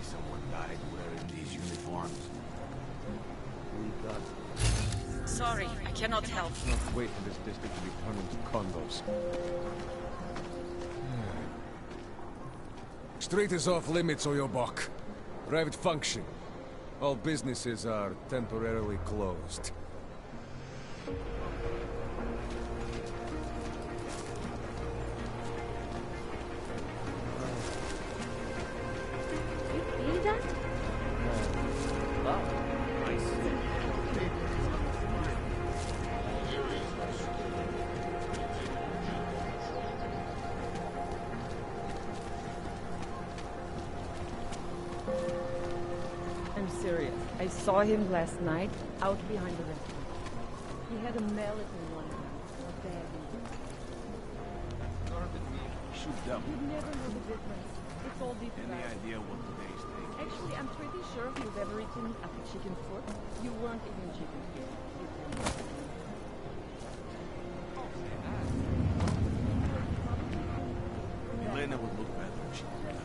someone died wearing these uniforms. We got... Sorry, I cannot help. Let's not wait for this district to be turned into condos. Street is off limits, Oyobok. Private function. All businesses are temporarily closed. You feel that? I'm serious. I saw him last night out behind the restaurant. He had a mallet in one hand. A bag in the other. Shoot them. You'd never know the difference. It's all different. Any idea what today's date is? Actually, I'm pretty sure if you've ever eaten a chicken foot, you weren't eating chicken here. Elena would look better if she did.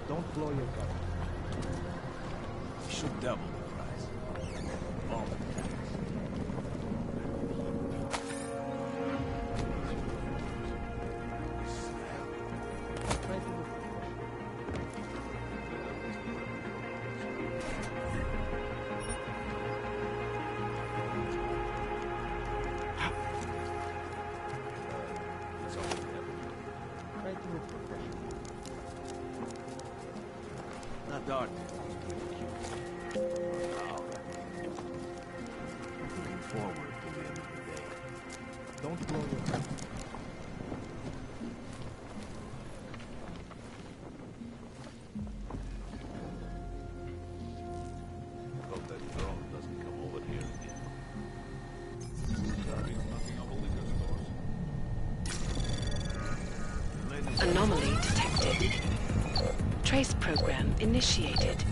Don't blow your cover. We should double the price. All the tax. Try to look professional. Not dark. Looking forward to the end of the day. Don't blow your cover. Hope that drone doesn't come over here again. Sorry, knocking over liquor stores. Anomaly detected. Trace program initiated.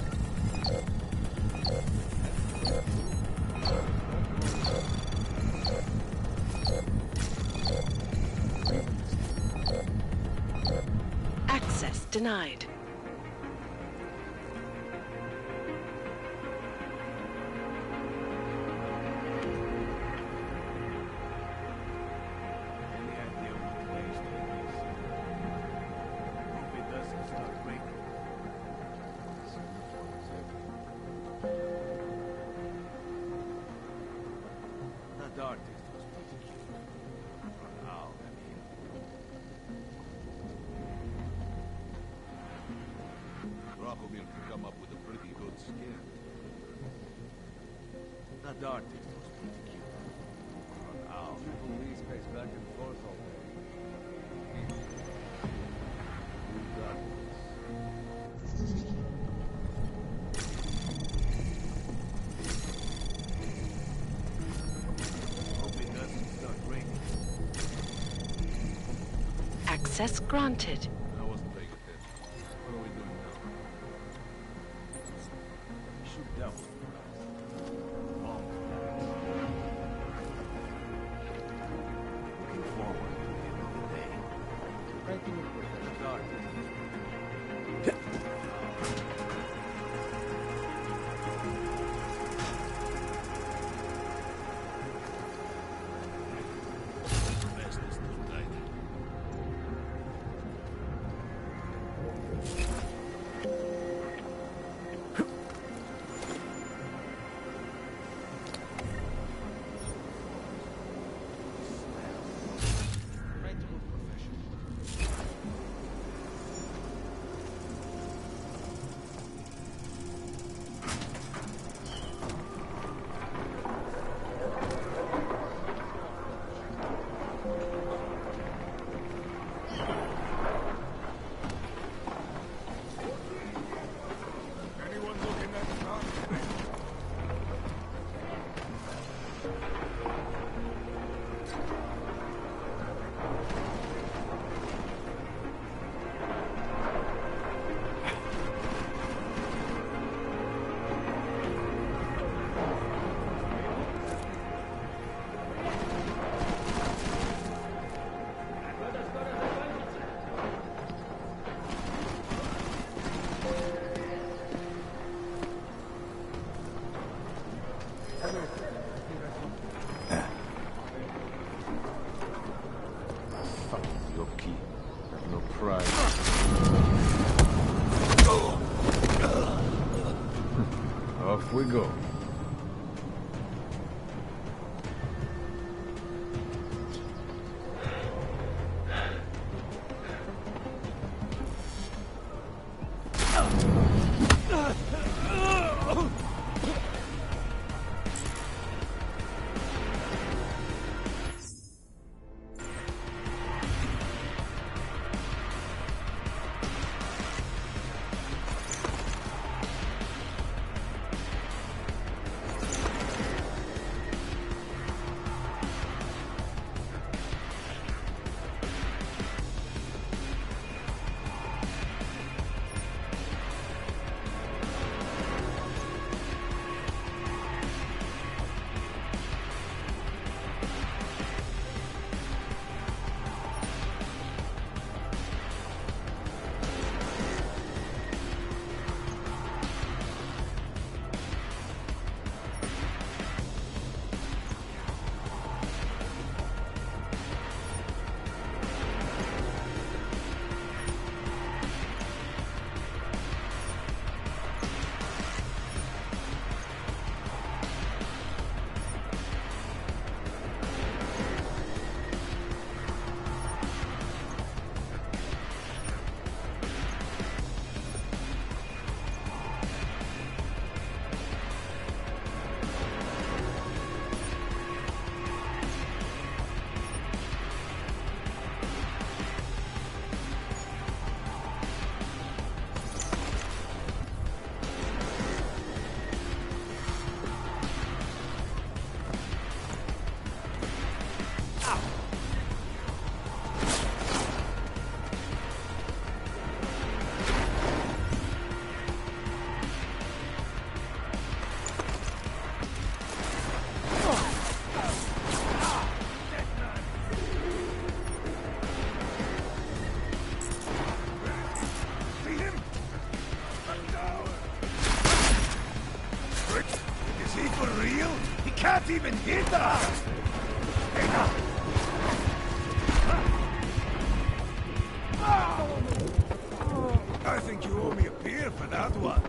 Access denied. Any idea what today's date is? Hope it doesn't start raining. Not dark. Was pretty cute. Run out, I mean. Rockamil can come up with a pretty good scare. Not dark. Was pretty cute. Run out. Police pace back and forth all day. We got Hope it doesn't start raining. Access granted. I wasn't paying attention. What are we doing now? Shoot double. Long. Looking forward to the end of the day. Try to look professional. Dark. Best is too tight. Fuck your key. No pride. Off we go. Can't even hit us! I think you owe me a beer for that one.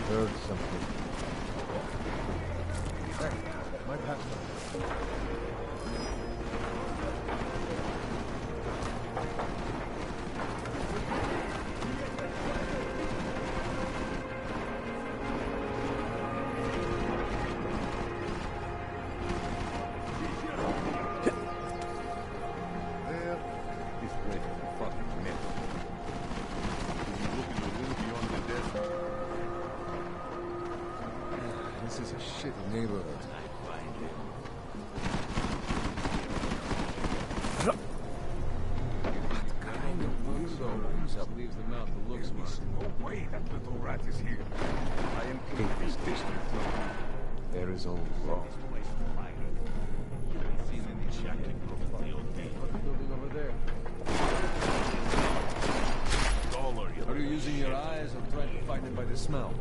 Heard something. Hey, might have something. There, this place is a fucking mess. If you look in the room beyond the desk, This is a shitty neighborhood. Leaves them out to look smart. no way that little rat is here. I am Hate this district. There is all wrong. haven't seen any jacket from the old day. What's the building over there? Are you using your eyes or trying to find them by the smell?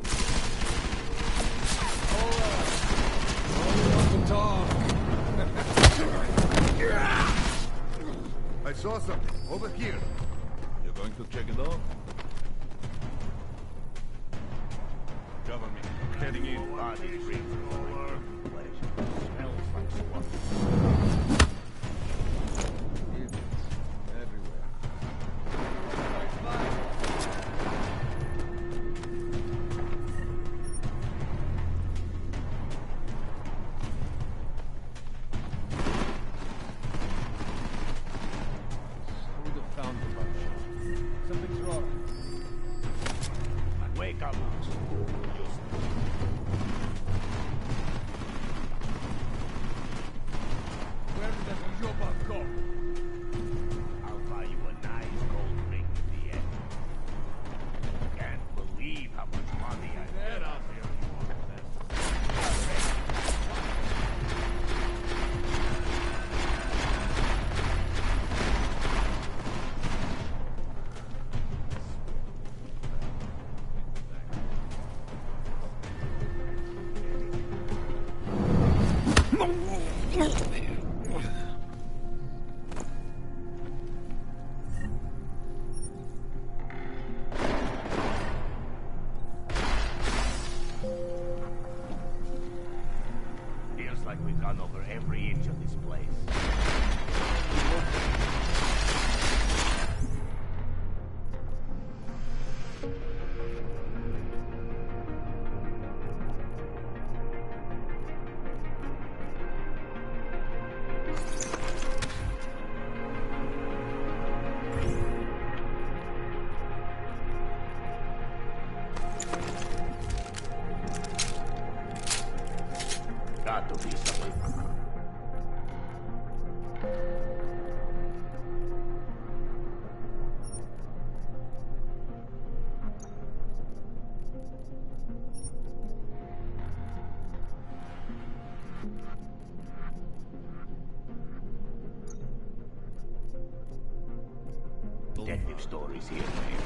I saw something over here. You're going to check it out? Cover me. Heading in. Body rings all over the place. Smells like swamp. detective stories here, maybe.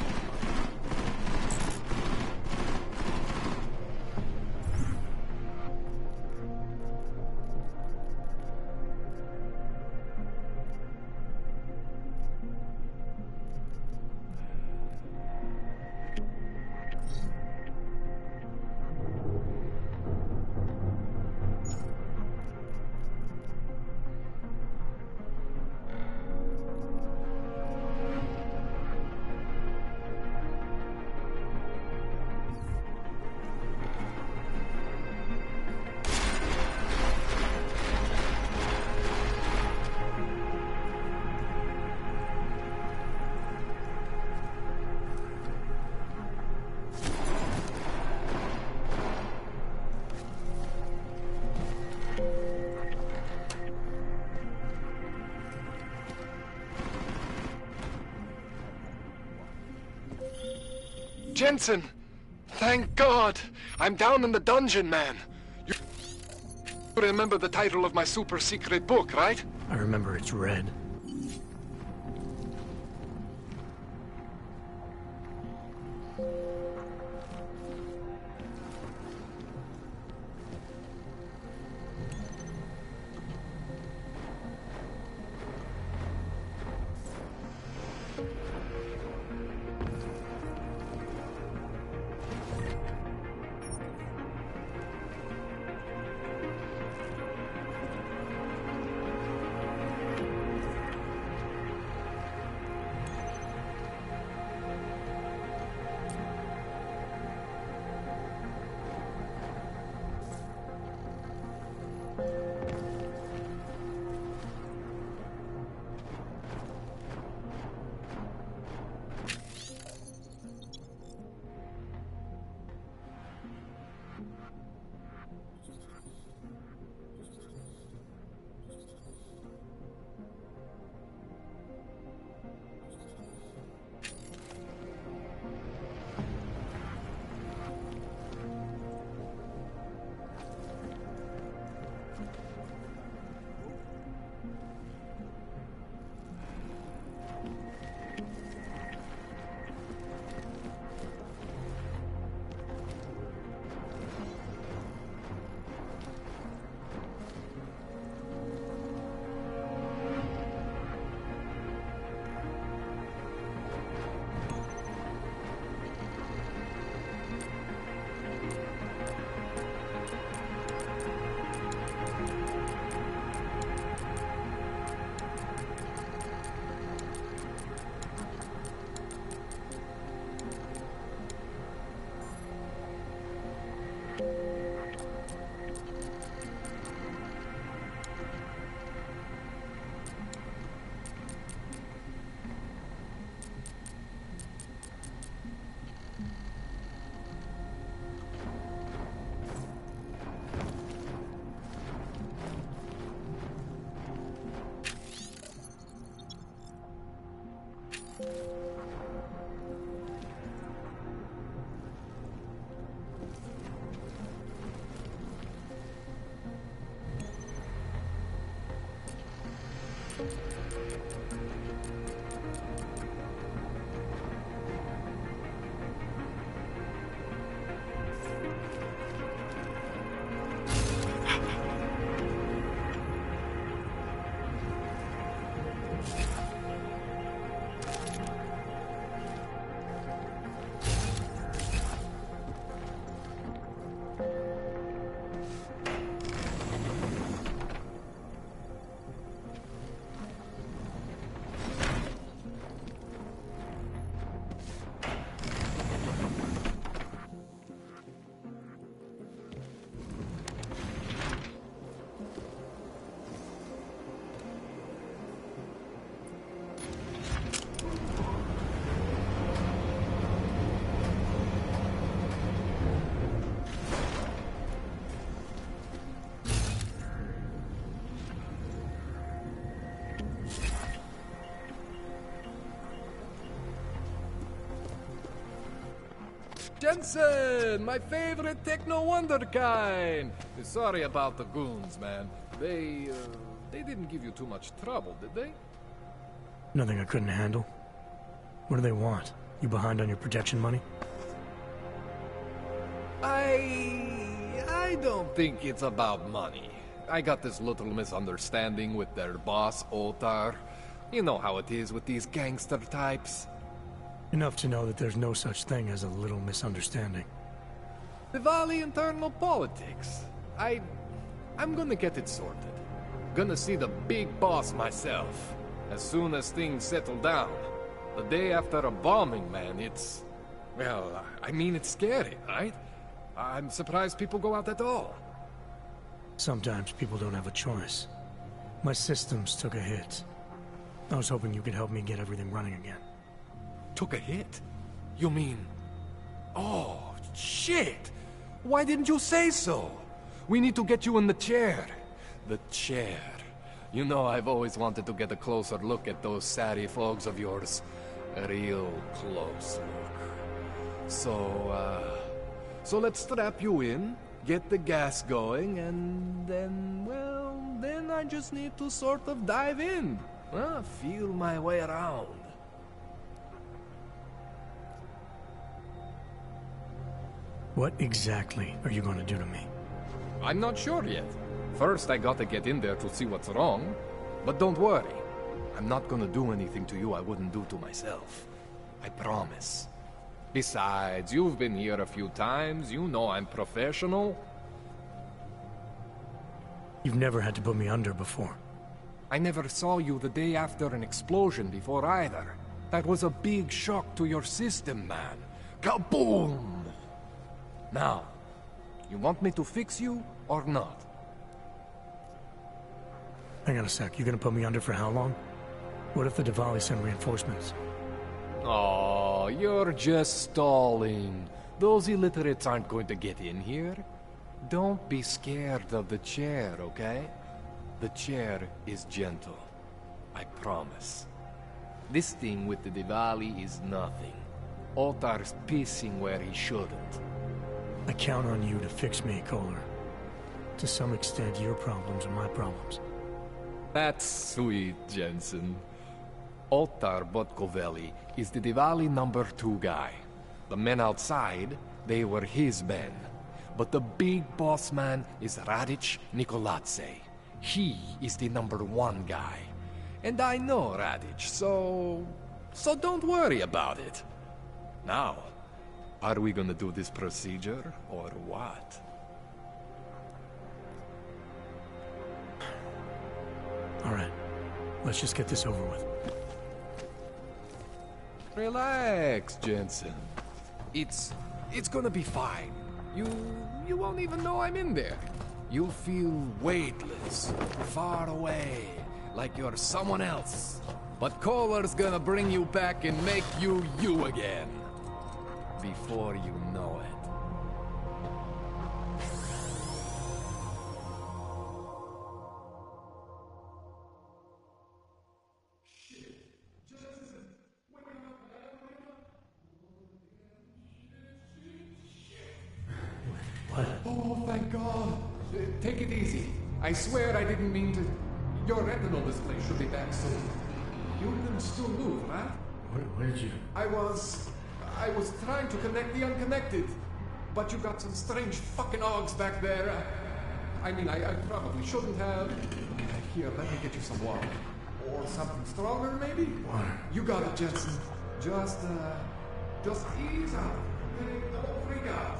Jensen! Thank God! I'm down in the dungeon, man. You remember the title of my super secret book, right? I remember it's red. Jensen, my favorite techno wonderkind. Sorry about the goons, man. They didn't give you too much trouble, did they? Nothing I couldn't handle. What do they want? You behind on your protection money? I don't think it's about money. I got this little misunderstanding with their boss, Otar. You know how it is with these gangster types. Enough to know that there's no such thing as a little misunderstanding. Diwali internal politics. I'm gonna get it sorted. Gonna see the big boss myself. As soon as things settle down. The day after a bombing, man, it's... Well, I mean, it's scary, right? I'm surprised people go out at all. Sometimes people don't have a choice. My systems took a hit. I was hoping you could help me get everything running again. Took a hit? You mean... Oh, shit! Why didn't you say so? We need to get you in the chair. The chair. You know, I've always wanted to get a closer look at those satty folks of yours. A real close look. So let's strap you in, get the gas going, and then, well, then I just need to sort of dive in. Feel my way around. What exactly are you going to do to me? I'm not sure yet. First, I gotta get in there to see what's wrong. But don't worry. I'm not gonna do anything to you I wouldn't do to myself. I promise. Besides, you've been here a few times. You know I'm professional. You've never had to put me under before. I never saw you the day after an explosion before either. That was a big shock to your system, man. Kaboom! Now, you want me to fix you or not? Hang on a sec, you gonna put me under for how long? What if the Diwali send reinforcements? Oh, you're just stalling. Those illiterates aren't going to get in here. Don't be scared of the chair, okay? The chair is gentle. I promise. This thing with the Diwali is nothing. Otar's pissing where he shouldn't. I count on you to fix me, Kohler. To some extent, your problems are my problems. That's sweet, Jensen. Otar Botkovelli is the Diwali #2 guy. The men outside, they were his men. But the big boss man is Radic Nikoladze. He is the #1 guy. And I know Radic, so don't worry about it. Now, are we gonna do this procedure, or what? All right, let's just get this over with. Relax, Jensen. It's gonna be fine. You won't even know I'm in there. You'll feel weightless, far away, like you're someone else. But Kohler's gonna bring you back and make you you again. Before you know it. What? Oh, thank God. Take it easy. I swear I didn't mean to... Your retinal display should be back soon. You can still move, right? Where did you... I was trying to connect the unconnected. But you got some strange fucking ogs back there. I mean, I probably shouldn't have. Here, let me get you some water. Or something stronger, maybe? Water. You got it, Jensen. Just ease out. Don't freak out.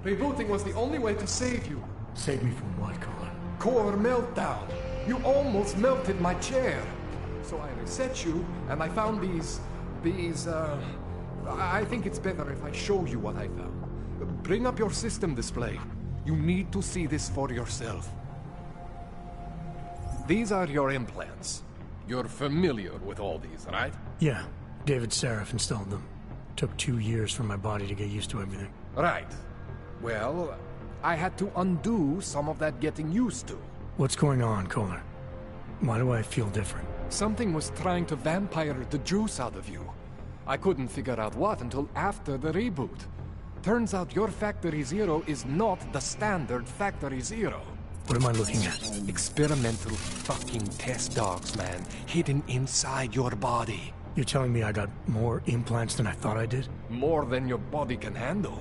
Rebooting was the only way to save you. Save me from what, Kohler? Core meltdown. You almost melted my chair. So I reset you, and I found these... I think it's better if I show you what I found. Bring up your system display. You need to see this for yourself. These are your implants. You're familiar with all these, right? Yeah, David Seraph installed them. Took 2 years for my body to get used to everything. Right. Well, I had to undo some of that getting used to. What's going on, Kohler? Why do I feel different? Something was trying to vampire the juice out of you. I couldn't figure out what until after the reboot. Turns out your Factory Zero is not the standard Factory Zero. What am I looking at? Experimental fucking test dogs, man. Hidden inside your body. You're telling me I got more implants than I thought I did? More than your body can handle.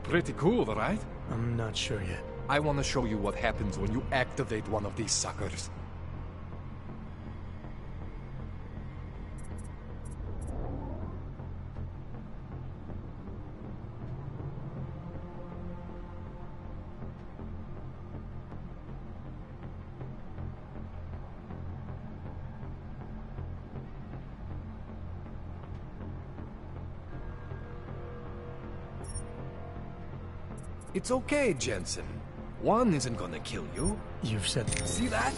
Pretty cool, right? I'm not sure yet. I want to show you what happens when you activate one of these suckers. It's okay, Jensen. One isn't gonna kill you. You've said... See that?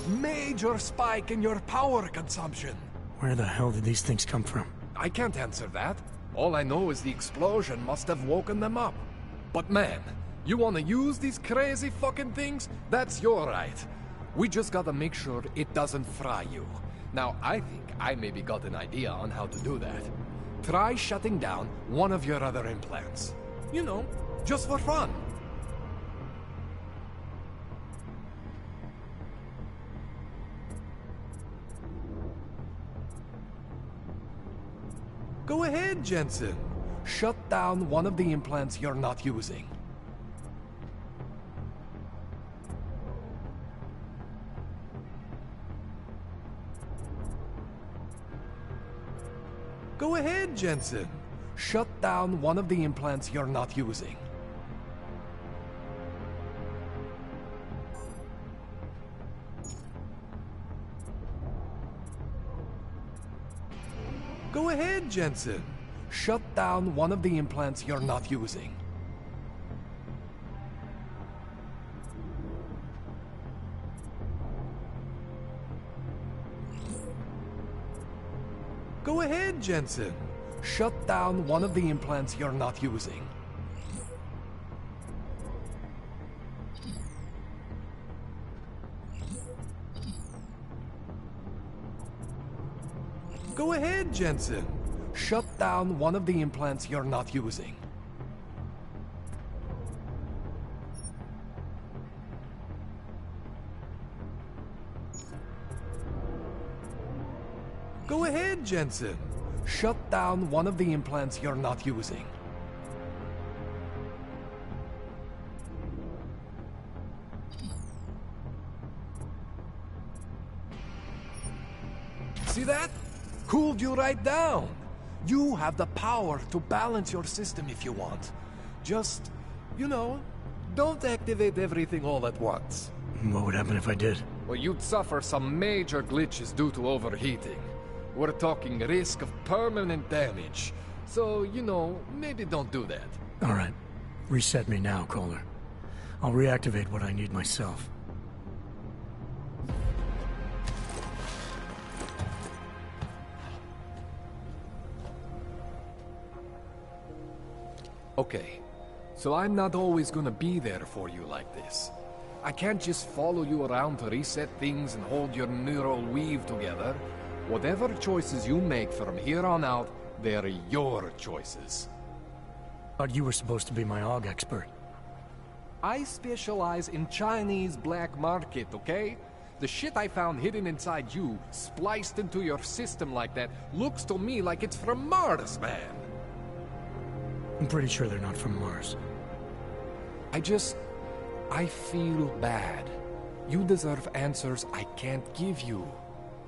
Major spike in your power consumption. Where the hell did these things come from? I can't answer that. All I know is the explosion must have woken them up. But man, you wanna use these crazy fucking things? That's your right. We just gotta make sure it doesn't fry you. Now, I think I maybe got an idea on how to do that. Try shutting down one of your other implants. You know, just for fun. Go ahead, Jensen. Shut down one of the implants you're not using. Go ahead, Jensen. Shut down one of the implants you're not using. Go ahead, Jensen. Shut down one of the implants you're not using. Go ahead, Jensen. Shut down one of the implants you're not using. Go ahead, Jensen. Shut down one of the implants you're not using. Go ahead, Jensen. Shut down one of the implants you're not using. See that? Cooled you right down. You have the power to balance your system if you want. Just, you know, don't activate everything all at once. What would happen if I did? Well, you'd suffer some major glitches due to overheating. We're talking risk of permanent damage. So, you know, maybe don't do that. All right. Reset me now, Kohler. I'll reactivate what I need myself. Okay, so I'm not always gonna be there for you like this. I can't just follow you around to reset things and hold your neural weave together. Whatever choices you make from here on out, they're your choices. Thought you were supposed to be my AUG expert. I specialize in Chinese black market, okay? The shit I found hidden inside you, spliced into your system like that, looks to me like it's from Mars, man. I'm pretty sure they're not from Mars. I feel bad. You deserve answers I can't give you.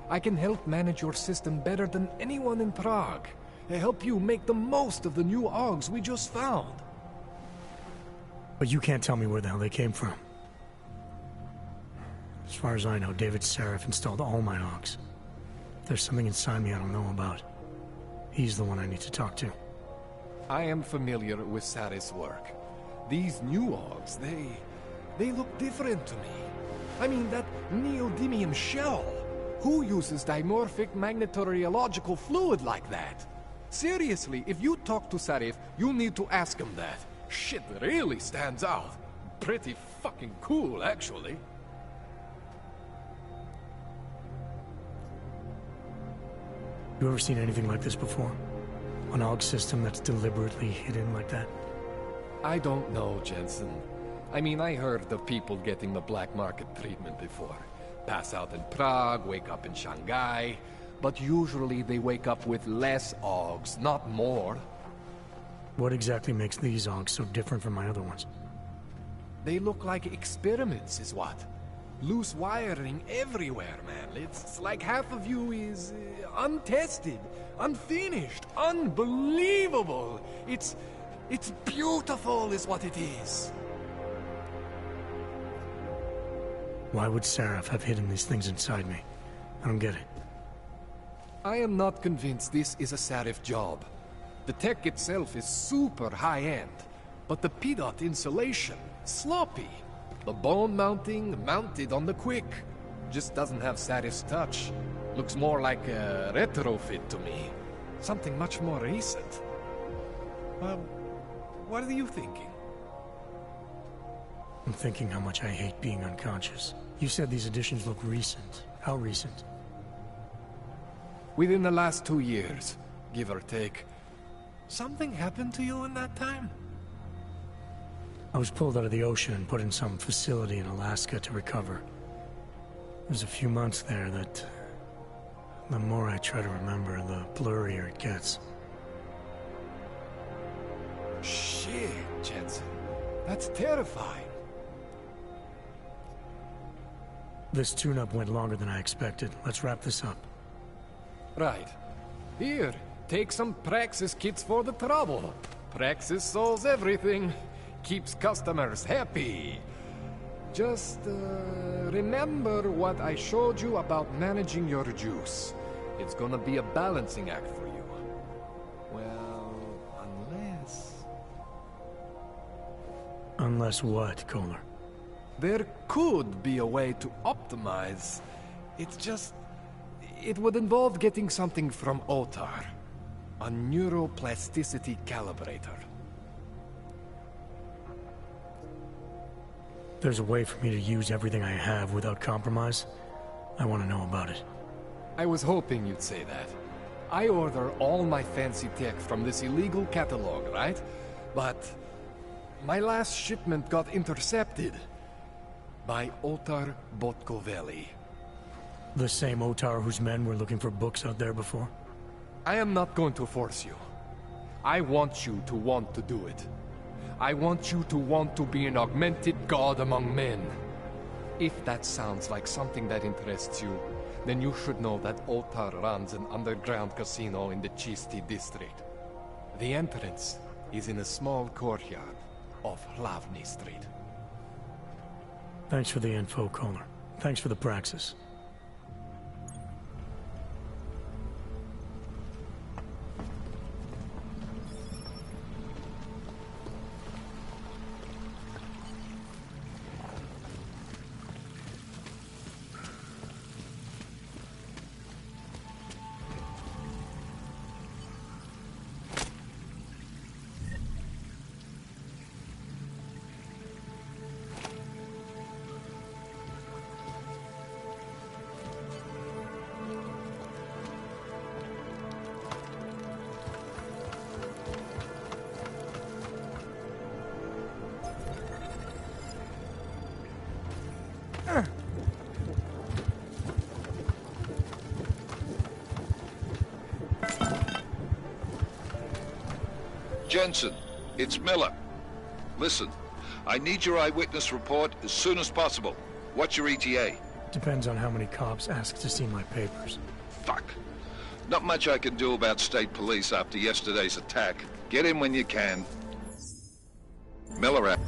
I can help manage your system better than anyone in Prague. I help you make the most of the new AUGs we just found. But you can't tell me where the hell they came from. As far as I know, David Sarif installed all my AUGs. If there's something inside me I don't know about, he's the one I need to talk to. I am familiar with Sarif's work. These new AUGs, they look different to me. I mean, that neodymium shell. Who uses dimorphic magnetorheological fluid like that? Seriously, if you talk to Sarif, you need to ask him that. Shit really stands out. Pretty fucking cool, actually. You ever seen anything like this before? An AUG system that's deliberately hidden like that? I don't know, Jensen. I mean, I heard of people getting the black market treatment before. Pass out in Prague, wake up in Shanghai. but usually they wake up with less Augs, not more. What exactly makes these Augs so different from my other ones? They look like experiments, is what? Loose wiring everywhere, man. It's like half of you is untested, unfinished, unbelievable. It's beautiful, is what it is. Why would Seraph have hidden these things inside me? I don't get it. I am not convinced this is a Seraph job. The tech itself is super high-end, but the PDOT insulation, sloppy. The bone mounting, mounted on the quick. Just doesn't have Saraph's touch. Looks more like a retrofit to me. Something much more recent. Well, what are you thinking? I'm thinking how much I hate being unconscious. You said these additions look recent. How recent? Within the last 2 years, give or take. Something happened to you in that time? I was pulled out of the ocean and put in some facility in Alaska to recover. It was a few months there that... the more I try to remember, the blurrier it gets. Shit, Jensen. That's terrifying. This tune-up went longer than I expected. Let's wrap this up. Right. Here, take some Praxis kits for the trouble. Praxis solves everything. Keeps customers happy. Just, remember what I showed you about managing your juice. It's gonna be a balancing act for you. Well, unless... Unless what, Kohler? There could be a way to optimize. It's just... it would involve getting something from Otar. A neuroplasticity calibrator. There's a way for me to use everything I have without compromise? I want to know about it. I was hoping you'd say that. I order all my fancy tech from this illegal catalog, right? But my last shipment got intercepted by Otar Botkoveli. The same Otar whose men were looking for books out there before? I am not going to force you. I want you to want to do it. I want you to want to be an augmented god among men. If that sounds like something that interests you, then you should know that Otar runs an underground casino in the Chisti district. The entrance is in a small courtyard off Hlavny Street. Thanks for the info, Kohler. Thanks for the praxis. Jensen, it's Miller. Listen, I need your eyewitness report as soon as possible. What's your ETA? Depends on how many cops ask to see my papers. Fuck. Not much I can do about state police after yesterday's attack. Get in when you can. Miller out.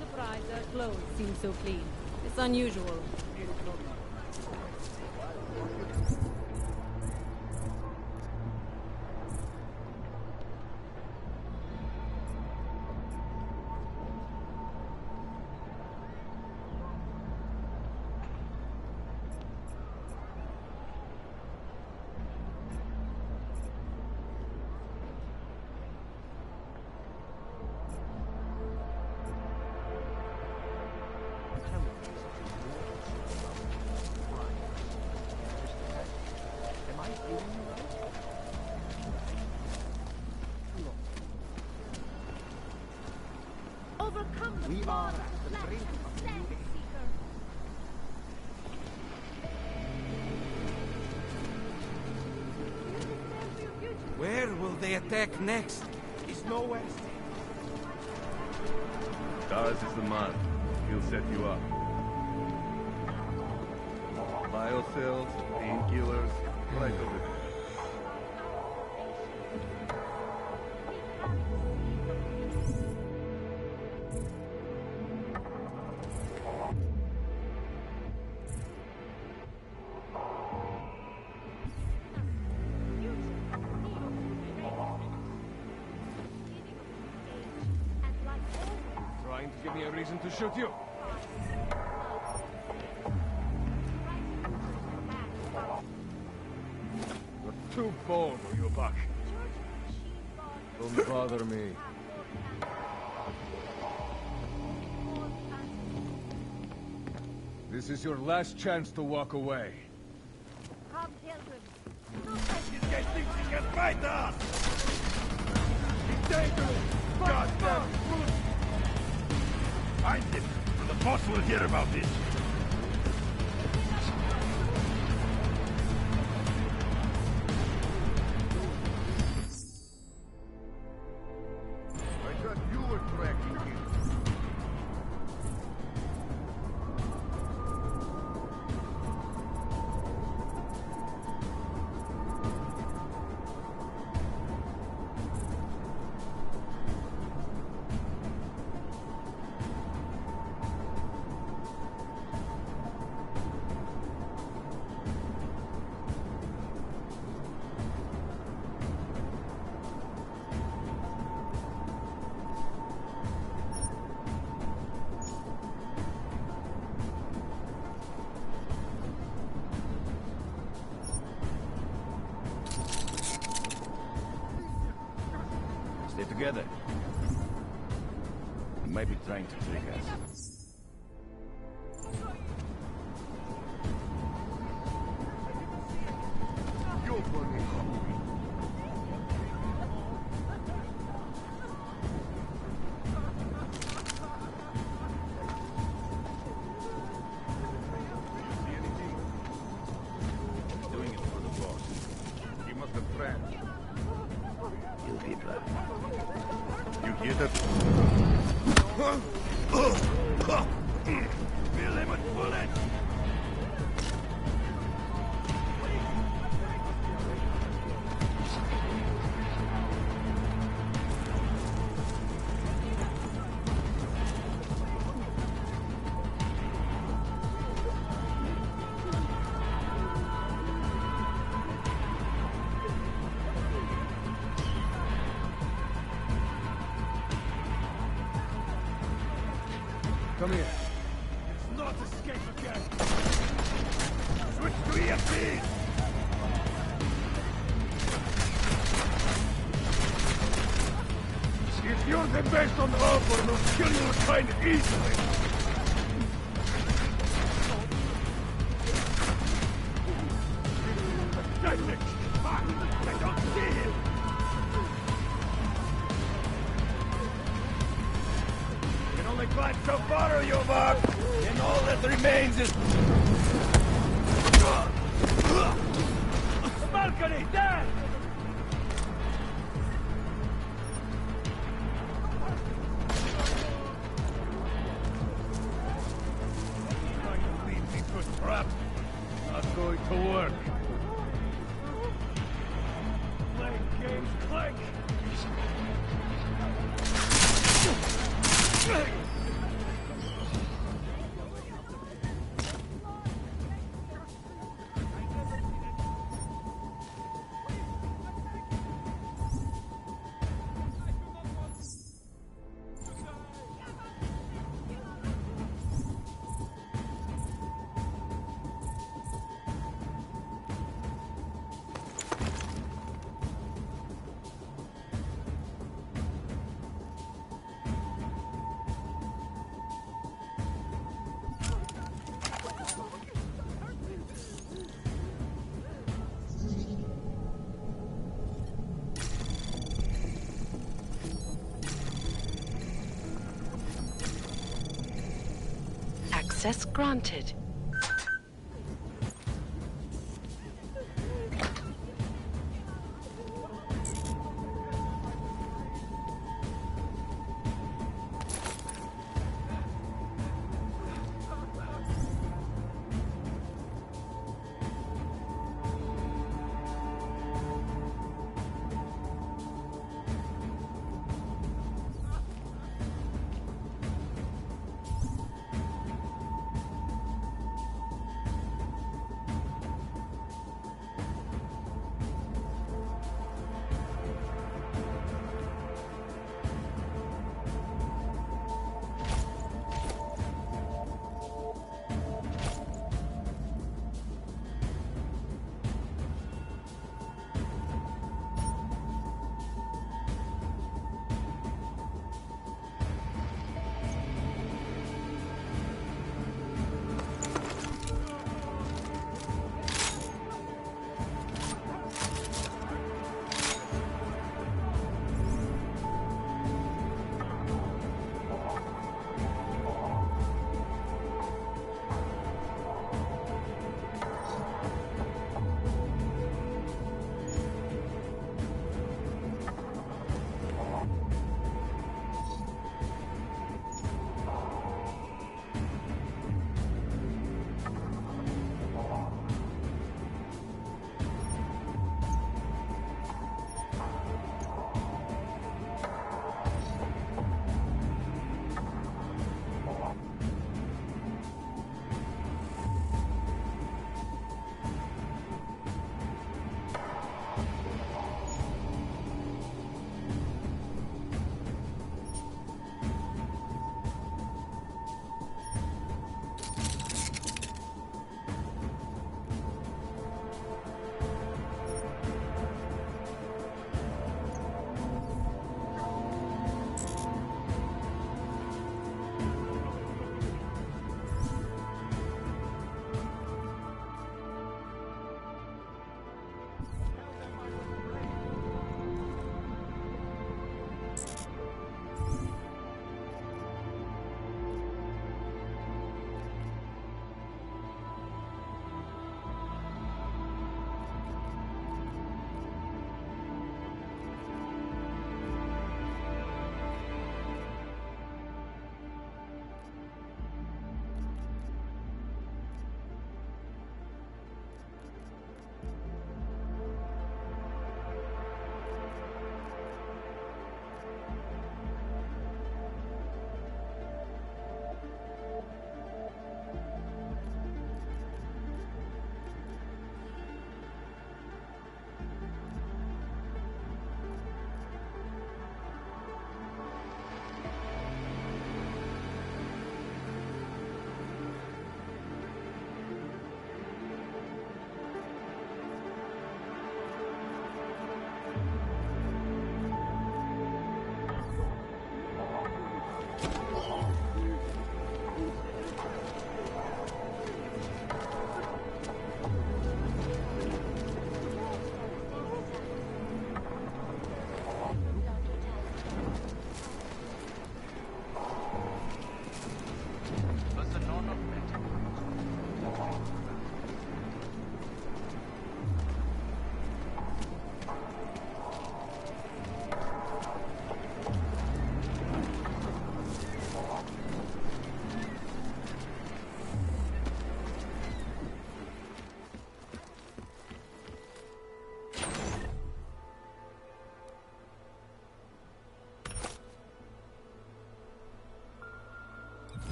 Surprised their clothes seem so clean. It's unusual. Overcome the bond of the flesh and stand seeker. Where will they attack next? Is nowhere. Daz is the man. He'll set you up. Biocells, painkillers, right over there. Trying to give me a reason to shoot you? You're too bold, are you, Buck? Don't bother me. This is your last chance to walk away. Come, children. This guy thinks he can fight us! He's dangerous! Goddamn brute! Find him, or the boss will hear about this. I thought you were tracking him. Stay together. He might be trying to trick us. You're funny. See anything? Doing it for the boss. He must have friends. He'll be back. You hear that? Feel him with bullets! Come here. Let's not escape again! Switch to EMP! If you're the best on offer, they'll kill you kind of easily. Pathetic! I don't see him! You can only climb so far, you Mark! And all that remains is... Balcony, there! Trying to lead me to a trap. Not going to work. Playing games like... Access granted.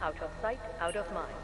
Out of sight, out of mind.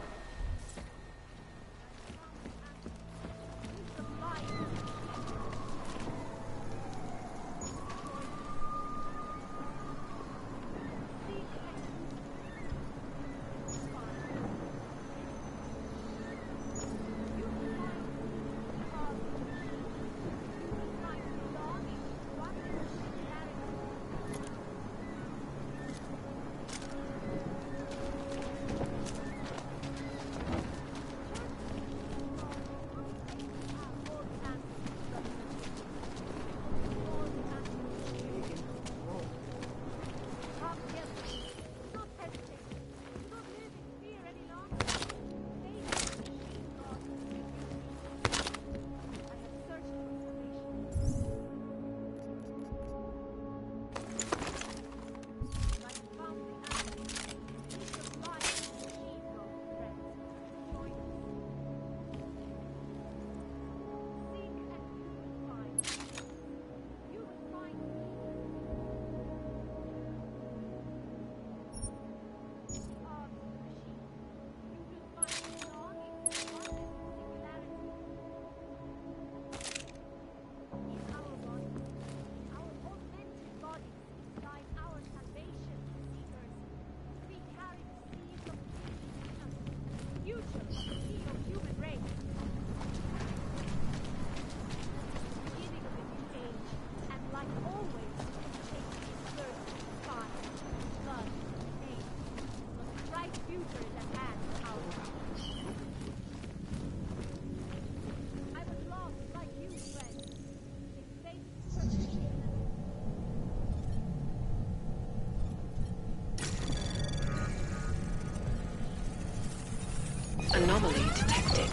Anomaly detected.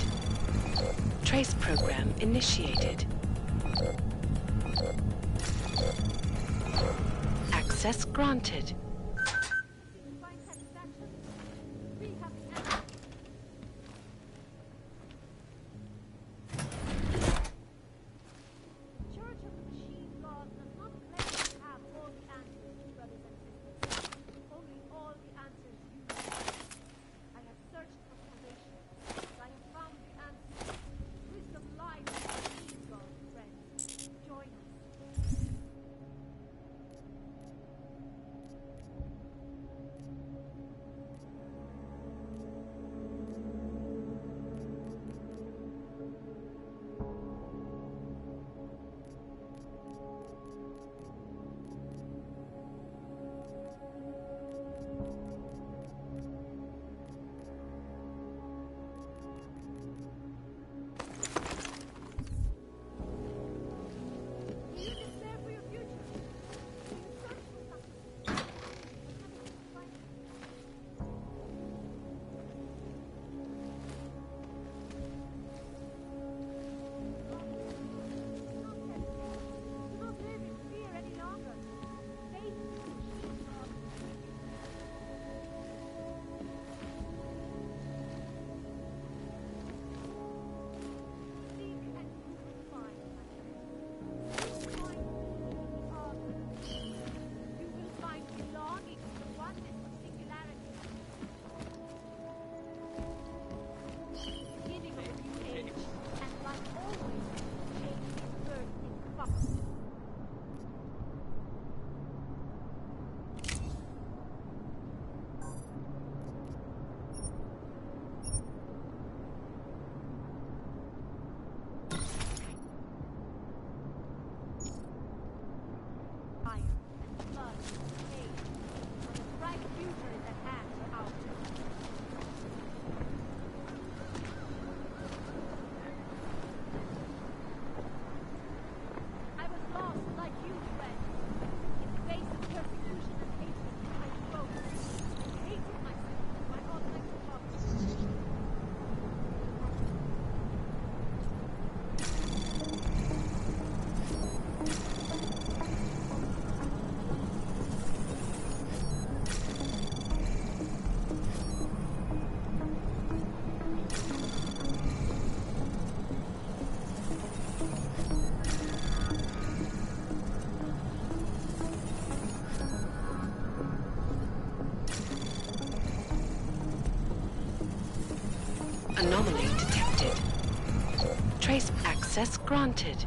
Trace program initiated. Access granted. Access granted.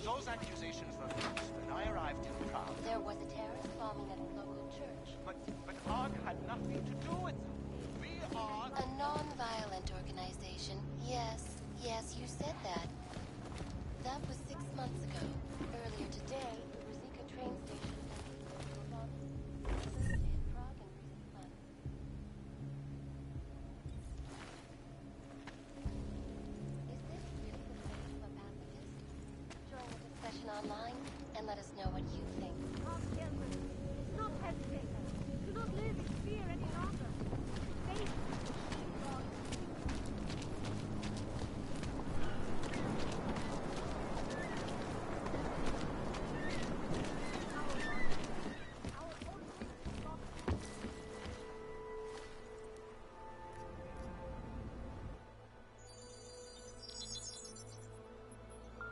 Those accusations were false. When I arrived in Prague, There was a terrorist bombing at a local church. but Prague had nothing to do with it. We are... A non-violent organization. Yes, you said that. That was 6 months ago. Earlier today, the Ruzicka train station associated Prague in recent months. Is this really the face of a pacifist? Join the discussion online and let us know what you think. Do not hesitate. Do not live in fear any longer. Faith in God.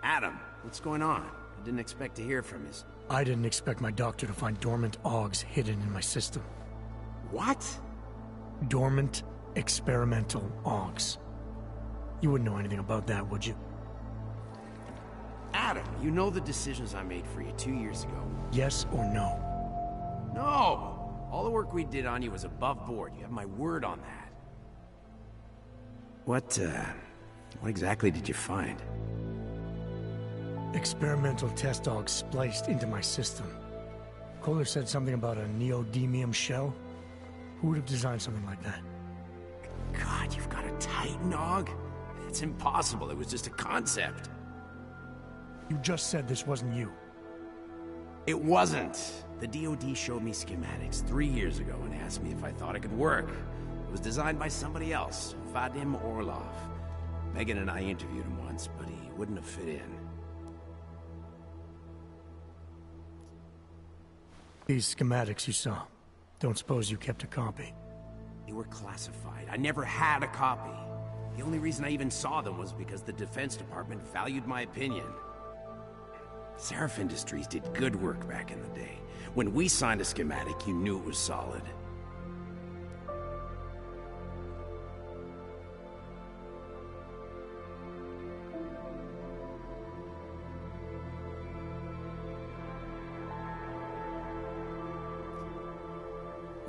Adam, what's going on? I didn't expect to hear from you. I didn't expect my doctor to find dormant augs hidden in my system. What? Dormant experimental augs. You wouldn't know anything about that, would you? Adam, you know the decisions I made for you 2 years ago. Yes or no? No! All the work we did on you was above board. You have my word on that. What exactly did you find? Experimental test augs spliced into my system. Kohler said something about a neodymium shell. Who would have designed something like that? God, you've got a Titan aug? It's impossible. It was just a concept. You just said this wasn't you. It wasn't. The DoD showed me schematics 3 years ago and asked me if I thought it could work. It was designed by somebody else, Vadim Orlov. Megan and I interviewed him once, but he wouldn't have fit in. These schematics you saw. Don't suppose you kept a copy? They were classified. I never had a copy. The only reason I even saw them was because the Defense Department valued my opinion. Seraph Industries did good work back in the day. When we signed a schematic, you knew it was solid.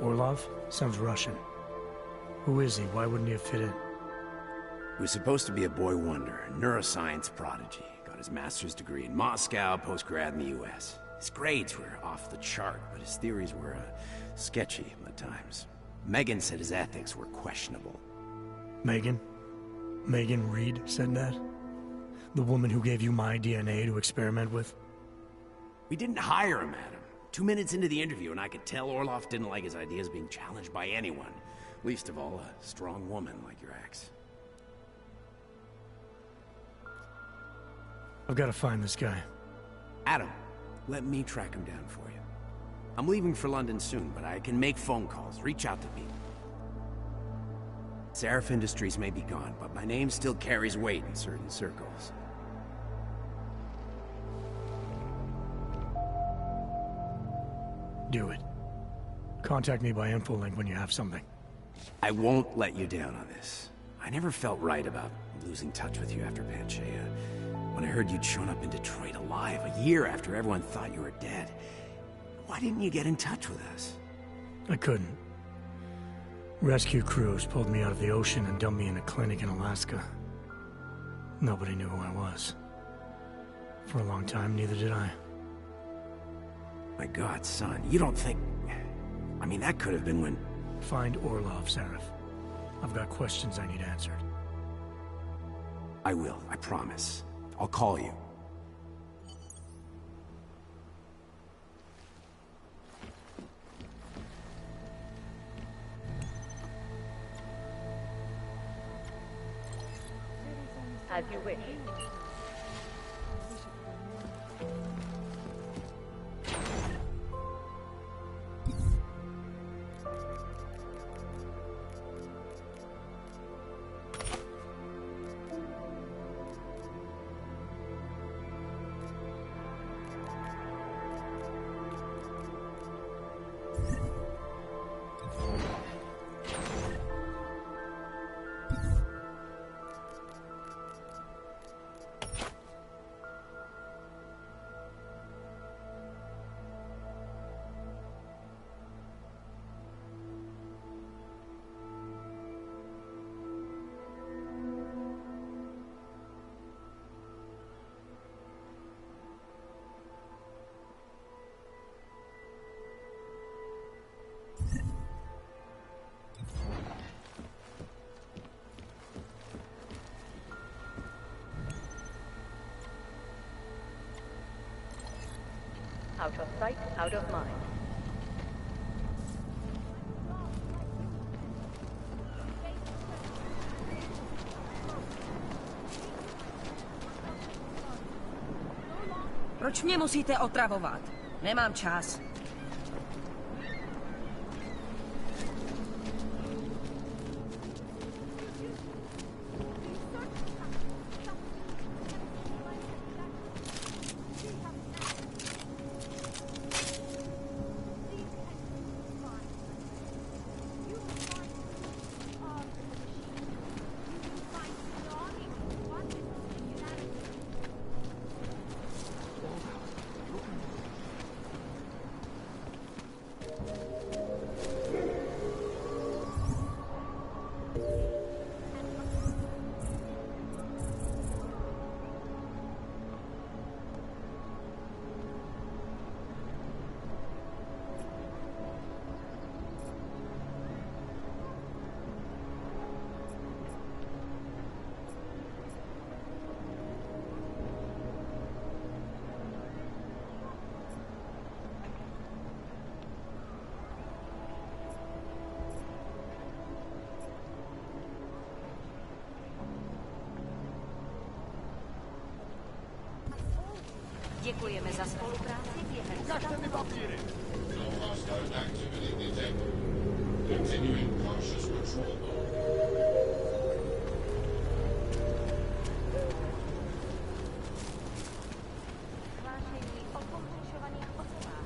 Orlov? Sounds Russian. Who is he? Why wouldn't he have fit in? He was supposed to be a boy wonder, a neuroscience prodigy. Got his master's degree in Moscow, post-grad in the US. His grades were off the chart, but his theories were sketchy at times. Megan said his ethics were questionable. Megan? Megan Reed said that? The woman who gave you my DNA to experiment with? We didn't hire him, Adam. 2 minutes into the interview, and I could tell Orlov didn't like his ideas being challenged by anyone. Least of all, a strong woman like your ex. I've got to find this guy. Adam, let me track him down for you. I'm leaving for London soon, but I can make phone calls, reach out to people. Seraph Industries may be gone, but my name still carries weight in certain circles. Do it. Contact me by infolink when you have something. I won't let you down on this. I never felt right about losing touch with you after Panchea. When I heard you'd shown up in Detroit alive a year after everyone thought you were dead. Why didn't you get in touch with us? I couldn't. Rescue crews pulled me out of the ocean and dumped me in a clinic in Alaska. Nobody knew who I was. For a long time, neither did I. My God, son, you don't think... I mean, that could have been when... Find Orlov, Zareth. I've got questions I need answered. I will, I promise. I'll call you. As you wish. Out of sight, out of mind. Proč mě musíte otravovat? Nemám čas. Děkujeme za spolupráci během Ukažte mi papíry! No hostile activity detected. Continuing cautious patrol mode. hlášení o pohřešovaných osobách.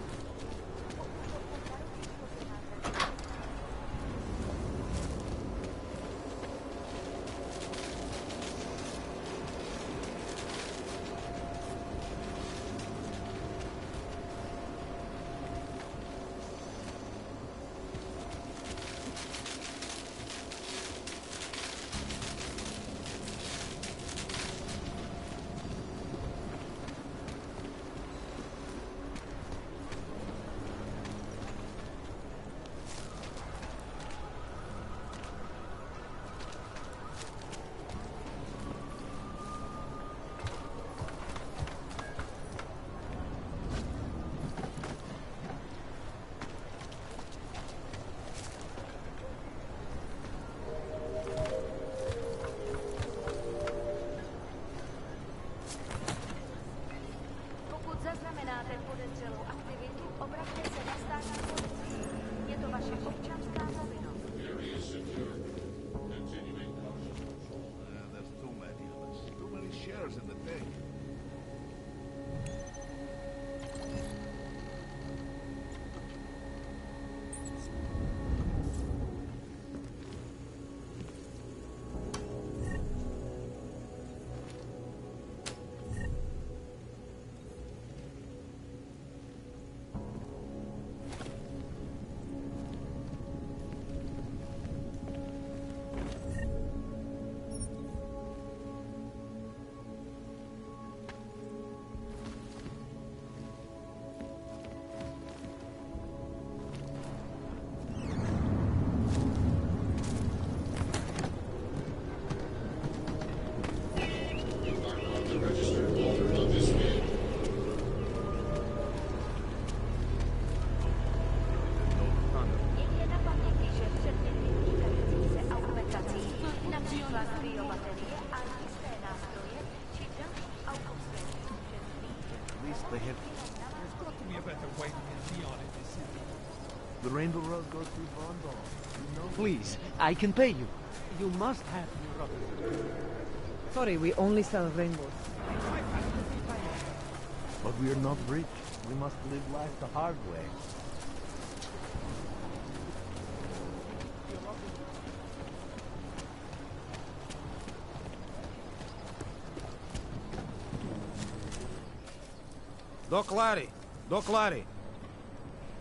They have... There's got to be a better way to get beyond in this city. The Rainbow Road goes through Bondor. You know? Please, I can pay you. You must have your rubber. Sorry, we only sell rainbows. But we are not rich. We must live life the hard way. Doc Larry! Doc Larry!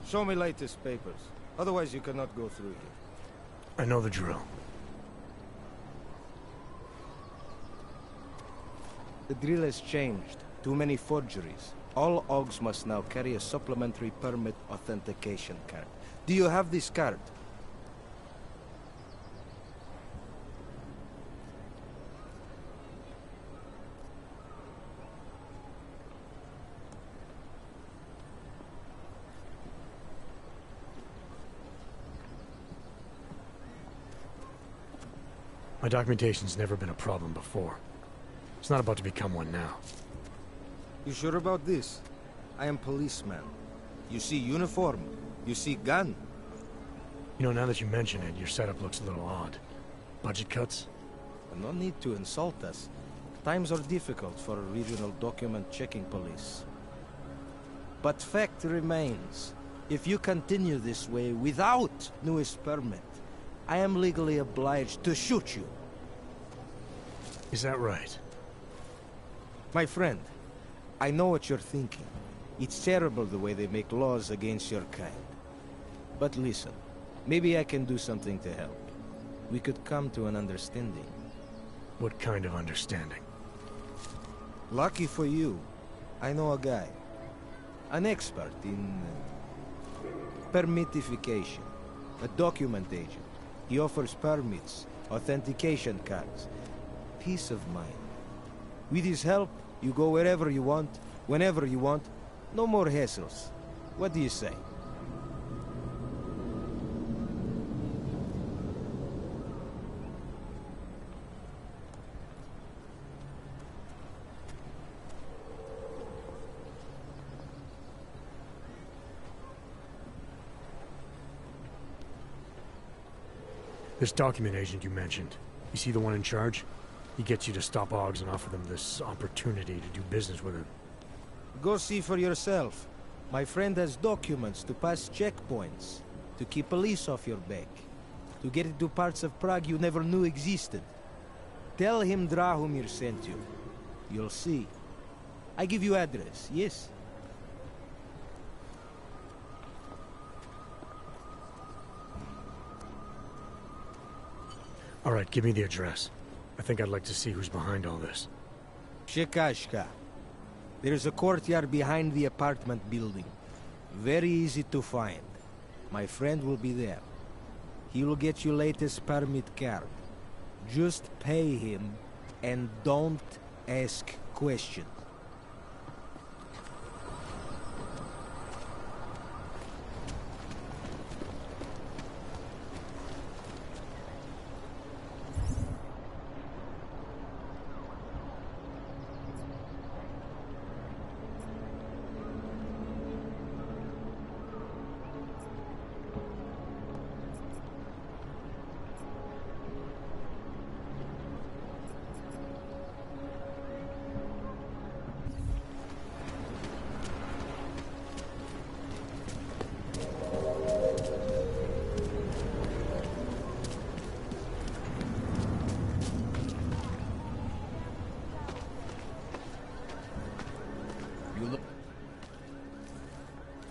Show me latest papers. Otherwise you cannot go through here. I know the drill. The drill has changed. Too many forgeries. All OGs must now carry a supplementary permit authentication card. Do you have this card? My documentation's never been a problem before. It's not about to become one now. You sure about this? I am policeman. You see uniform. You see gun. You know, now that you mention it, your setup looks a little odd. Budget cuts? No need to insult us. Times are difficult for a regional document checking police. But fact remains, if you continue this way without newest permit, I am legally obliged to shoot you. Is that right? My friend, I know what you're thinking. It's terrible the way they make laws against your kind. But listen, maybe I can do something to help. We could come to an understanding. What kind of understanding? Lucky for you, I know a guy. An expert in permitification. A document agent. He offers permits, authentication cards. Peace of mind. With his help, you go wherever you want, whenever you want. No more hassles. What do you say? This document agent you mentioned, you see the one in charge? He gets you to stop OGs and offer them this opportunity to do business with him. Go see for yourself. My friend has documents to pass checkpoints, to keep police off your back, to get into parts of Prague you never knew existed. Tell him Drahomir sent you. You'll see. I give you address, yes? All right, give me the address. I think I'd like to see who's behind all this. Shekashka. There's a courtyard behind the apartment building. Very easy to find. My friend will be there. He will get you latest permit card. Just pay him and don't ask questions.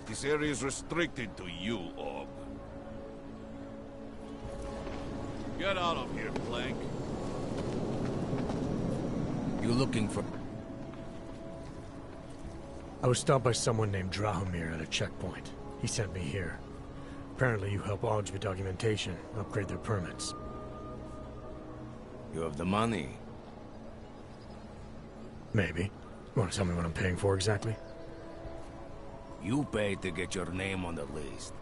This area is restricted to you, Og. Get out of here, Blank. You looking for... I was stopped by someone named Drahomir at a checkpoint. He sent me here. Apparently you help OGs with documentation, upgrade their permits. You have the money. Maybe. You want to tell me what I'm paying for exactly? You pay to get your name on the list.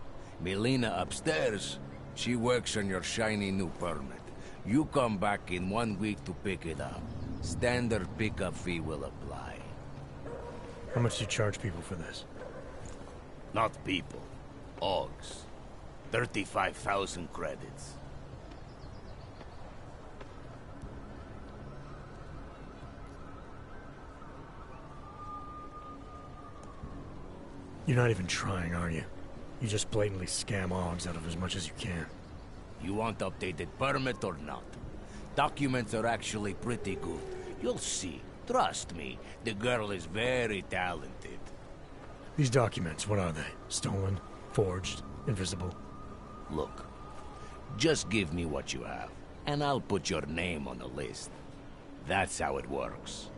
Melina upstairs, she works on your shiny new permit. You come back in 1 week to pick it up. Standard pickup fee will apply. How much do you charge people for this? Not people. Augs. 35,000 credits. You're not even trying, are you? You just blatantly scam Augs out of as much as you can. You want updated permit or not? Documents are actually pretty good. You'll see. Trust me, the girl is very talented. These documents, what are they? Stolen? Forged? Invisible? Look, just give me what you have, and I'll put your name on the list. That's how it works.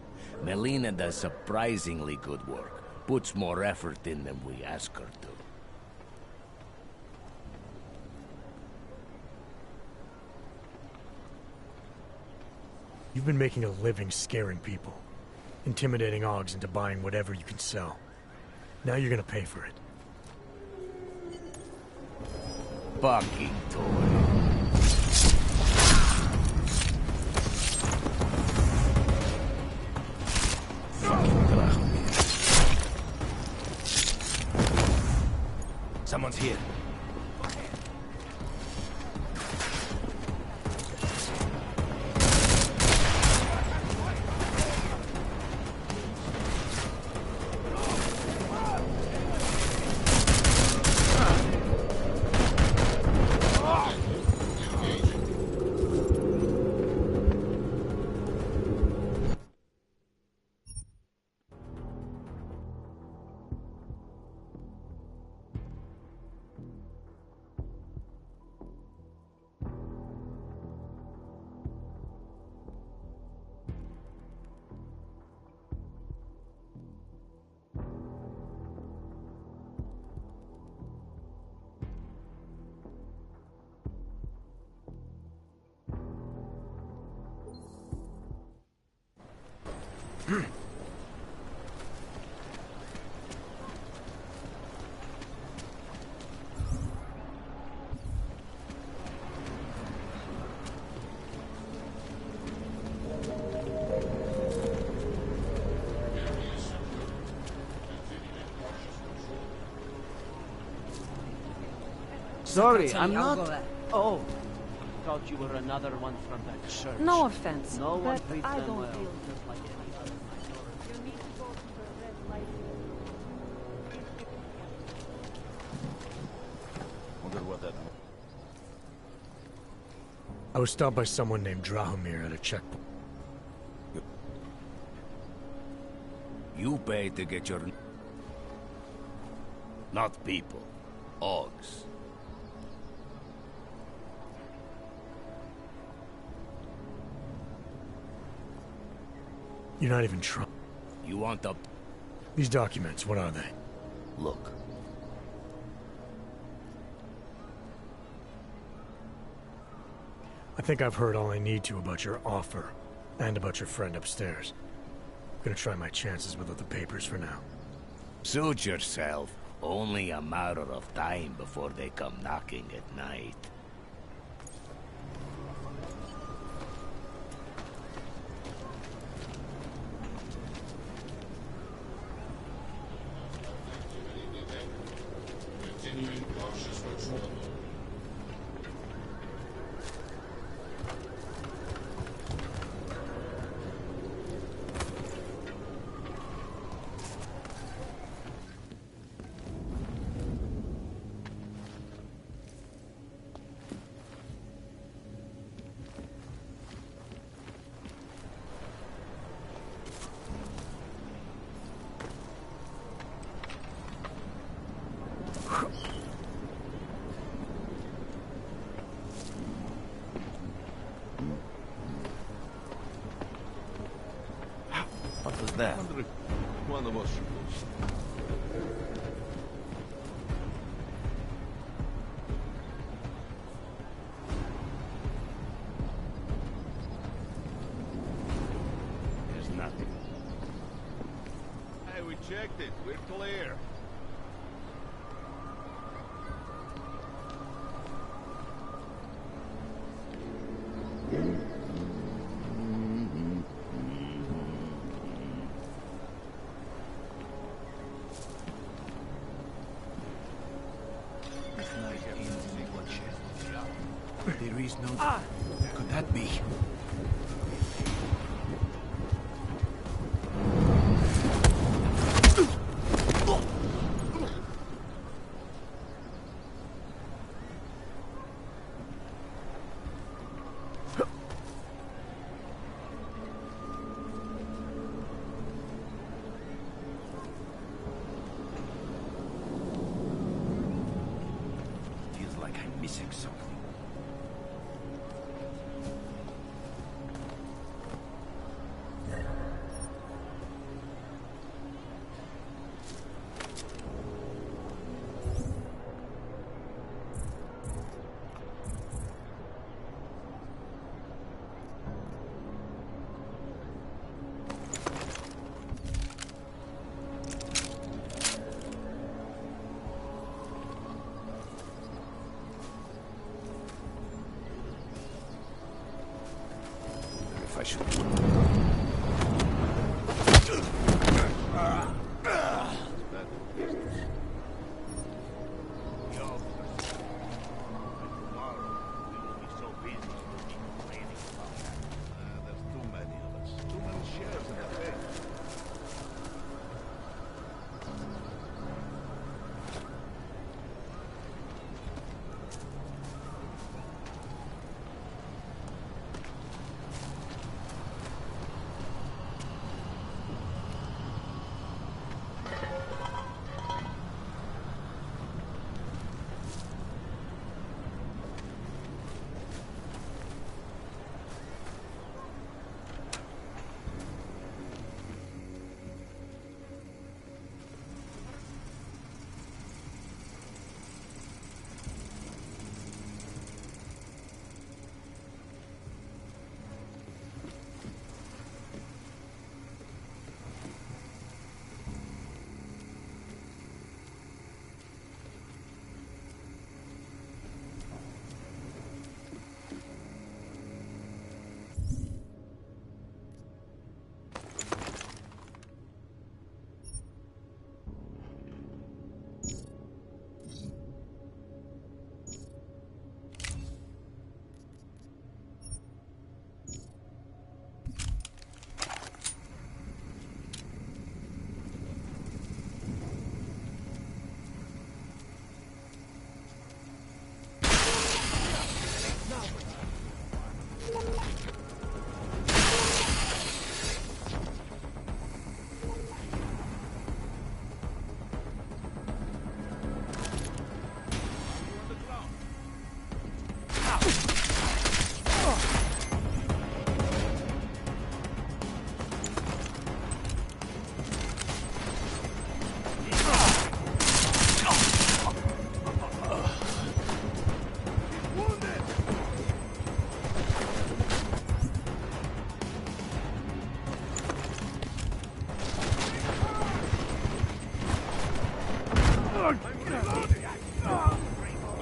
Melina does surprisingly good work. Puts more effort in than we ask her to. You've been making a living scaring people. Intimidating Augs into buying whatever you can sell. Now you're gonna pay for it. Fucking toy. Someone's here. Sorry, Tell I'm me, I'll not... go there. Oh, thought you were another one from that church. No offense, No one but treats I them don't well. feel just like any other. You need to go to the red light. Wonder what that... I was stopped by someone named Drahomir at a checkpoint. You pay to get your... Not people. Augs. You're not even trying. You want up... These documents, what are they? Look. I think I've heard all I need to about your offer, and about your friend upstairs. I'm gonna try my chances without the papers for now. Suit yourself. Only a matter of time before they come knocking at night. Continuing cautious patrol. What was that? One of us. There's nothing. Hey, we checked it. We're clear. There is no... What could that be? Feels like I'm missing something. If I should...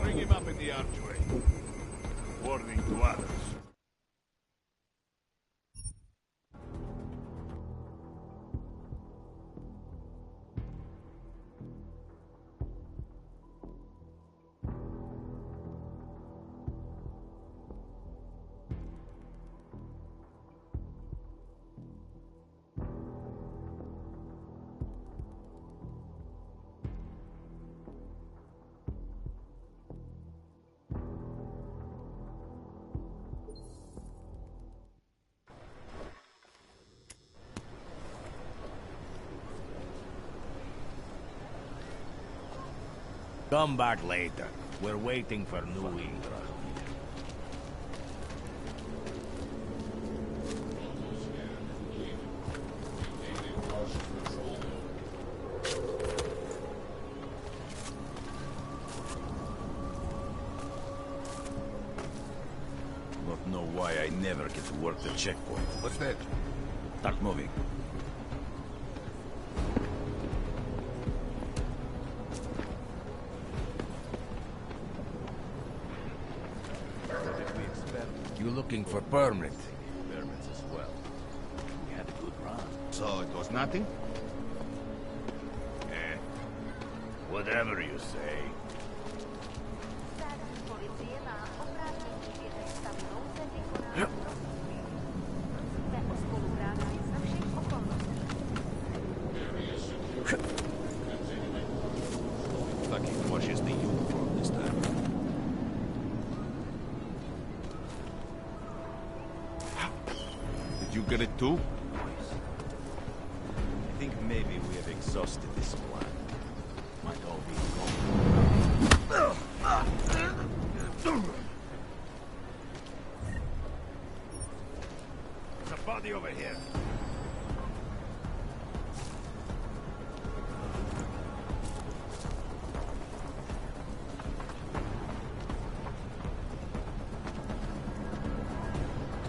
Bring him up in the archway. Warning to others. Come back later. We're waiting for new ink. Not know why I never get to work the checkpoint. What's that? Start moving. You looking for permit? Permits as well. We had a good run. So it was nothing? Eh. Whatever you say. It washes the uniform this time. Did you get it too? I think maybe we have exhausted this plan. Might all be gone. There's a body over here.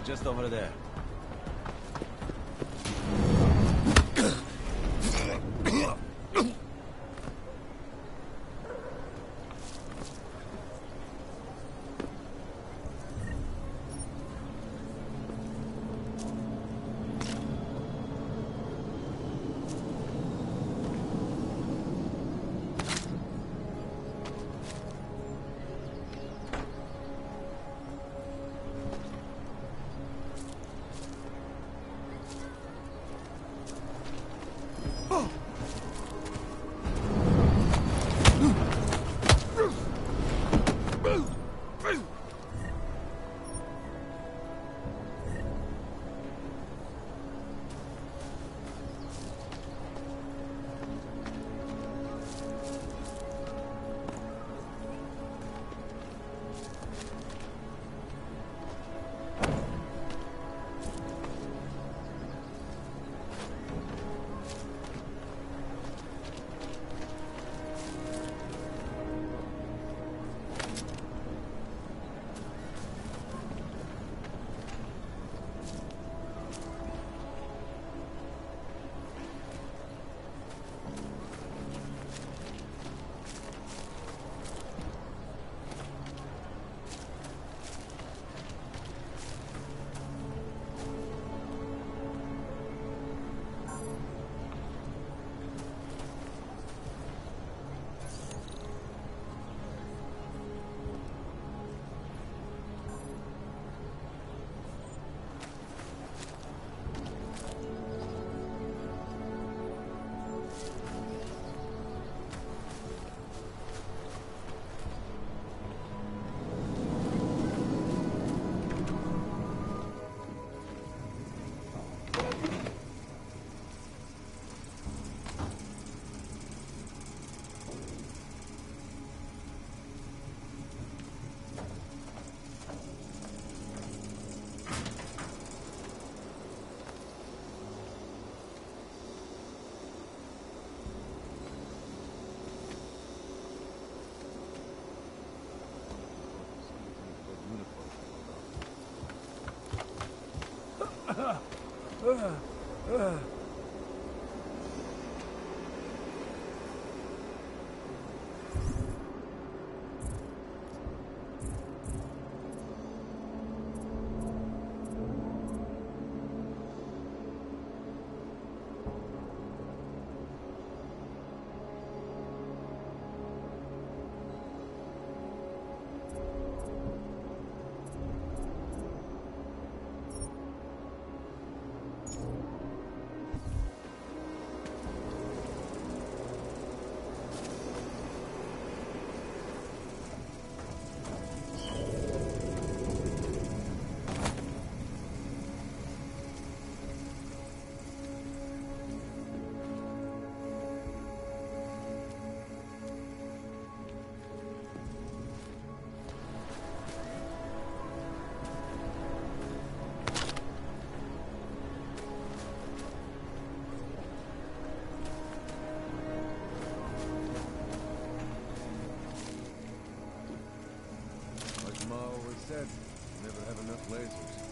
Just over there. said, you never have enough lasers.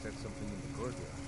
Said something in the courtyard.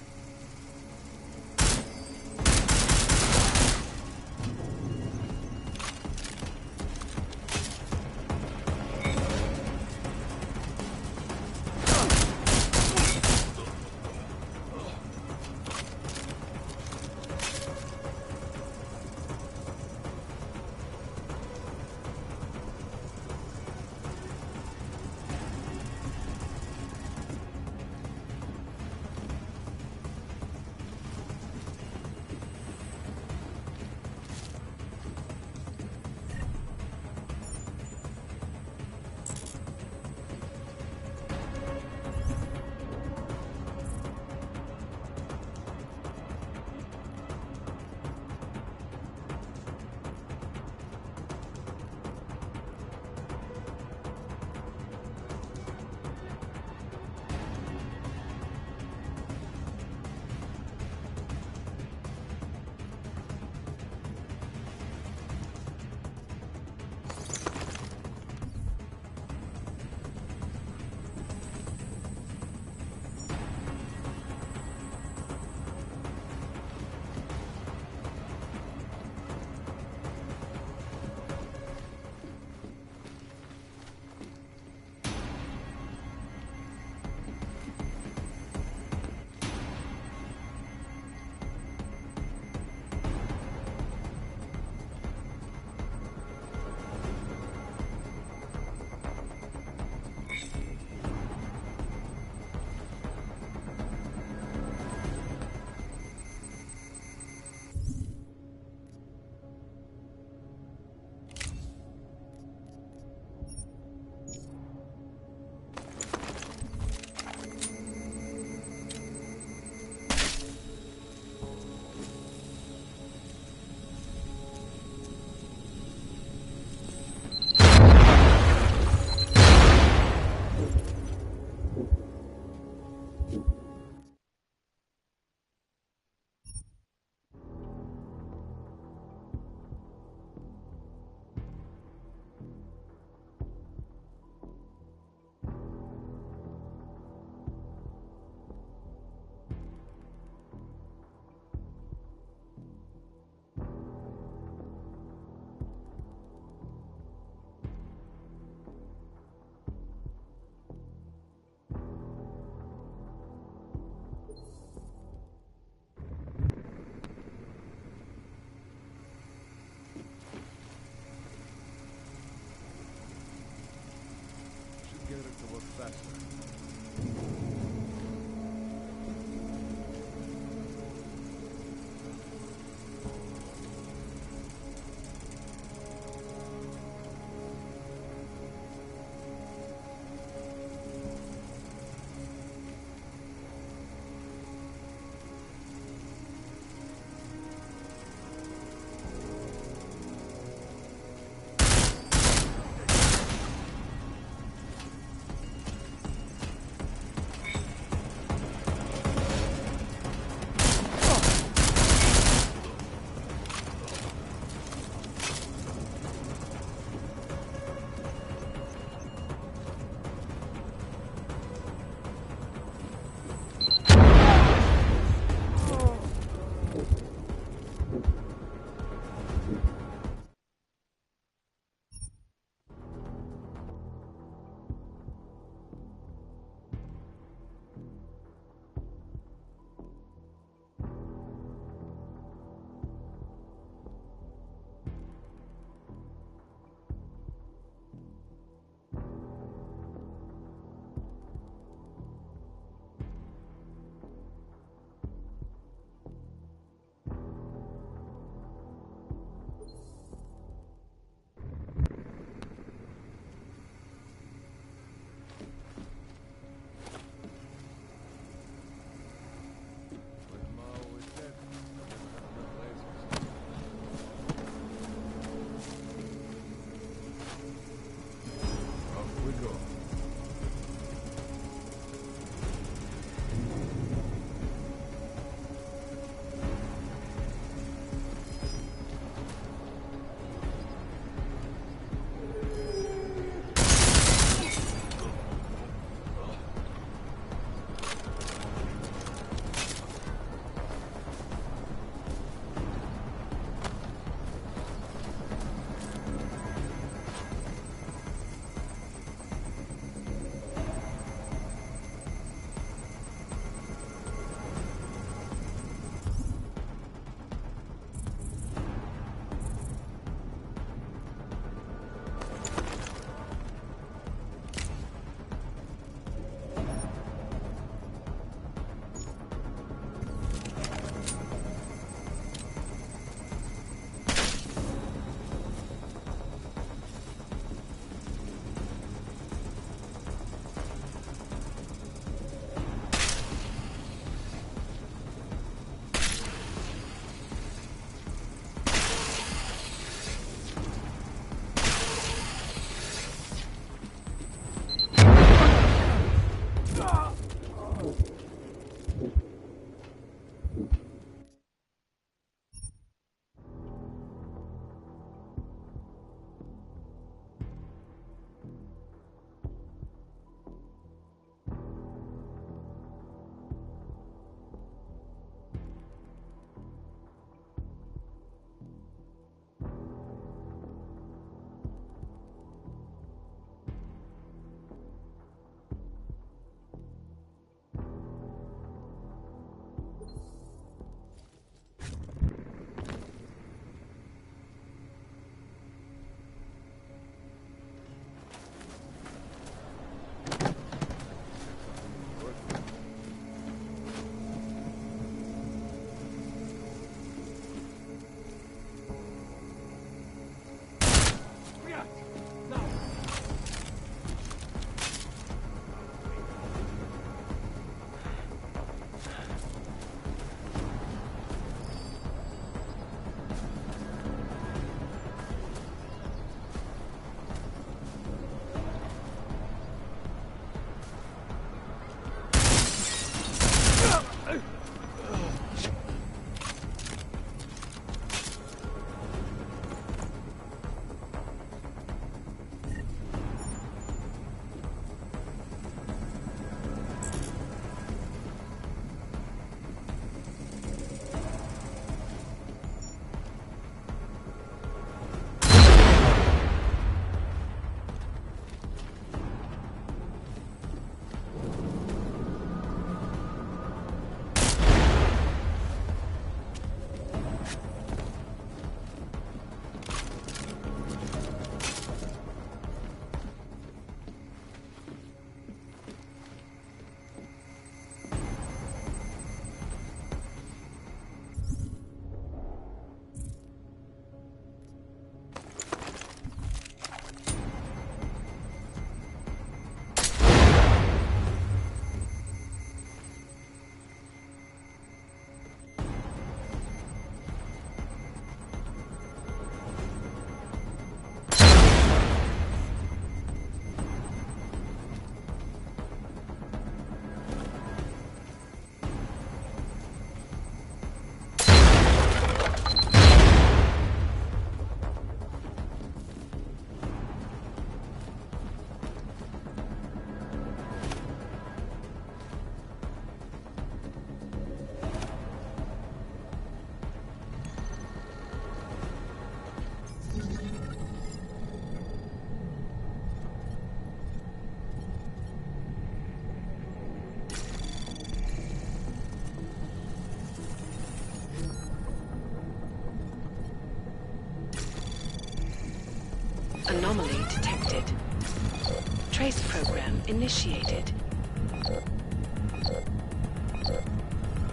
Trace program initiated.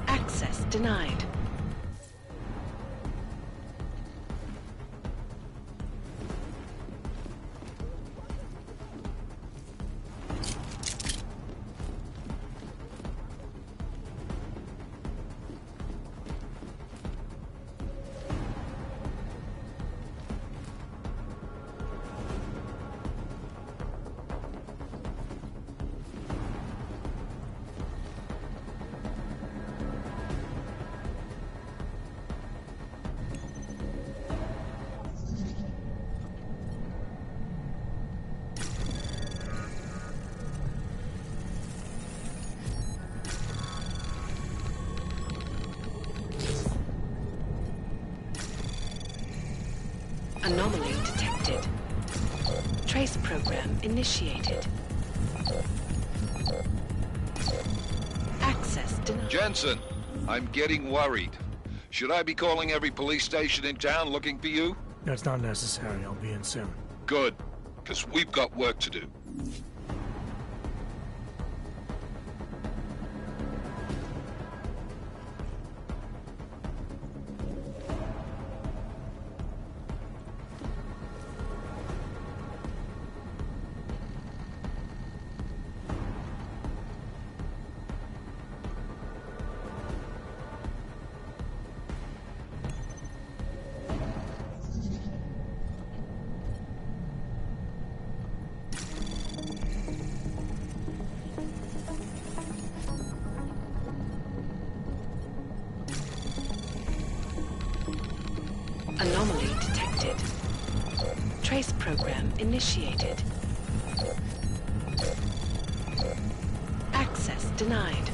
Access denied. Anomaly detected. Trace program initiated. Access denied. Jensen, I'm getting worried. Should I be calling every police station in town looking for you? That's not necessary. I'll be in soon. Good, because we've got work to do. Anomaly detected. Trace program initiated. Access denied.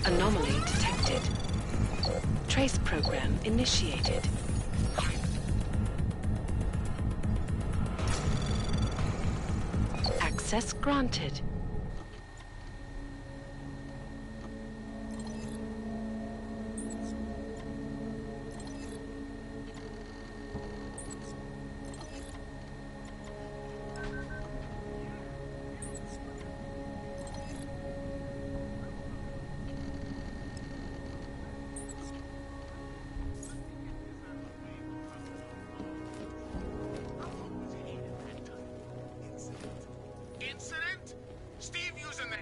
Anomaly detected. Trace program initiated. Access granted. Incident? Steve using the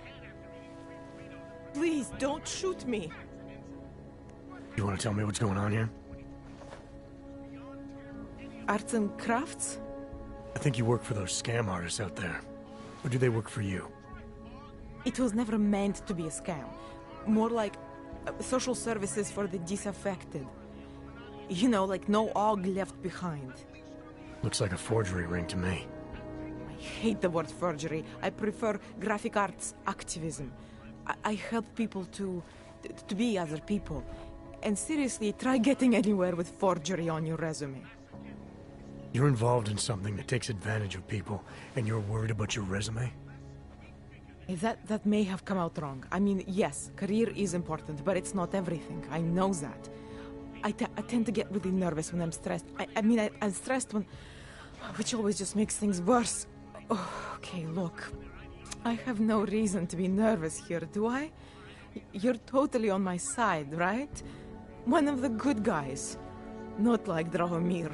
Please, don't shoot me. You want to tell me what's going on here? Arts and crafts? I think you work for those scam artists out there. Or do they work for you? It was never meant to be a scam. More like social services for the disaffected. You know, like no og left behind. Looks like a forgery ring to me. I hate the word forgery. I prefer graphic arts activism. I help people to be other people. And seriously, try getting anywhere with forgery on your resume. You're involved in something that takes advantage of people, and you're worried about your resume? That may have come out wrong. I mean, yes, career is important, but it's not everything. I know that. I tend to get really nervous when I'm stressed. I'm stressed when... which always just makes things worse. Oh, okay, look. I have no reason to be nervous here, do I? You're totally on my side, right? One of the good guys. Not like Drahomir.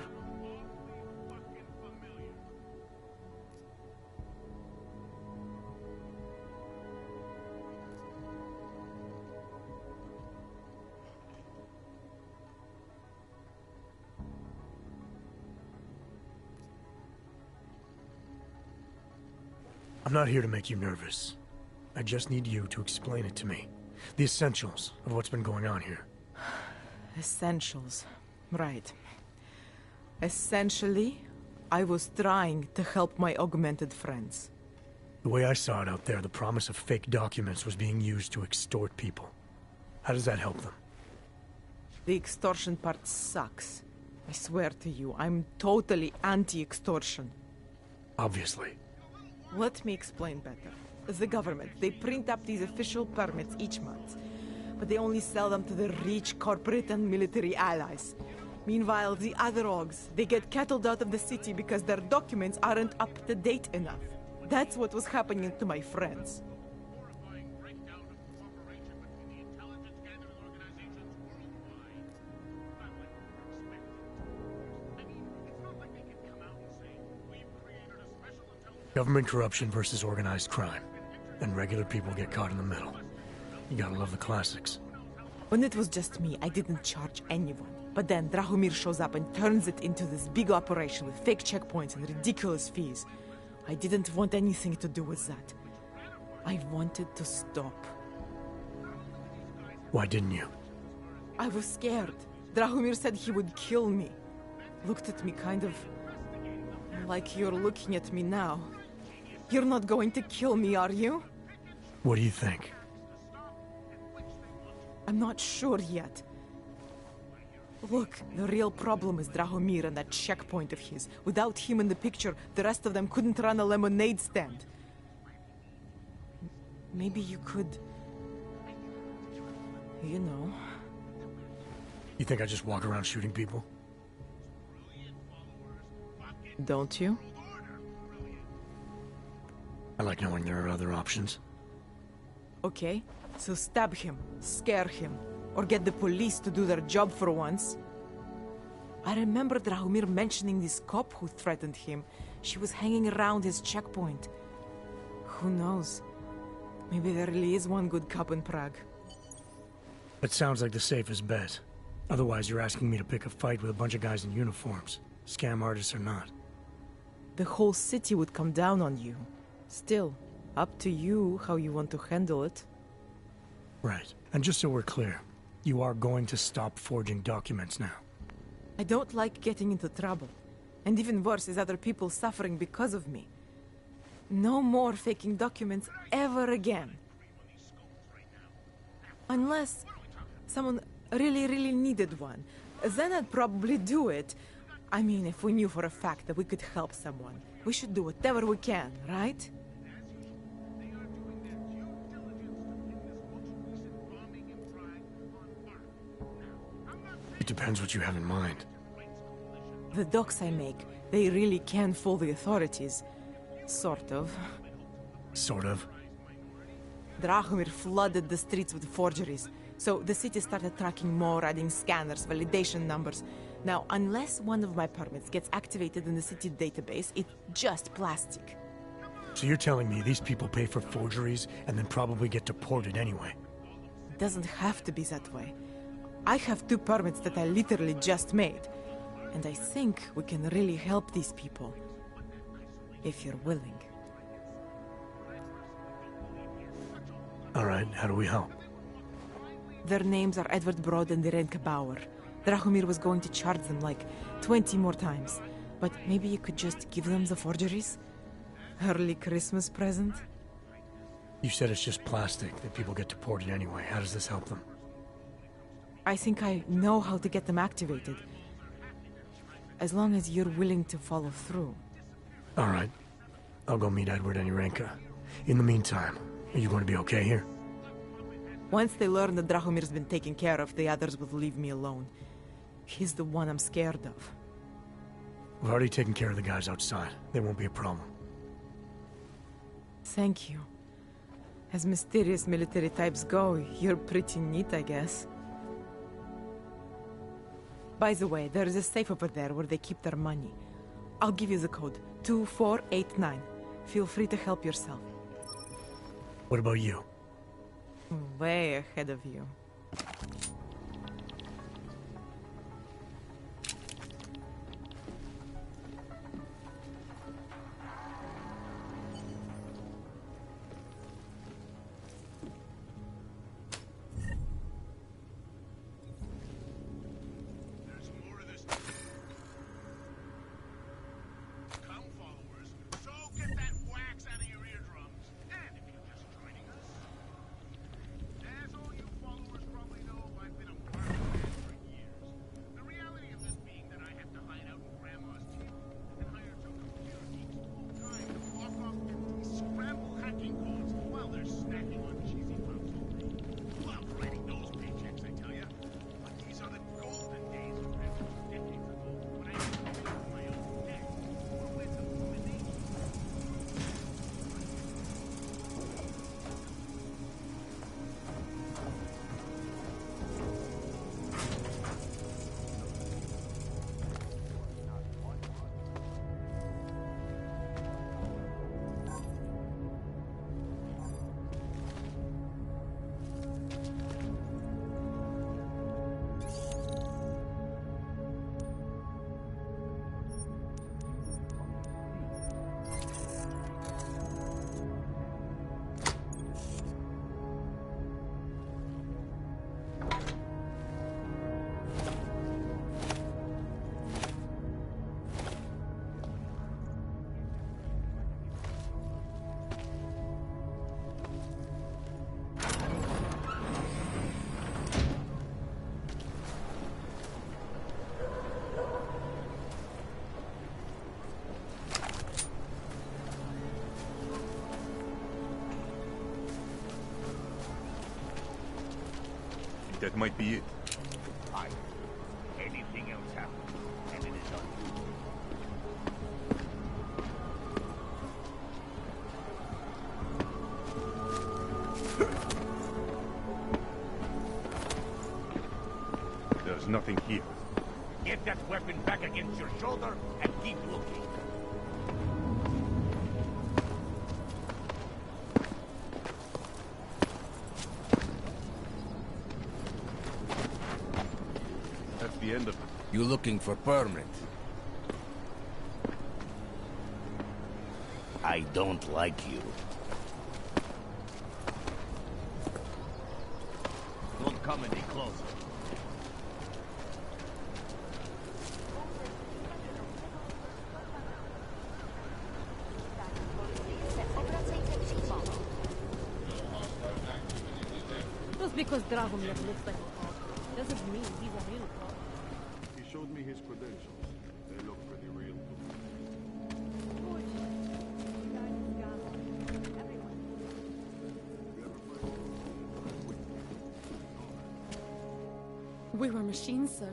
I'm not here to make you nervous. I just need you to explain it to me. The essentials of what's been going on here. Essentials. Right. Essentially, I was trying to help my augmented friends. The way I saw it out there, the promise of fake documents was being used to extort people. How does that help them? The extortion part sucks. I swear to you, I'm totally anti-extortion. Obviously. Let me explain better. The government, they print up these official permits each month, but they only sell them to the rich corporate and military allies. Meanwhile, the other orgs, they get cattled out of the city because their documents aren't up to date enough. That's what was happening to my friends. Government corruption versus organized crime. And regular people get caught in the middle. You gotta love the classics. When it was just me, I didn't charge anyone. But then Drahomir shows up and turns it into this big operation with fake checkpoints and ridiculous fees. I didn't want anything to do with that. I wanted to stop. Why didn't you? I was scared. Drahomir said he would kill me. Looked at me kind of like you're looking at me now. You're not going to kill me, are you? What do you think? I'm not sure yet. Look, the real problem is Drahomir and that checkpoint of his. Without him in the picture, the rest of them couldn't run a lemonade stand. Maybe you could... You know... You think I just walk around shooting people? Don't you? I like knowing there are other options. Okay, so stab him, scare him, or get the police to do their job for once. I remember Drahomir mentioning this cop who threatened him. She was hanging around his checkpoint. Who knows? Maybe there really is one good cop in Prague. That sounds like the safest bet. Otherwise, you're asking me to pick a fight with a bunch of guys in uniforms. Scam artists or not. The whole city would come down on you. Still, up to you how you want to handle it. Right. And just so we're clear, you are going to stop forging documents now. I don't like getting into trouble. And even worse is other people suffering because of me. No more faking documents ever again. Unless someone really needed one. Then I'd probably do it. I mean, if we knew for a fact that we could help someone, we should do whatever we can, right? It depends what you have in mind. The docs I make, they really can fool the authorities. Sort of. Sort of? Drahomir flooded the streets with forgeries, so the city started tracking more, adding scanners, validation numbers. Now, unless one of my permits gets activated in the city database, it's just plastic. So you're telling me these people pay for forgeries and then probably get deported anyway? It doesn't have to be that way. I have 2 permits that I literally just made. And I think we can really help these people. If you're willing. Alright, how do we help? Their names are Edward Brod and Irenka Bauer. Drahomir was going to charge them like 20 more times. But maybe you could just give them the forgeries? Early Christmas present? You said it's just plastic, that people get deported anyway. How does this help them? I think I know how to get them activated. As long as you're willing to follow through. Alright. I'll go meet Edward and Irenka. In the meantime, are you going to be okay here? Once they learn that Drahomir's been taken care of, the others will leave me alone. He's the one I'm scared of. We've already taken care of the guys outside. They won't be a problem. Thank you. As mysterious military types go, you're pretty neat, I guess. By the way, there is a safe over there where they keep their money. I'll give you the code, 2489. Feel free to help yourself. What about you? Way ahead of you. that might be it. Aye. Anything else happens, and it is on you. There's nothing here. Get that weapon back against your shoulder and keep looking. That's the end of it. You looking for permit? I don't like you. Don't come any closer. Just because Dragomir looks like a cop doesn't mean he's a real cop. He showed me his credentials. They look pretty real to me. We were machines, sir.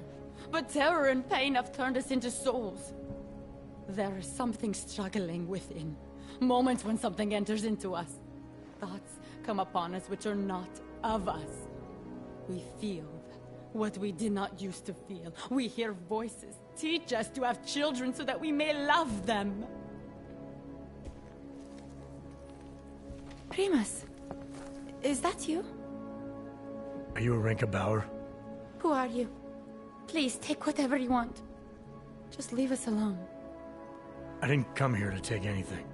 But terror and pain have turned us into souls. There is something struggling within. Moments when something enters into us. Thoughts come upon us which are not of us. We feel what we did not used to feel. We hear voices. Teach us to have children so that we may love them. Primus, is that you? Are you Arenka Bauer? Who are you? Please, take whatever you want. Just leave us alone. I didn't come here to take anything.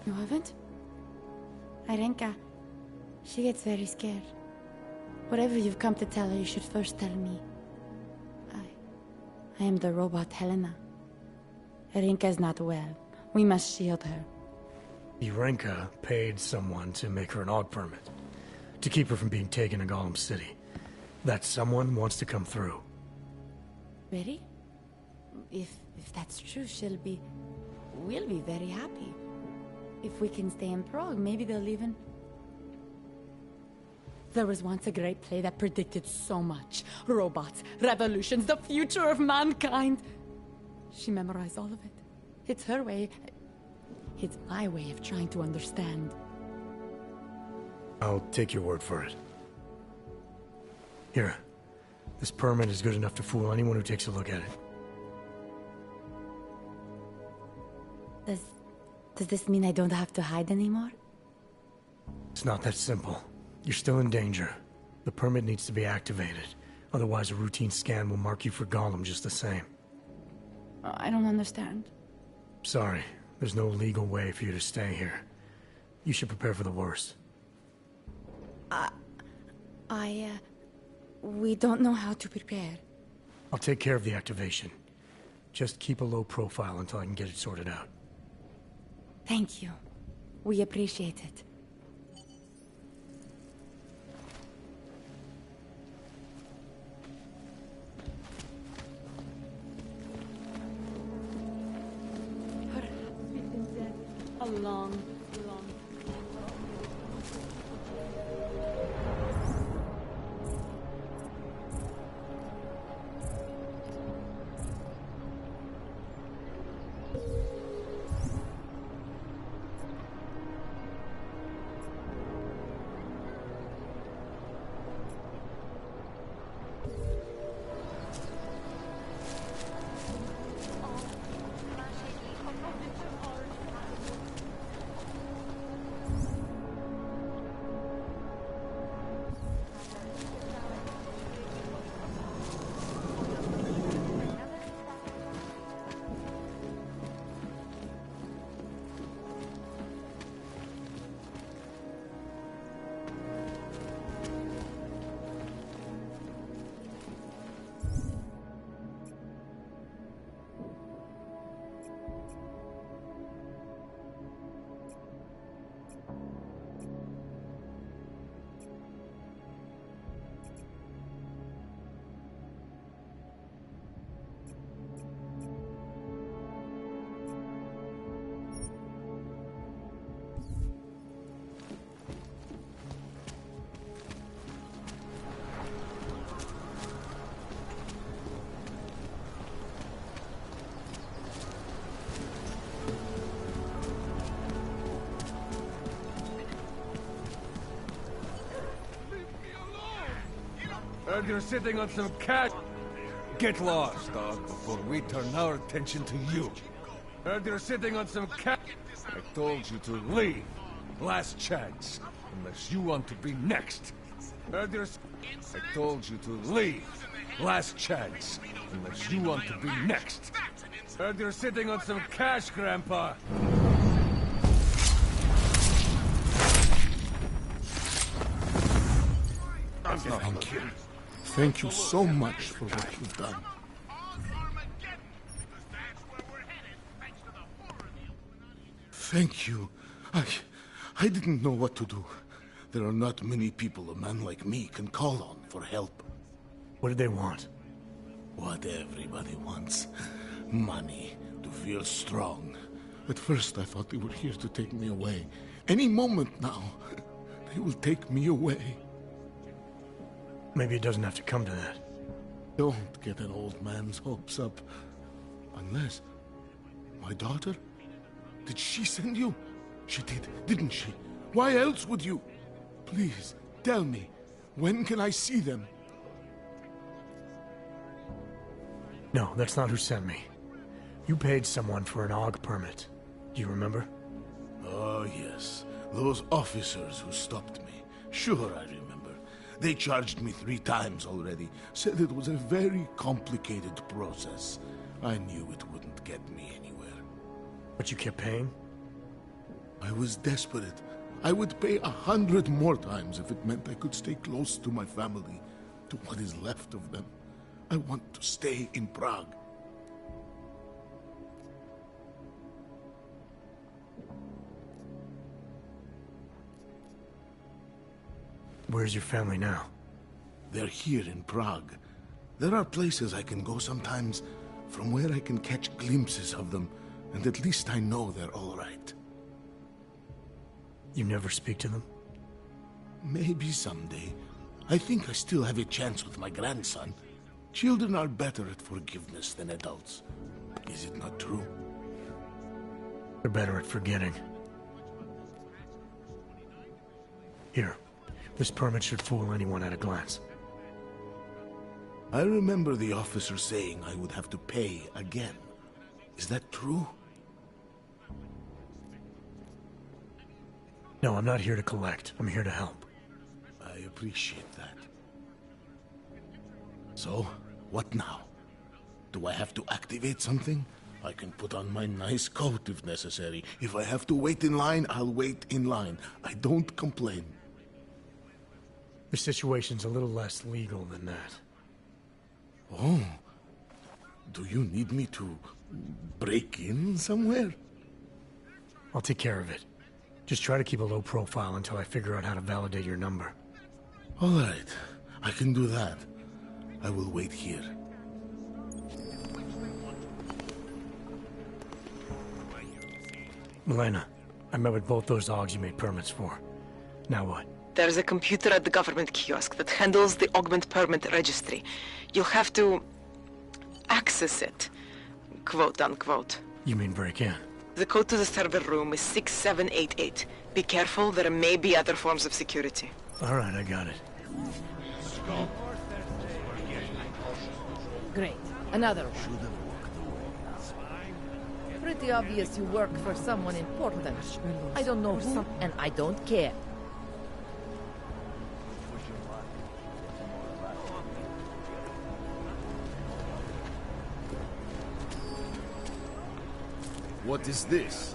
You haven't? Arenka, she gets very scared. Whatever you've come to tell her, you should first tell me. I am the robot Helena. Arenka is not well. We must shield her. Arenka paid someone to make her an AUG permit. To keep her from being taken to Golem City. That someone wants to come through. Really? If that's true, we'll be very happy. If we can stay in Prague, maybe they'll even... There was once a great play that predicted so much. Robots, revolutions, the future of mankind. She memorized all of it. It's her way. It's my way of trying to understand. I'll take your word for it. Here. This permit is good enough to fool anyone who takes a look at it. Does this mean I don't have to hide anymore? It's not that simple. You're still in danger. The permit needs to be activated. Otherwise, a routine scan will mark you for Golem just the same. I don't understand. Sorry. There's no legal way for you to stay here. You should prepare for the worst. We don't know how to prepare. I'll take care of the activation. Just keep a low profile until I can get it sorted out. Thank you. We appreciate it. Perhaps we've been dead a long, long Heard you're sitting on some cash. Get lost, dog, before we turn our attention to you. Heard you're sitting on some cash. I told you to leave. Last chance. Unless you want to be next. Heard you're... I told you to leave. Last chance. Unless you want to be next. Heard you're sitting on some cash, Grandpa. Thank you. Thank you so much for what you've done. Thank you. I didn't know what to do. There are not many people a man like me can call on for help. What did they want? What everybody wants. Money. To feel strong. At first I thought they were here to take me away. Any moment now, they will take me away. Maybe it doesn't have to come to that. Don't get an old man's hopes up. Unless... My daughter? Did she send you? She did, didn't she? Why else would you? Please, tell me. When can I see them? No, that's not who sent me. You paid someone for an AUG permit. Do you remember? Oh, yes. Those officers who stopped me. Sure, I remember. They charged me 3 times already. Said it was a very complicated process. I knew it wouldn't get me anywhere. But you kept paying? I was desperate. I would pay 100 more times if it meant I could stay close to my family, to what is left of them. I want to stay in Prague. Where's your family now? They're here in Prague. There are places I can go sometimes, from where I can catch glimpses of them, and at least I know they're all right. You never speak to them? Maybe someday. I think I still have a chance with my grandson. Children are better at forgiveness than adults. Is it not true? They're better at forgetting. Here. This permit should fool anyone at a glance. I remember the officer saying I would have to pay again. Is that true? No, I'm not here to collect. I'm here to help. I appreciate that. So, what now? Do I have to activate something? I can put on my nice coat if necessary. If I have to wait in line, I'll wait in line. I don't complain. The situation's a little less legal than that. Oh. Do you need me to break in somewhere? I'll take care of it. Just try to keep a low profile until I figure out how to validate your number. All right. I can do that. I will wait here. Milena, I met with both those AUGs you made permits for. Now what? There's a computer at the government kiosk that handles the augment permit registry. You'll have to access it, quote unquote. You mean break in? The code to the server room is 6788. Be careful, there may be other forms of security. All right, I got it. Great. Another one. Pretty obvious you work for someone important. I don't know who, and I don't care. What is this?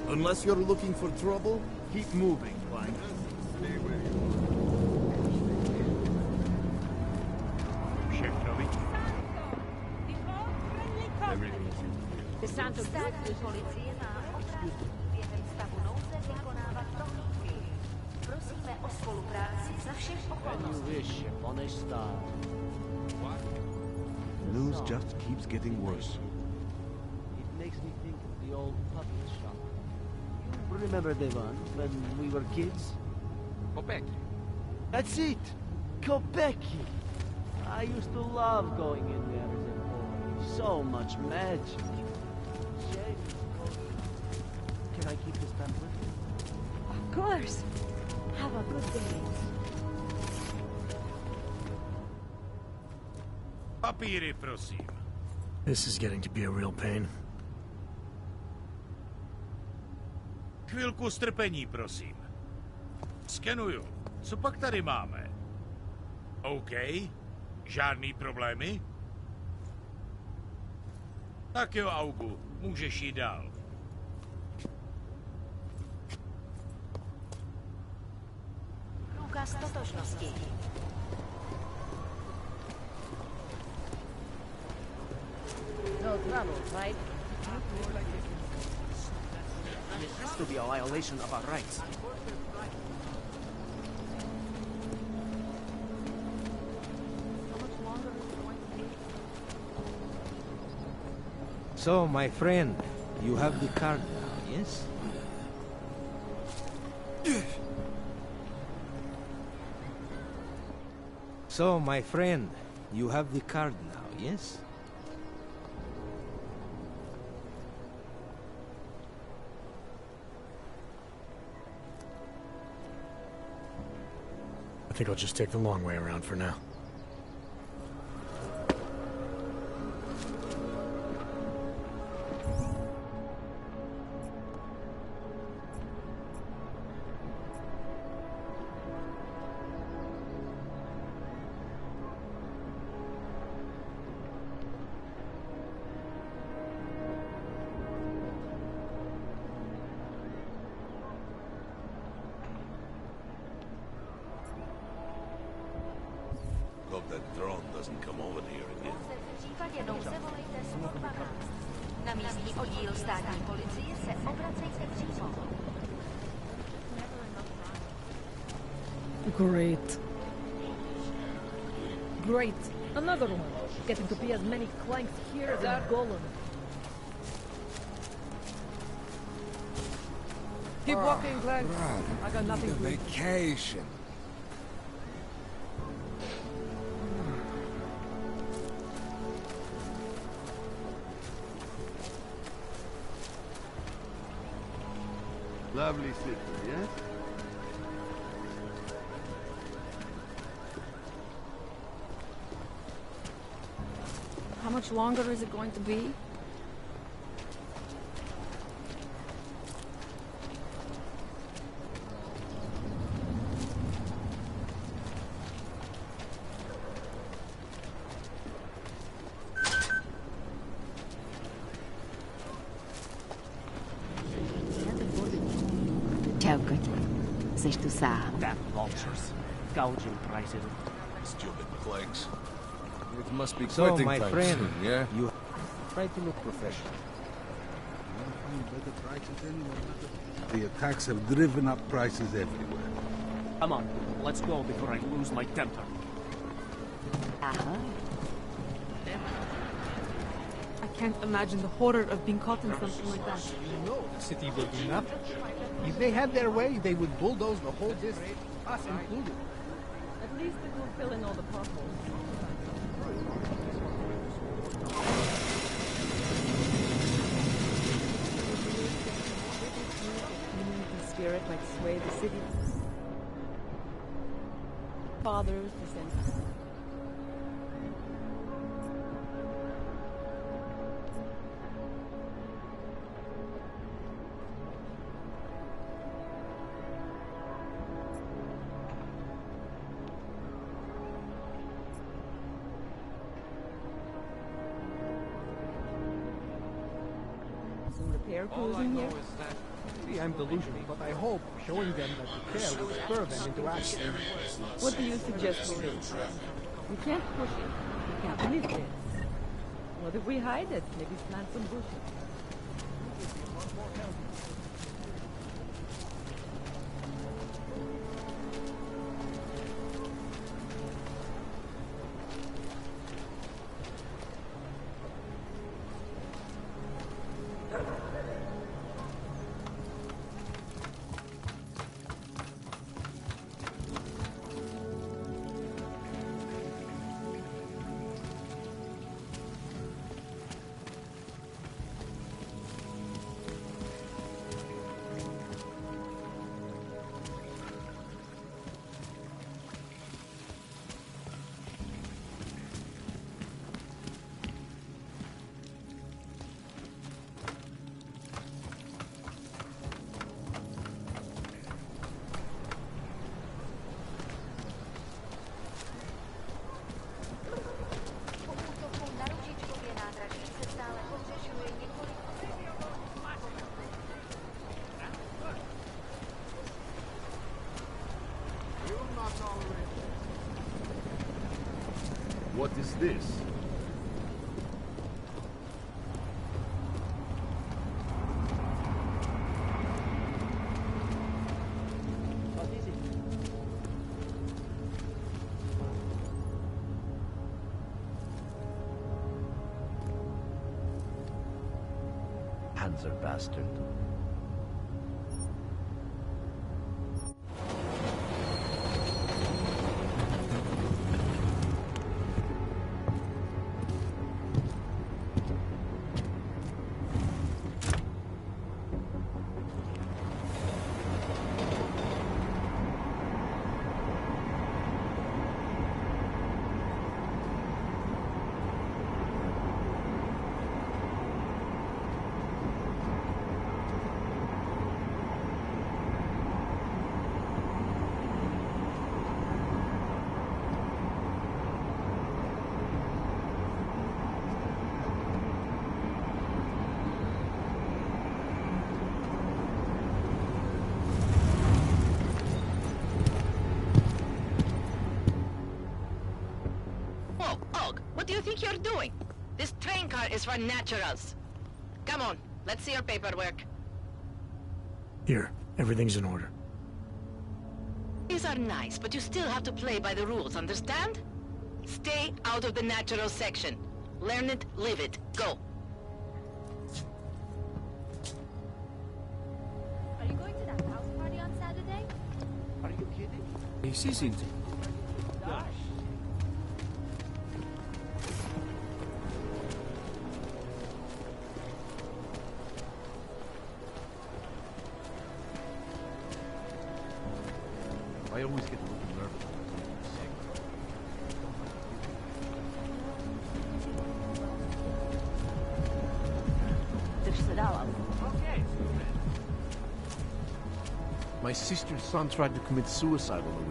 Unless you're looking for trouble, keep moving, Climber. Stay where you The news just keeps getting worse. It makes me think of the old puppet shop. You remember the one when we were kids? Kopecki. That's it! Kopecki! I used to love going in there as a boy. So much magic. Can I keep this pamphlet? Of course. Have a good day. Papíry, prosím. This is getting to be a real pain. Chvilku strpení, prosím. Skenuju. Co pak tady máme? OK. Žádný problémy? Tak jo, Augu. Můžeš jít dál. Průkaz totožnosti. No trouble, right? It has to be a violation of our rights. So, my friend, you have the card now, yes? So, my friend, you have the card now, yes? I think I'll just take the long way around for now. Hope that drone doesn't come over here again. V případě nouze volejte 112. Na místní oddíl státní policie se obracejte přímo. Great. Great. Another one. Getting to be as many clanks here as in Golem. Keep walking, Glenn. I got nothing to Vacation. Lovely city, yes? How much longer is it going to be? Ciao, Cody. Seš tu sám. Damn vultures. Gouging prices. Stupid clanks. It must be So, quitting my time friend, soon, yeah? you try to look professional. The attacks have driven up prices everywhere. Come on, let's go before I lose my temper. Aha. I can't imagine the horror of being caught in something like that. You know the city will do nothing. If they had their way, they would bulldoze the whole district, us included. At least it will fill in all the potholes. The spirit might sway the city. Fathers, descendants. Some repair crews in here. Maybe I'm delusional, but I hope showing them that we care will spur them into action. What do you suggest we do? We can't push it. We can't lift it. What if we hide it? Maybe plant some bushes. What's this? What is it? Panzer bastard. Whoa, Og, what do you think you're doing? This train car is for naturals. Come on, let's see your paperwork. Here, everything's in order. These are nice, but you still have to play by the rules, understand? Stay out of the natural section. Learn it, live it. Go. Are you going to that house party on Saturday? Are you kidding? Sí, sí. Gosh. I always get a little nervous when I do this. Okay. My sister's son tried to commit suicide on the way.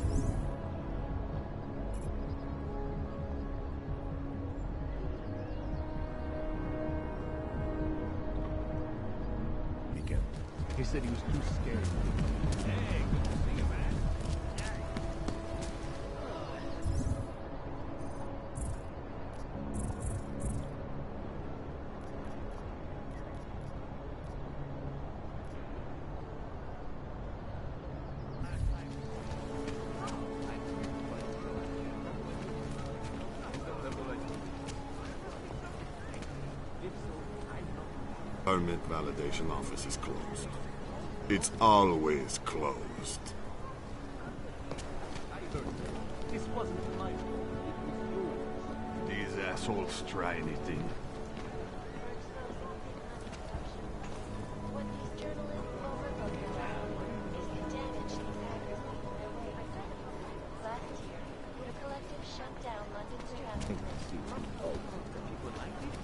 He said he was too scared. Hey, good to see you, man. Permit validation office is closed. It's always closed. This wasn't my fault. It was yours. These assholes try anything. What these journalists overlook is the damage these hackers made on their way. Last year, the collective shut down London's traffic. People like it?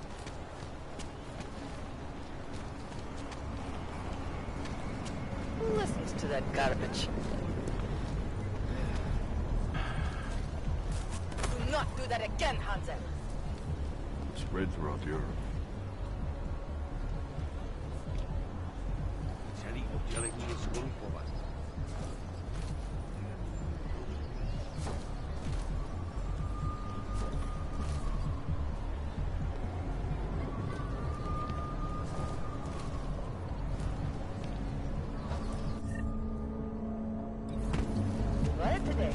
Who listens to that garbage? Do not do that again, Hansen. Spread throughout Europe. What today?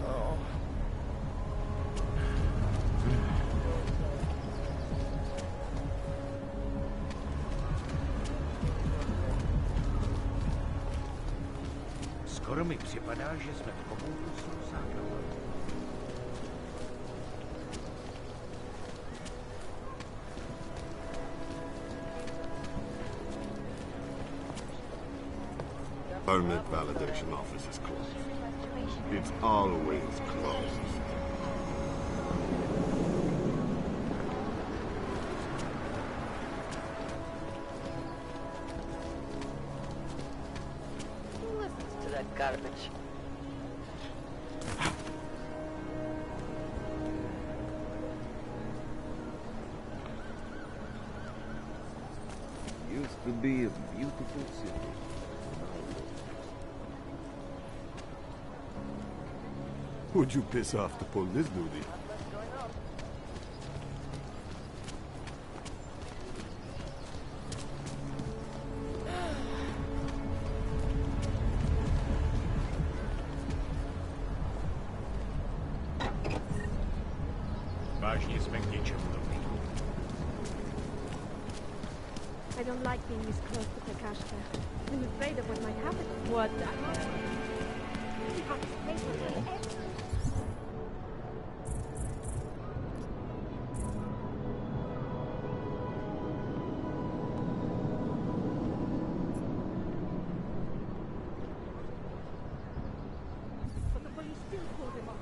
Oh. Skoro mi připadá, že jsme v obou kusů základů. Permit validation office is closed. It's always closed. Who listens to that garbage? Used to be a beautiful city. Who'd you piss off to pull this duty? I don't like being this close to Takashka. I'm afraid of what might happen. What? But the police still pulled him off.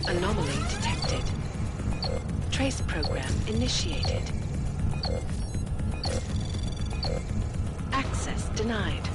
Anomaly detected. Trace program initiated. Access denied.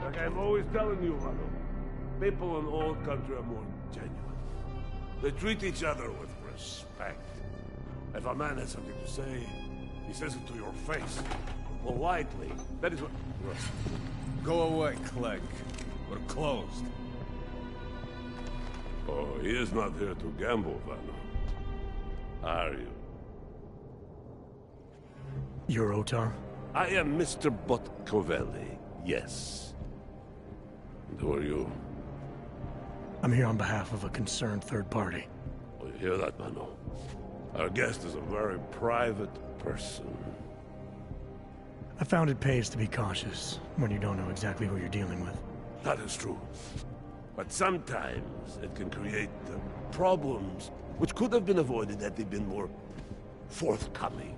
Like I'm always telling you, Vano, people in old country are more genuine. They treat each other with respect. If a man has something to say, he says it to your face. Politely. That is what... Go away, Clegg. We're closed. Oh, he is not here to gamble, Vano. Are you? You're Otar? I am Mr. Botkovelli, yes. And who are you? I'm here on behalf of a concerned third party. Oh, you hear that, Mano? Our guest is a very private person. I found it pays to be cautious when you don't know exactly who you're dealing with. That is true. But sometimes it can create problems which could have been avoided had they been more forthcoming.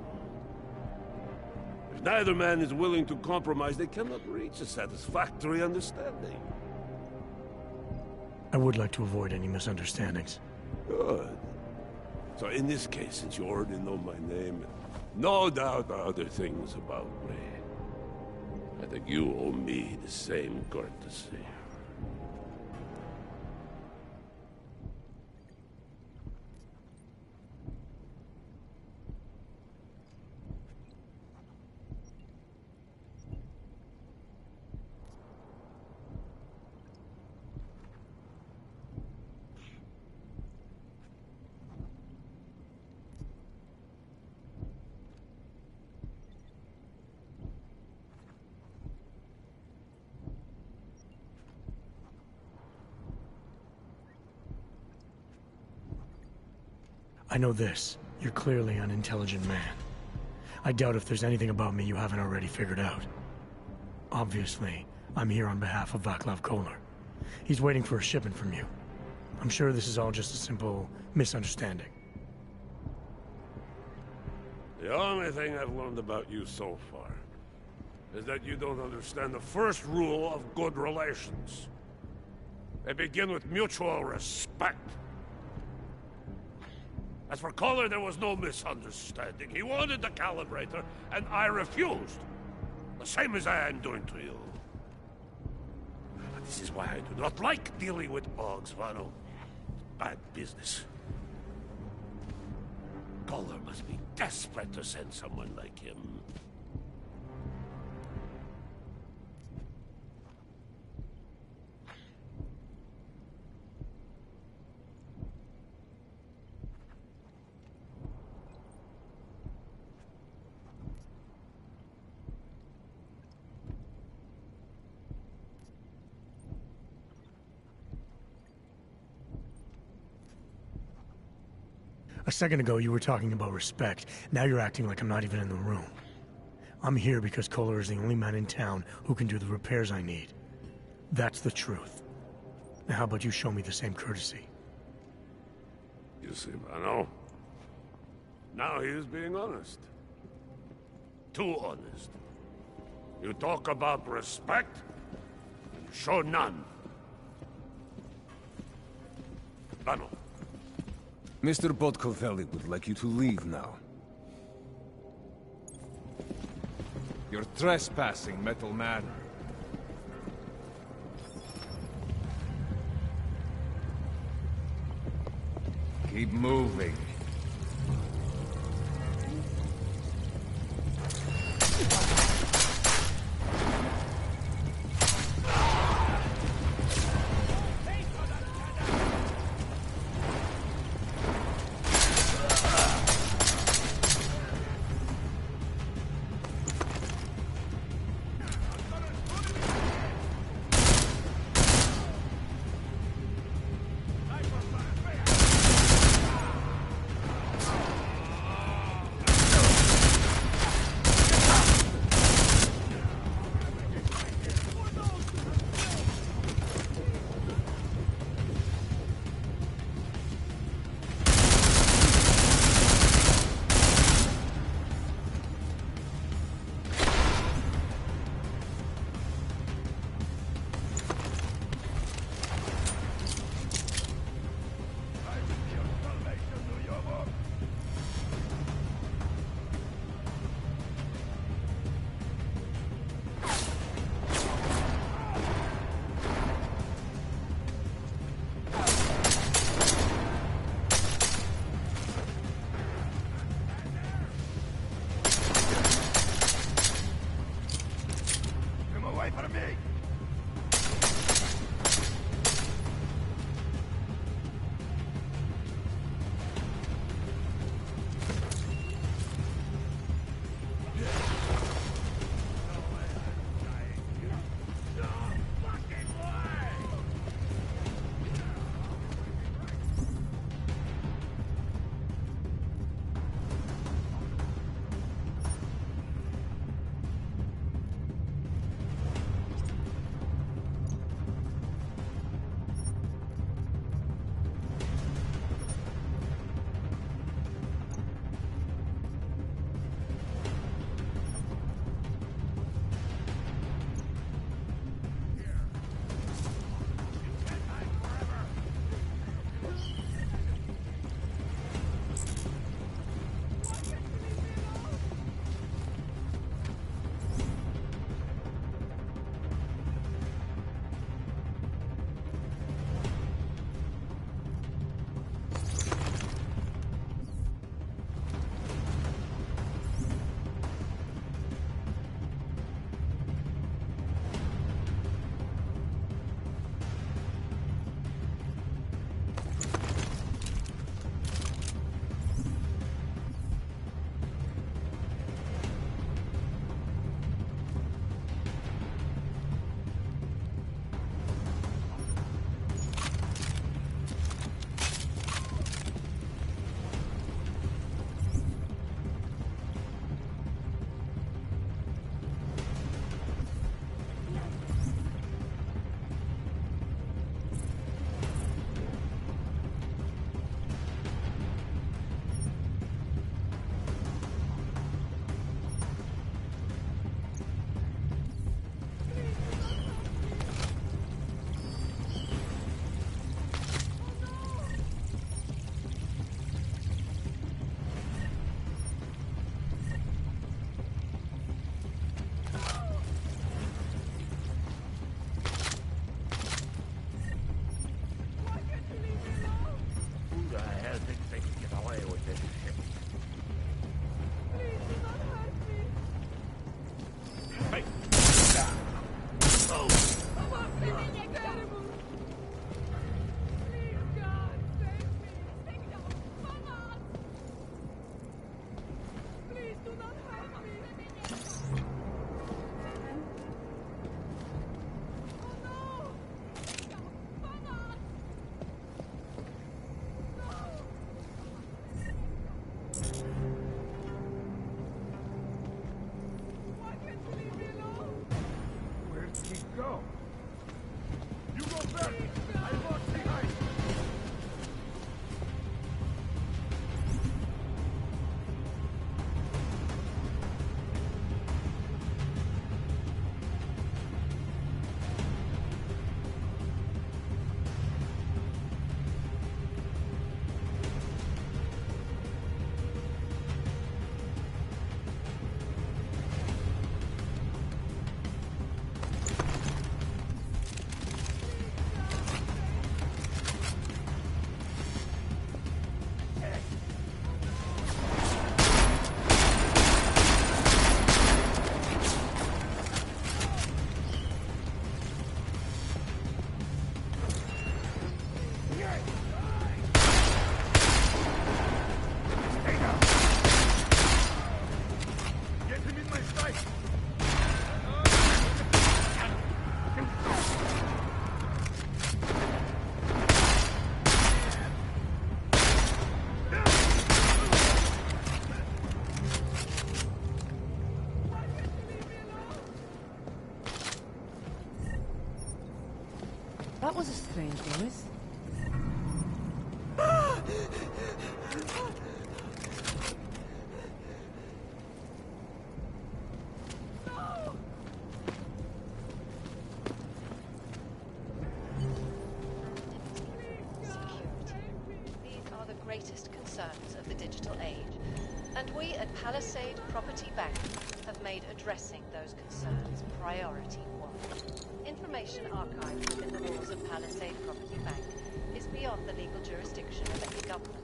If neither man is willing to compromise, they cannot reach a satisfactory understanding. I would like to avoid any misunderstandings. Good. So in this case, since you already know my name, no doubt other things about me, I think you owe me the same courtesy. I know this. You're clearly an intelligent man. I doubt if there's anything about me you haven't already figured out. Obviously, I'm here on behalf of Vaclav Kolar. He's waiting for a shipment from you. I'm sure this is all just a simple misunderstanding. The only thing I've learned about you so far is that you don't understand the first rule of good relations. They begin with mutual respect. As for Kolar, there was no misunderstanding. He wanted the calibrator, and I refused. The same as I am doing to you. This is why I do not like dealing with Boggs, Vano. Bad business. Kolar must be desperate to send someone like him. A second ago, you were talking about respect. Now you're acting like I'm not even in the room. I'm here because Kolar is the only man in town who can do the repairs I need. That's the truth. Now how about you show me the same courtesy? You see, Vano? Now he is being honest. Too honest. You talk about respect, and you show none. Vano. Mr. Botkovelli would like you to leave now. You're trespassing, Metal Man. Keep moving. That was a strange noise. These are the greatest concerns of the digital age, and we at Palisade Property Bank have made addressing those concerns priority one. Information archived within the walls of Palisade Property Bank is beyond the legal jurisdiction of any government.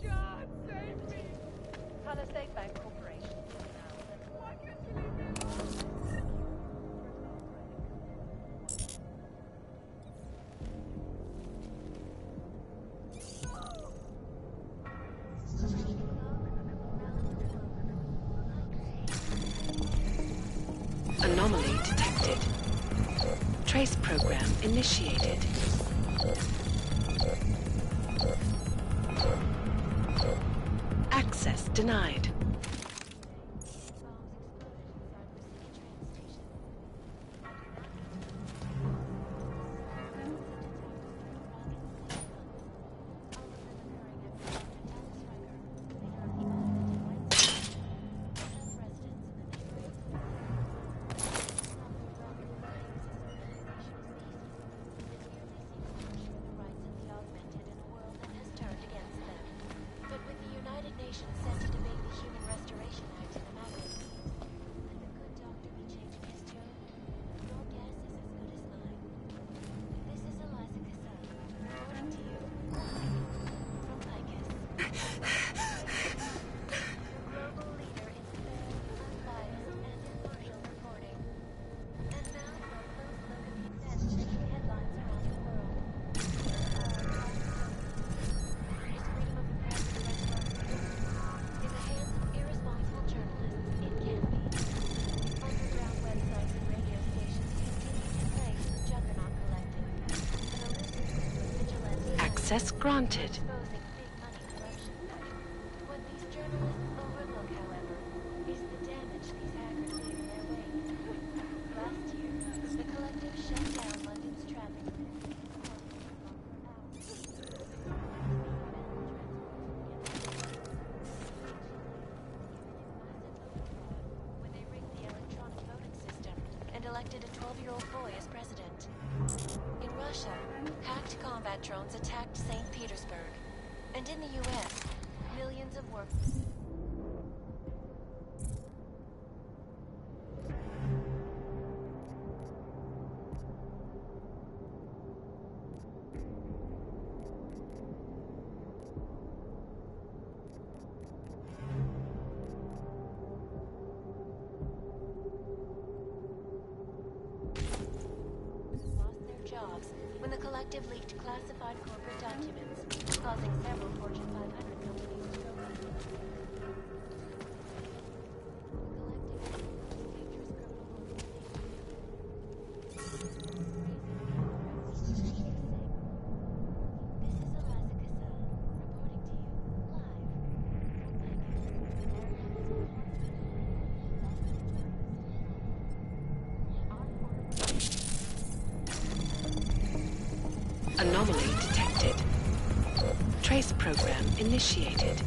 God save me! Palisade Bank Corporation. Anomaly detected. Trace program initiated. Access denied. Access granted. What these journalists overlook, however, is the damage these hackers did in their wake. Last year, the collective shut down London's traffic. When they rigged the electronic voting system and elected a 12-year-old boy as president. In Russia, hacked combat drones attacked St. Petersburg. And in the U.S., millions of workers... lost their jobs when the collective leaked classified corporate documents, causing several Fortune 500 companies to go bankrupt. Anomaly detected. Trace program initiated.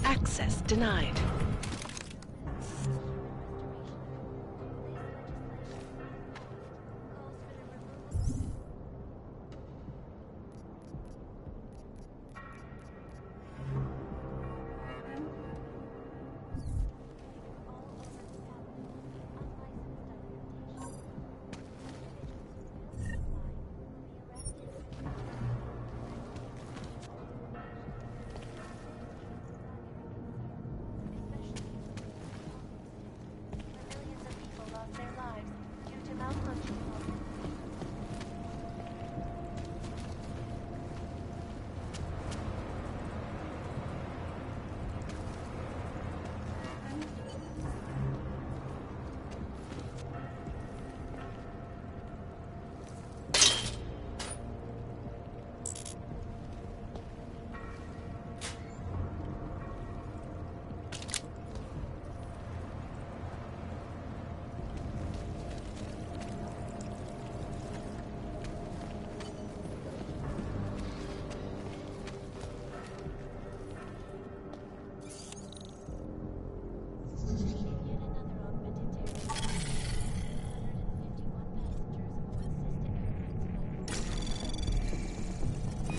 Access denied.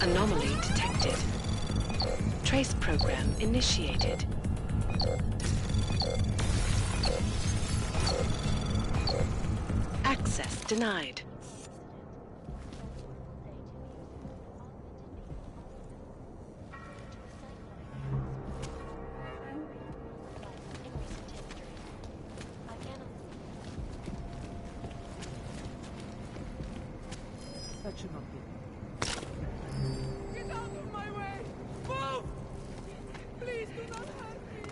Anomaly detected. Trace program initiated. Access denied. That should not be. Get out of my way! Move! Please do not hurt me!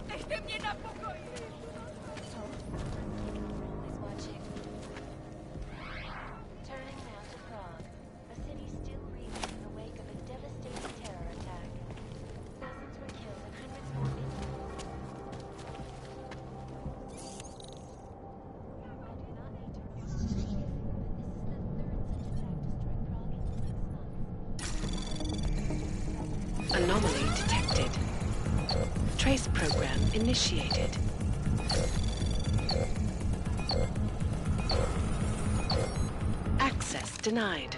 Dechte mnie na pokoju! Always watching. Turning now to Prague. The city still reeling in the wake of a devastating terror attack. Dozens were killed and hundreds more injured. Anomaly detected. Trace program initiated. Access denied.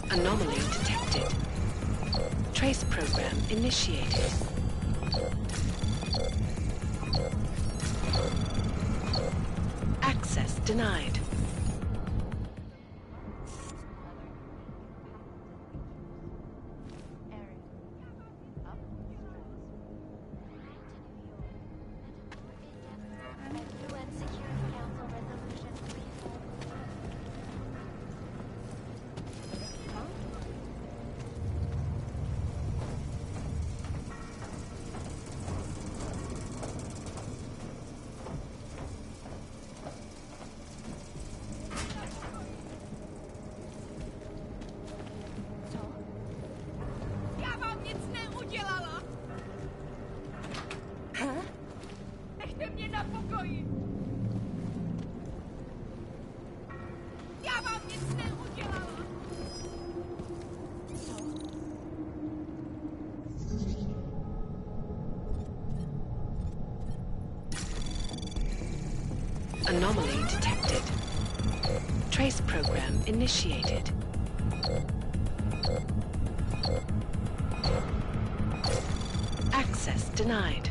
Anomaly detected. Trace program initiated. Access denied. Já vám nic neudělala! Nechte mě na pokoji! Já vám nic neudělala! Anomaly detected. Trace program initiated. Access denied.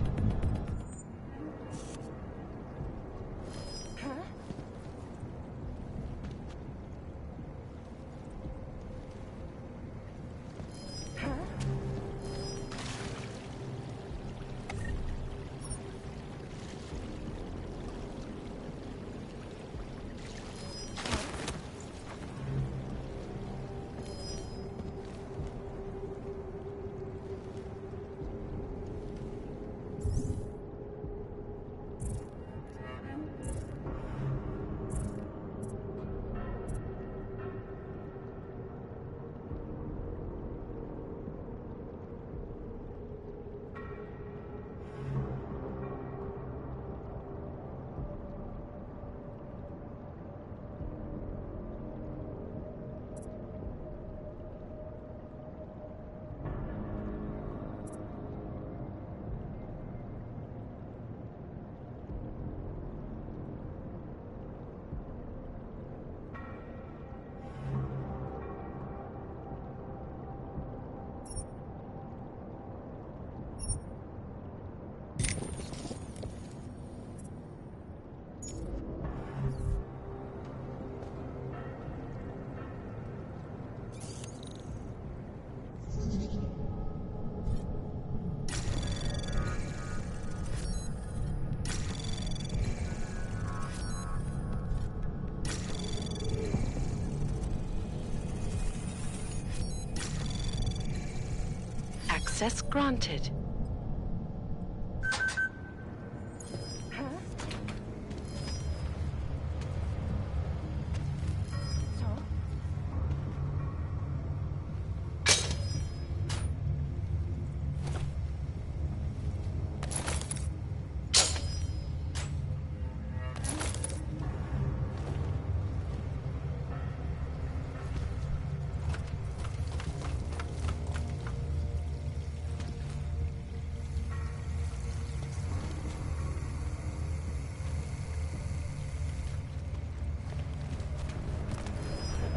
Access granted.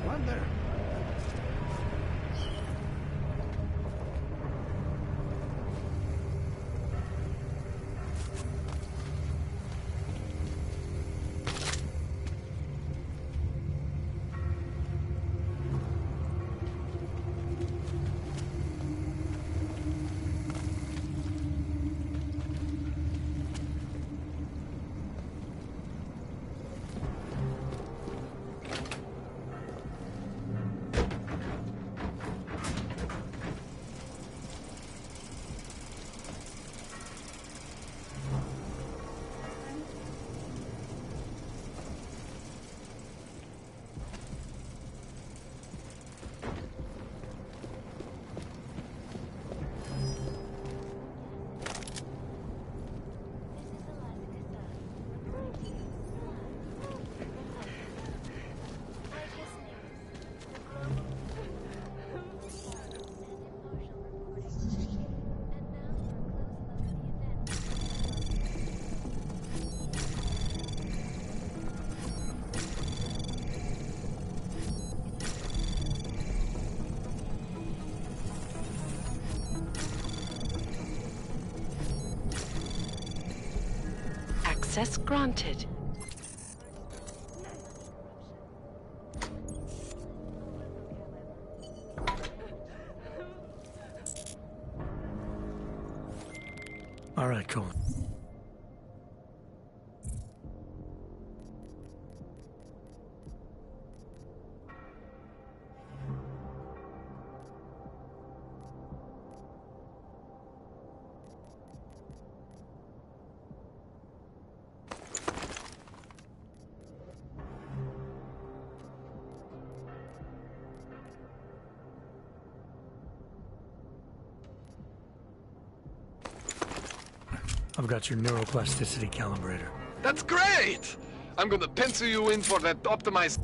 Wonder. Access granted. All right, cool. I've got your neuroplasticity calibrator. That's great! I'm gonna pencil you in for that optimized...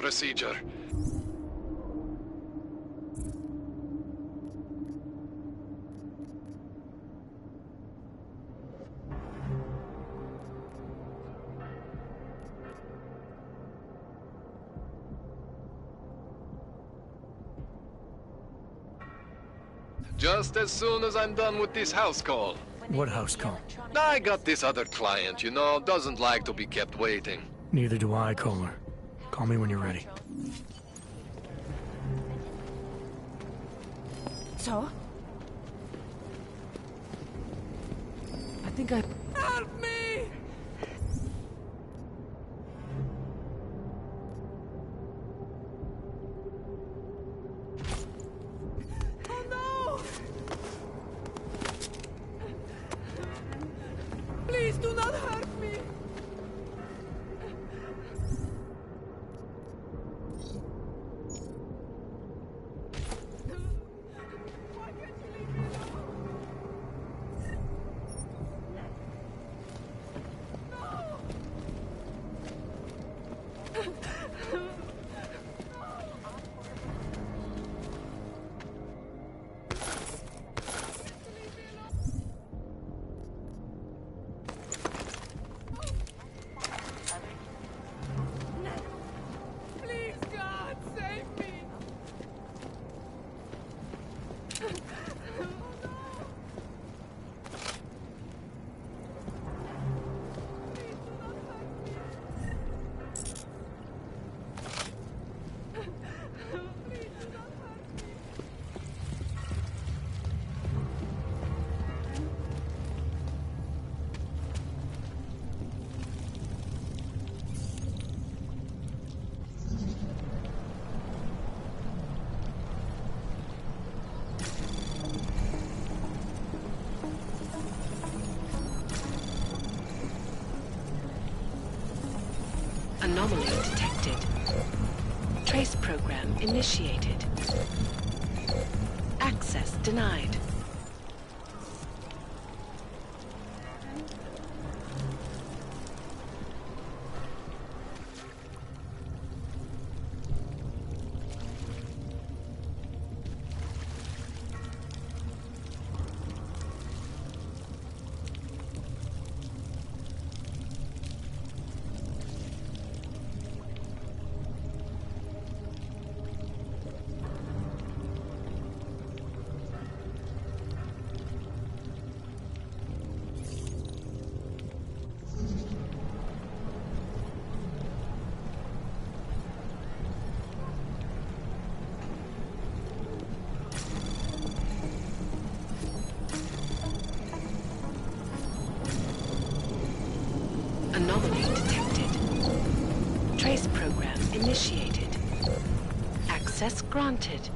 procedure. Just as soon as I'm done with this house call. What house call? I got this other client, you know, doesn't like to be kept waiting. Neither do I, Kohler. Call me when you're ready. So? I think I... Help me! Oh no! Please do not hurt me! Anomaly detected. Trace program initiated. Access denied. Anomaly detected. Trace program initiated. Access granted.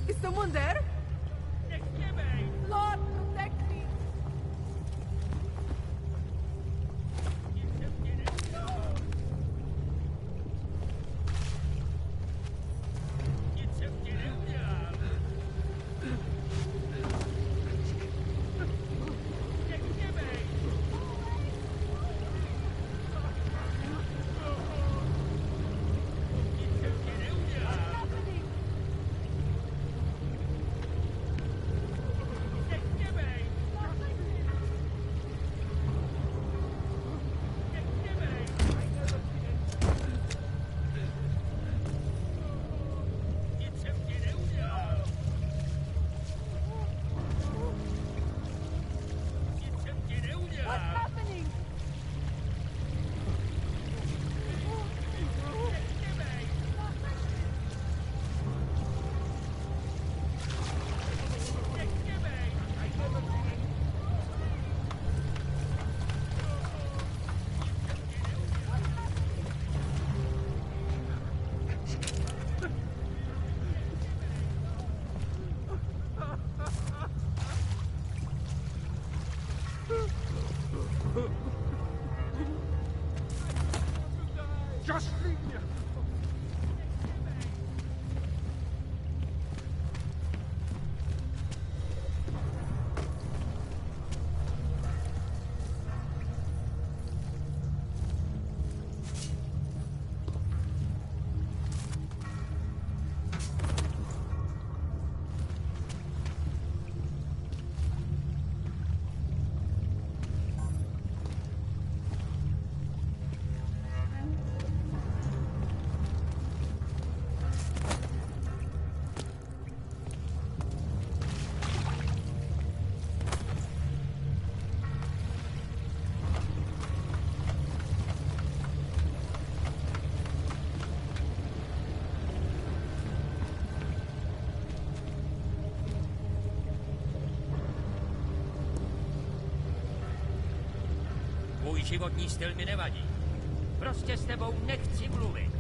Is someone there? Lord, protect me! Just leave me. životní styl mi nevadí. Prostě s tebou nechci mluvit.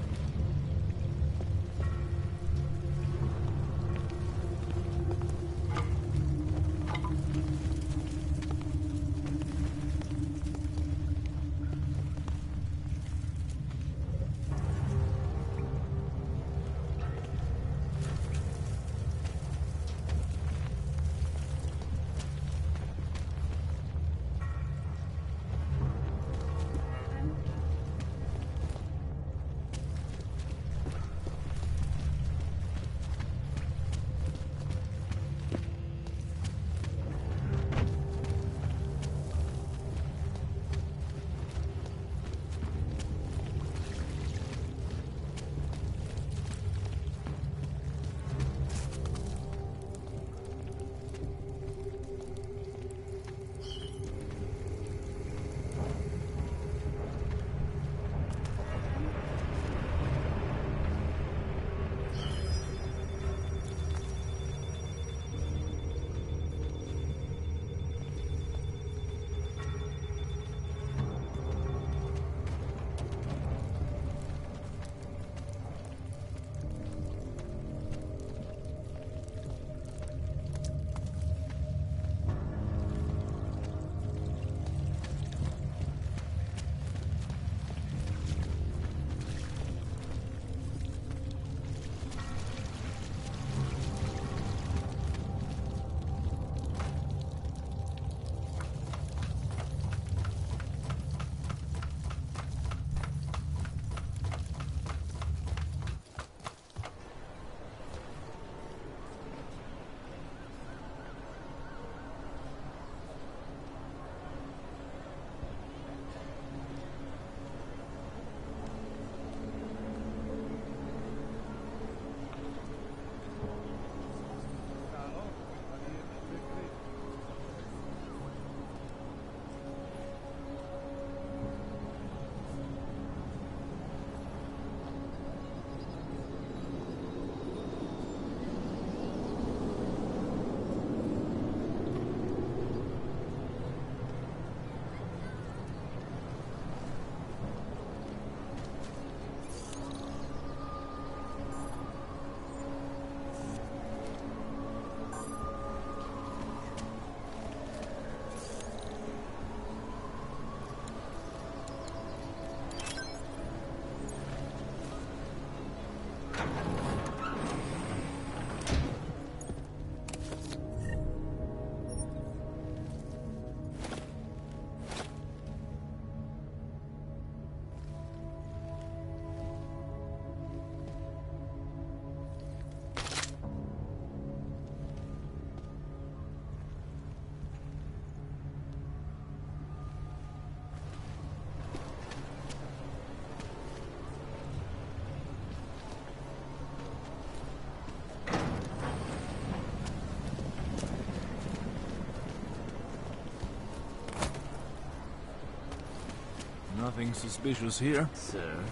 Nothing suspicious here, sir.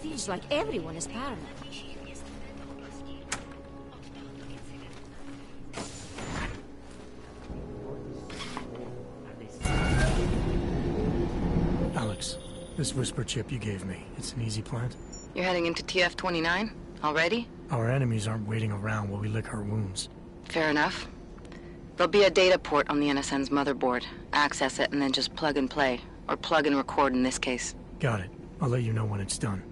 Feels like everyone is paranoid. Alex, this whisper chip you gave me, it's an easy plant? You're heading into TF-29? Already? Our enemies aren't waiting around while we lick our wounds. Fair enough. There'll be a data port on the NSN's motherboard. Access it and then just plug and play. Or plug and record in this case. Got it. I'll let you know when it's done.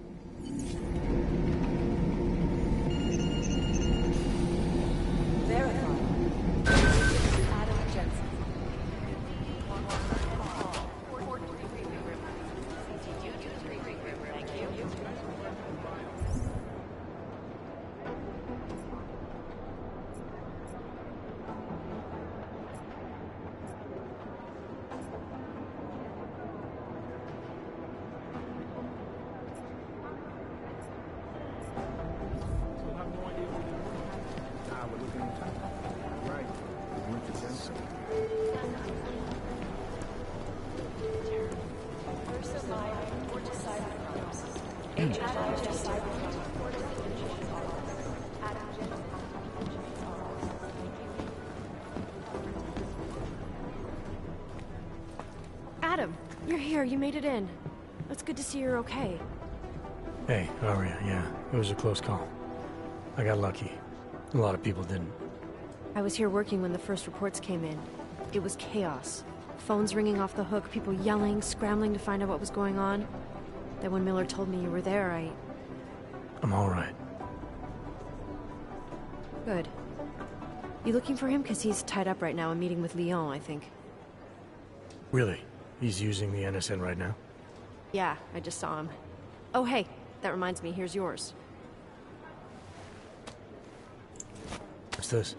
Adam, you're here. You made it in. It's good to see you're okay. Hey, Aria, yeah. It was a close call. I got lucky. A lot of people didn't. I was here working when the first reports came in. It was chaos. Phones ringing off the hook, people yelling, scrambling to find out what was going on. Then when Miller told me you were there, I'm all right. Good. You looking for him? Because he's tied up right now and meeting with Leon, I think. Really? He's using the NSN right now? Yeah, I just saw him. Oh, hey, that reminds me, here's yours. What's this?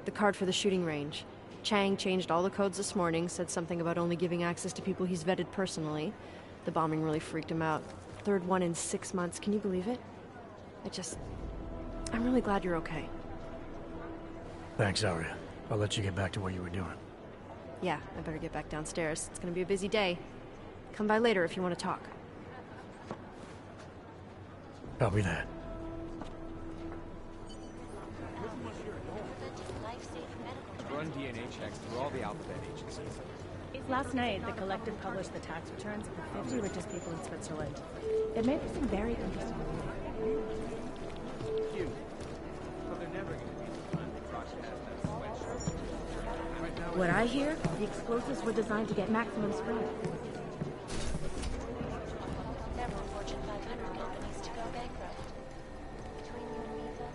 The card for the shooting range. Chang changed all the codes this morning, said something about only giving access to people he's vetted personally. The bombing really freaked him out. Third one in 6 months, can you believe it? I'm really glad you're okay. Thanks, Aria. I'll let you get back to what you were doing. Yeah, I better get back downstairs. It's gonna be a busy day. Come by later if you want to talk. Copy that. Run DNA checks through all the alphabet agencies. Last night, the collective published the tax returns of the 50 richest people in Switzerland. It made for some very interesting reading. Cute. But they're never going to be the time that Russia has that sweatshirt. Right now, What I hear, the explosives were designed to get maximum spread. Several Fortune 500 companies to go bankrupt. Between you and Misa,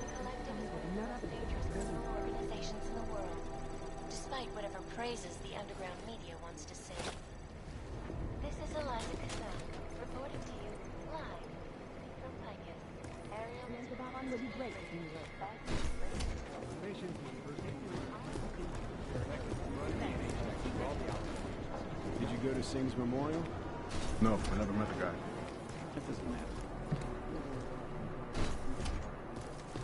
the collective is one of the most dangerous criminal organizations in the world. Despite whatever praises the underground media wants to say. This is Eliza Kazan, reporting to you live from Picus. Ariel is would be great if you were back. Did you go to Singh's memorial? No, I never met the guy. That doesn't matter.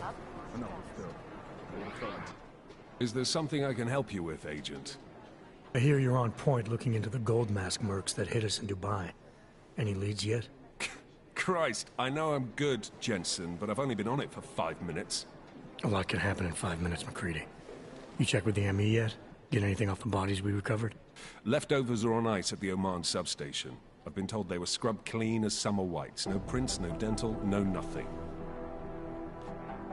I know, but still. Is there something I can help you with, Agent? I hear you're on point looking into the gold mask mercs that hit us in Dubai. Any leads yet? Christ, I know I'm good, Jensen, but I've only been on it for 5 minutes. A lot can happen in 5 minutes, McCready. You check with the ME yet? Get anything off the bodies we recovered? Leftovers are on ice at the Oman substation. I've been told they were scrubbed clean as summer whites. No prints, no dental, no nothing.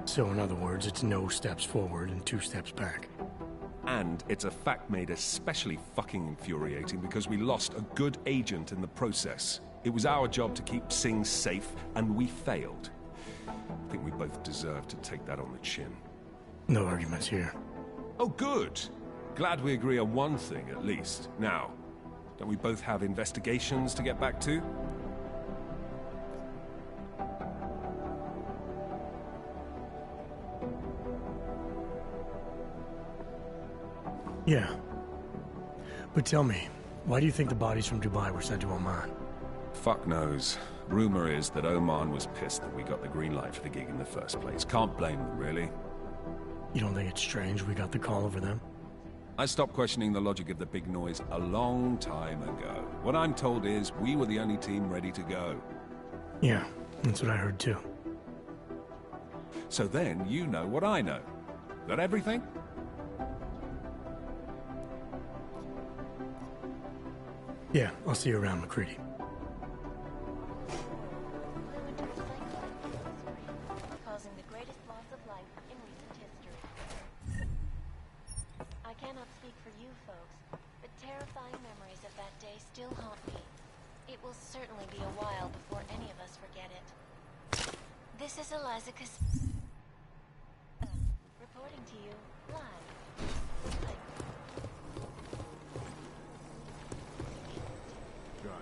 So in other words, it's no steps forward and 2 steps back. And it's a fact made especially fucking infuriating because we lost a good agent in the process. It was our job to keep Singh safe, and we failed. I think we both deserve to take that on the chin. No arguments here. Oh, good. Glad we agree on one thing, at least. Now, don't we both have investigations to get back to? Yeah. But tell me, why do you think the bodies from Dubai were sent to Oman? Fuck knows. Rumor is that Oman was pissed that we got the green light for the gig in the first place. Can't blame them, really. You don't think it's strange we got the call over them? I stopped questioning the logic of the big noise a long time ago. What I'm told is we were the only team ready to go. Yeah, that's what I heard too. So then you know what I know. That everything? Yeah, I'll see you around, McCready. cannot speak for you folks, but terrifying memories of that day still haunt me. It will certainly be a while before any of us forget it. This is Eliza reporting to you live.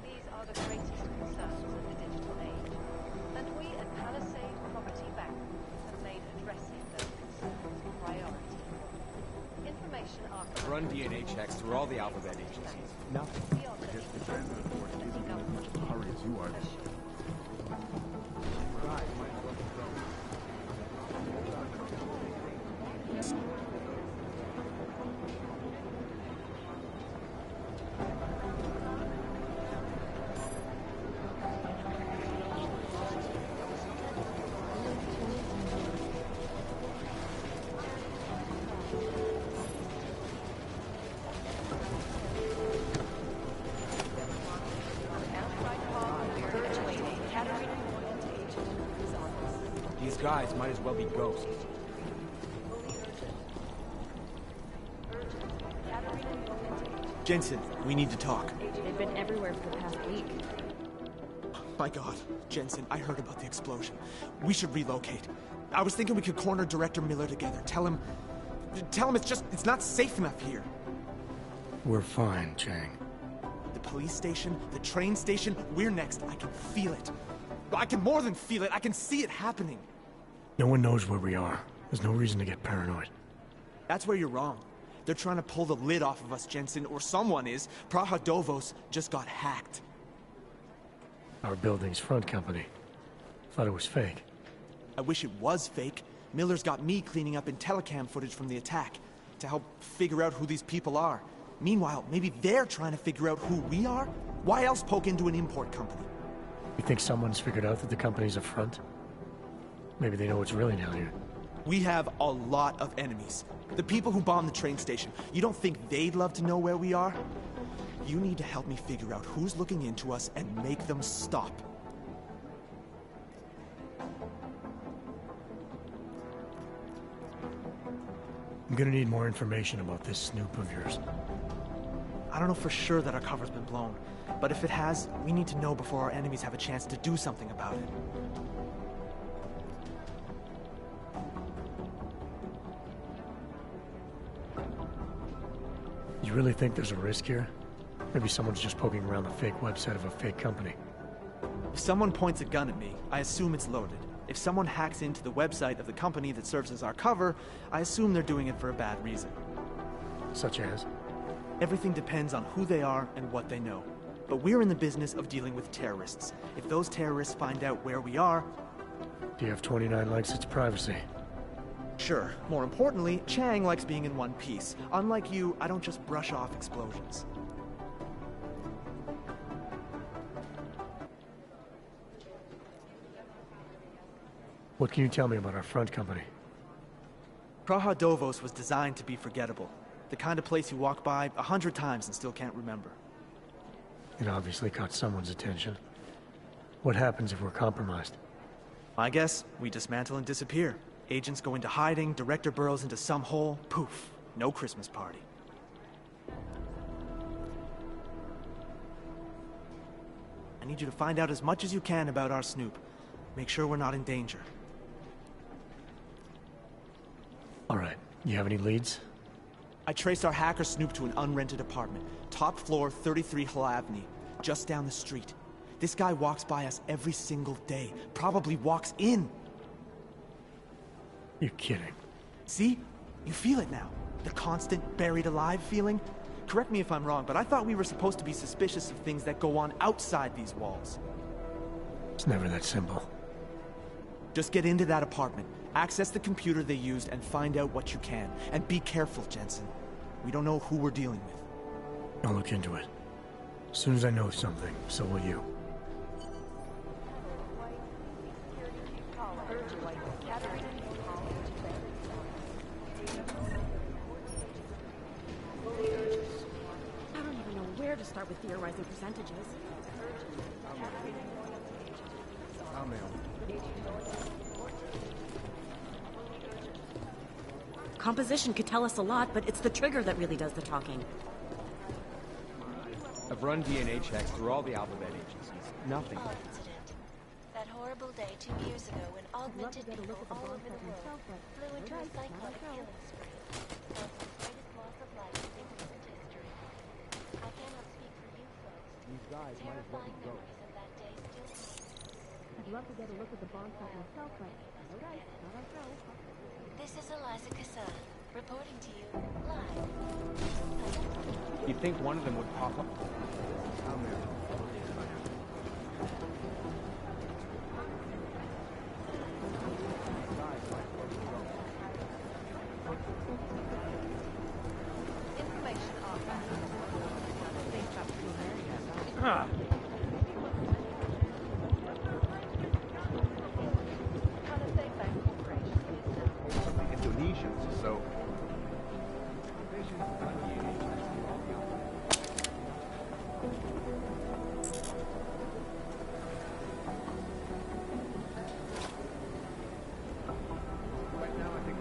These are the greatest concerns of the digital age, and we at Palisade Property Bank have made addressing those concerns a priority. Information archive. Run DNA checks through all the alphabet agencies. Nothing. I guess the transport force isn't in as much of a hurry as you are. Right, might as well go. These guys might as well be ghosts. Jensen, we need to talk. They've been everywhere for the past week. My God, Jensen, I heard about the explosion. We should relocate. I was thinking we could corner Director Miller together. Tell him it's not safe enough here. We're fine, Chang. The police station, the train station, we're next. I can feel it. I can more than feel it. I can see it happening. No one knows where we are. There's no reason to get paranoid. That's where you're wrong. They're trying to pull the lid off of us, Jensen, or someone is. Praha-Dovos just got hacked. Our building's front company. Thought it was fake. I wish it was fake. Miller's got me cleaning up in telecam footage from the attack to help figure out who these people are. Meanwhile, maybe they're trying to figure out who we are? Why else poke into an import company? You think someone's figured out that the company's a front? Maybe they know what's really down here. We have a lot of enemies. The people who bombed the train station. You don't think they'd love to know where we are? You need to help me figure out who's looking into us and make them stop. I'm gonna need more information about this snoop of yours. I don't know for sure that our cover's been blown, but if it has, we need to know before our enemies have a chance to do something about it. You really think there's a risk here? Maybe someone's just poking around the fake website of a fake company. If someone points a gun at me, I assume it's loaded. If someone hacks into the website of the company that serves as our cover, I assume they're doing it for a bad reason. Such as? Everything depends on who they are and what they know. But we're in the business of dealing with terrorists. If those terrorists find out where we are... DF-29 likes its privacy. Sure. More importantly, Chang likes being in one piece. Unlike you, I don't just brush off explosions. What can you tell me about our front company? Praha-Dovos was designed to be forgettable. The kind of place you walk by 100 times and still can't remember. It obviously caught someone's attention. What happens if we're compromised? I guess we dismantle and disappear. Agents go into hiding, Director burrows into some hole, poof, no Christmas party. I need you to find out as much as you can about our Snoop. Make sure we're not in danger. All right. You have any leads? I traced our hacker Snoop to an unrented apartment. Top floor, 33 Halavni, just down the street. This guy walks by us every single day. Probably walks in. You're kidding. See? You feel it now. The constant buried alive feeling. Correct me if I'm wrong, but I thought we were supposed to be suspicious of things that go on outside these walls. It's never that simple. Just get into that apartment, access the computer they used, and find out what you can. And be careful, Jensen. We don't know who we're dealing with. I'll look into it. As soon as I know something, so will you. I don't even know where to start with theorizing percentages. Composition could tell us a lot, but it's the trigger that really does the talking. I've run DNA checks through all the alphabet agencies. Nothing. Odd incident. That horrible day 2 years ago when augmented people all over the world flew into a cyclonic killing spree, causing the greatest loss of life in recent history. I cannot speak for you folks. These guys might as well Terrifying be ghosts. memories of that day still haunt. I'd love to get a look at the bomb site myself, but no dice, not ourselves. This is Eliza Kassan, reporting to you live. You'd think one of them would pop up. Down there. Information Ah. Indonesians, so... Right now, I think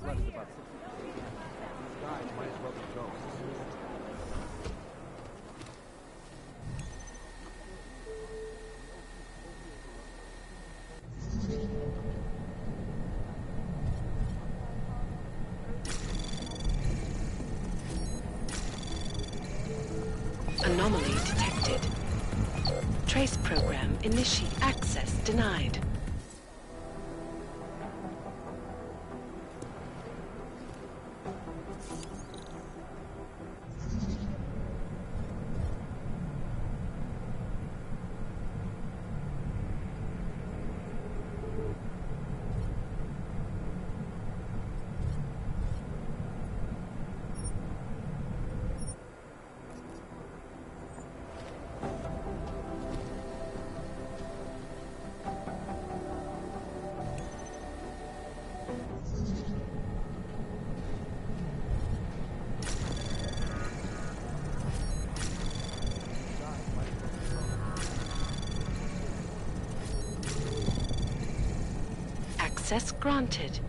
left about 60. These guys might as well be ghosts. Anomaly detected. Trace program initiate. Access denied. Access granted.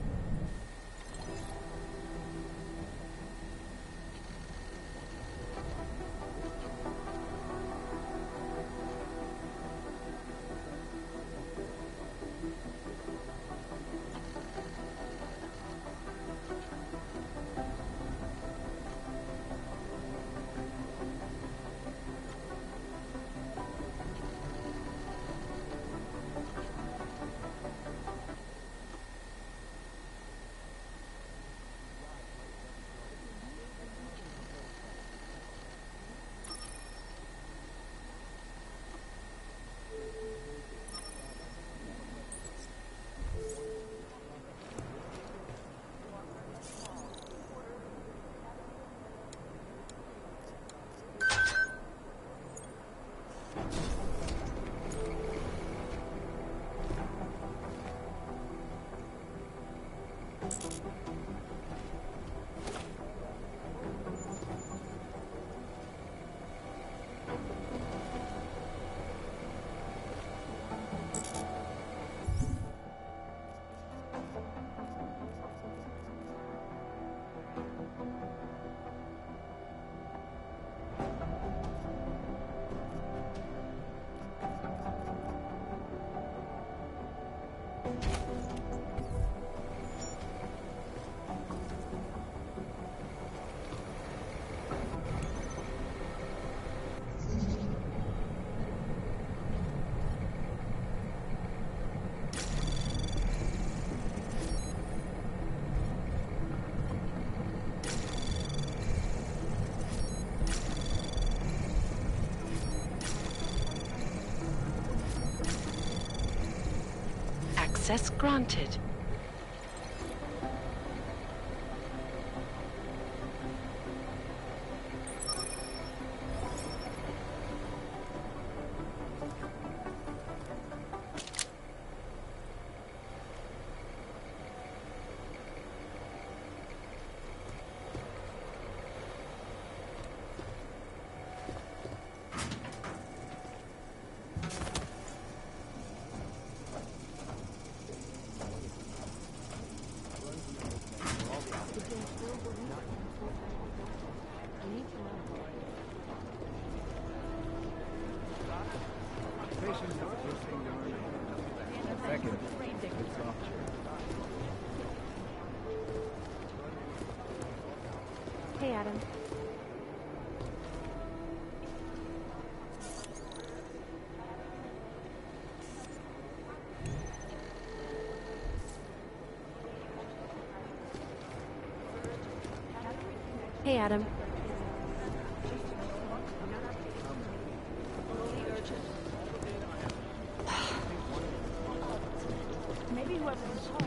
Access granted. Hey, Adam. Hey, Adam. Maybe whoever was hard.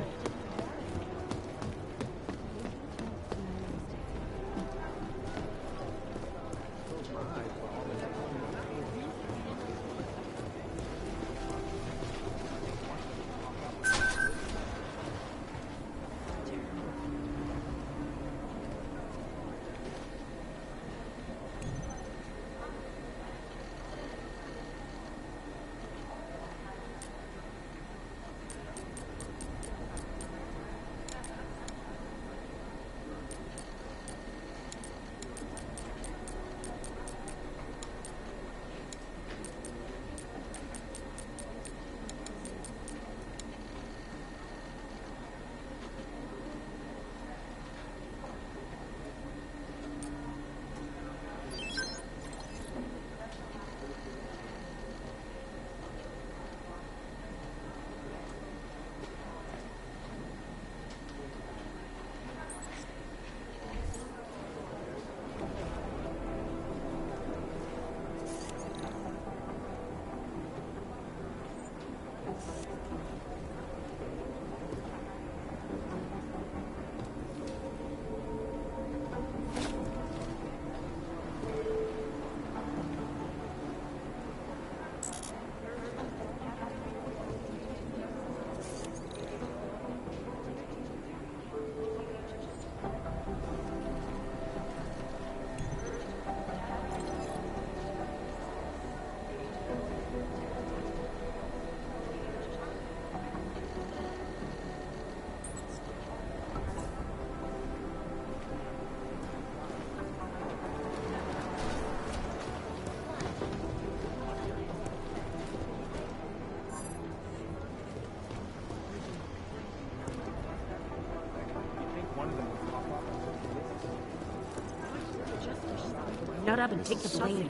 Shut up and take the blame.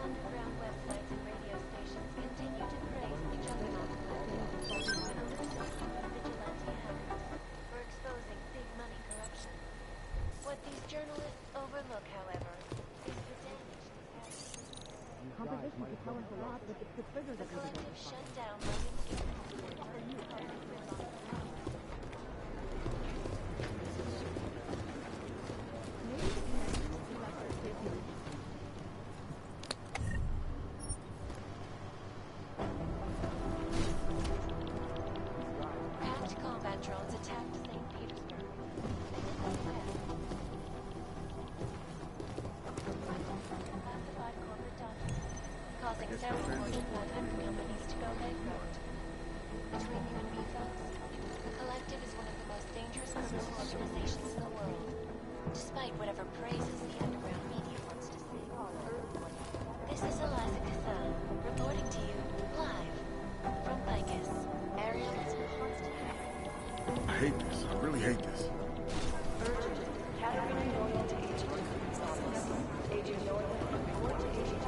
Underground websites and radio stations continue to praise the juggernaut collective vigilante hackers for exposing big money corruption. What these journalists overlook, however, is the damage this has. Composition could tell us a lot, but it's the trigger The that collective shut down Logan's packed combat drones attacked St. Petersburg. Classified corporate documents, causing several Fortune 500 companies to go bankrupt. Between you and me, folks, the Collective is one of the most dangerous criminal organizations in the world, despite whatever praises the underground media wants to see. This is Eliza Kazan, reporting to you live from Vicus. Ariel is constantly. I hate this. I really hate this. Catherine Nolan to Agent Recruitment's office. Agent Nolan, report to Agent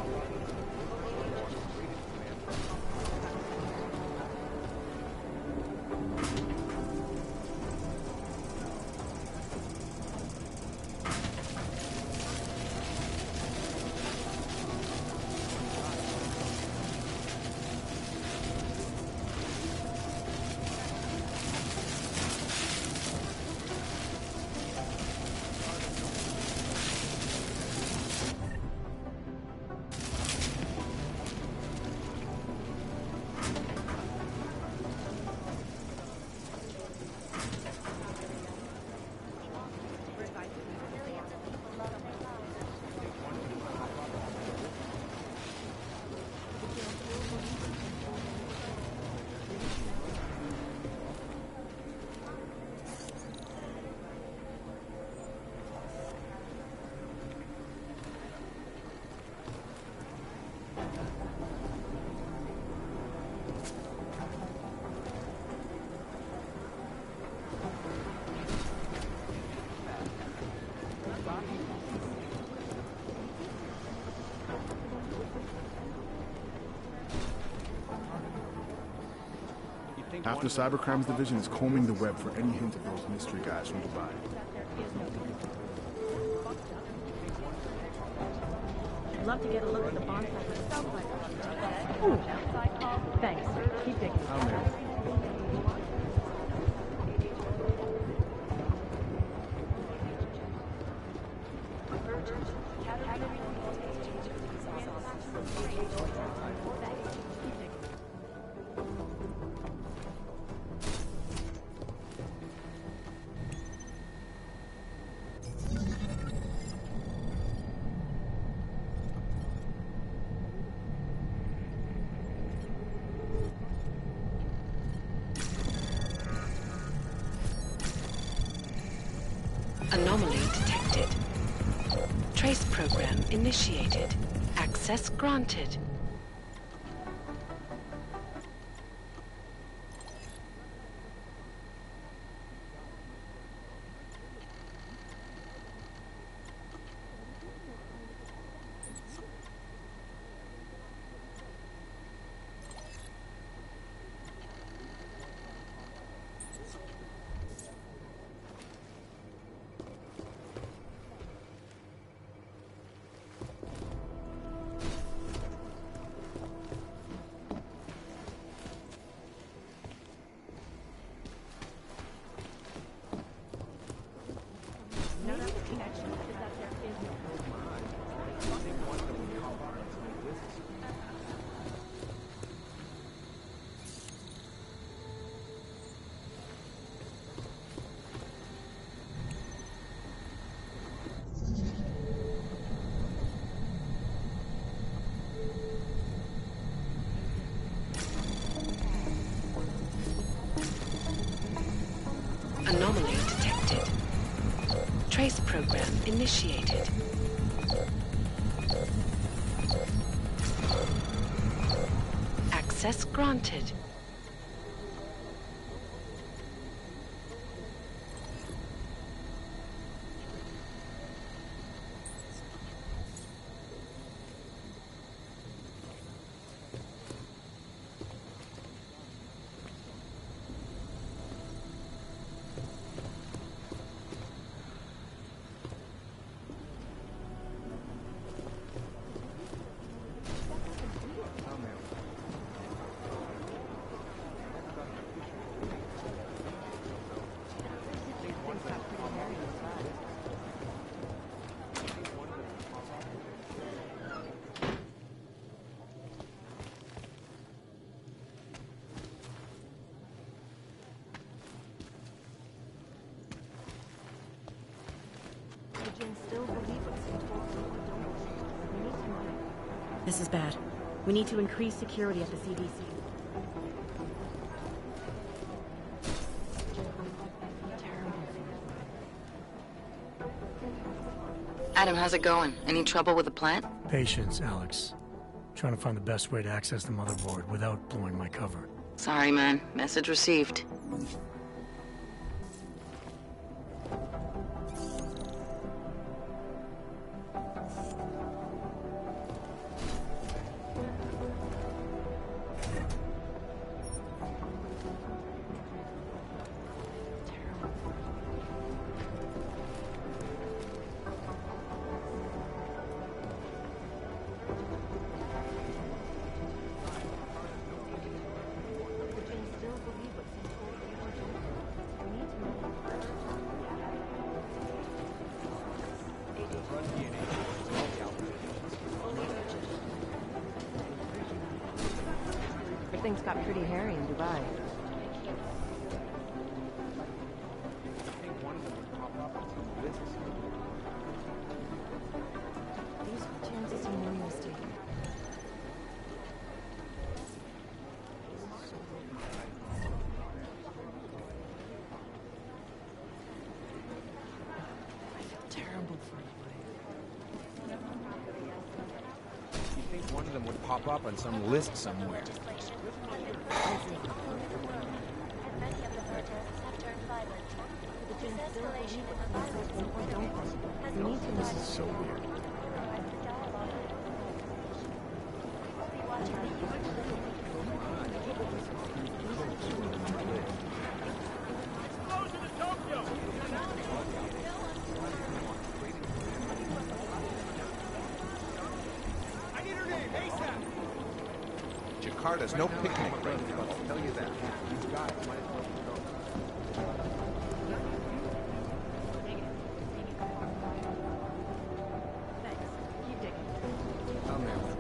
Half the cybercrimes division is combing the web for any hint of those mystery guys from Dubai. I'd love to get a look at the bonfire. Ooh. Thanks. Keep digging. Anomaly detected. Trace program initiated. Access granted. Anomaly detected. Trace program initiated. Access granted. This is bad. We need to increase security at the CDC. Adam, how's it going? Any trouble with the plant? Patience, Alex. Trying to find the best way to access the motherboard without blowing my cover. Sorry, man. Message received. Things got pretty hairy in Dubai. These are chances of no mistake. I feel terrible for you. You think one of them would pop up on some list somewhere? This is so weird. Jakarta's no picnic range, I'll tell you that. You guys might as well go. Thanks. Keep digging. I'll manage.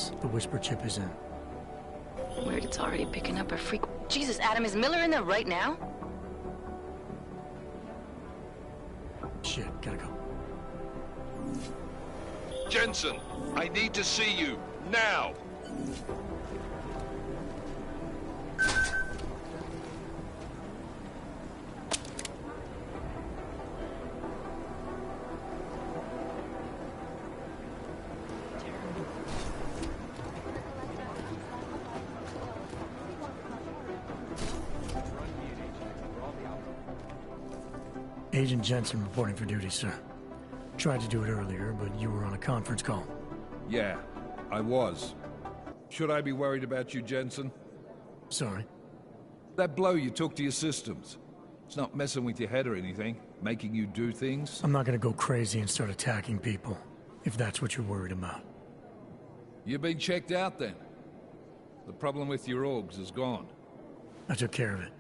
this. The whisper chip is in. Weird, it's already picking up a freak. Jesus, Adam, is Miller in there right now? Shit, gotta go. Jensen, I need to see you, now! Agent Jensen reporting for duty, sir. Tried to do it earlier, but you were on a conference call. Yeah, I was. Should I be worried about you, Jensen? Sorry. That blow you took to your systems. It's not messing with your head or anything, making you do things. I'm not gonna go crazy and start attacking people, if that's what you're worried about. You've been checked out then. The problem with your orgs is gone. I took care of it.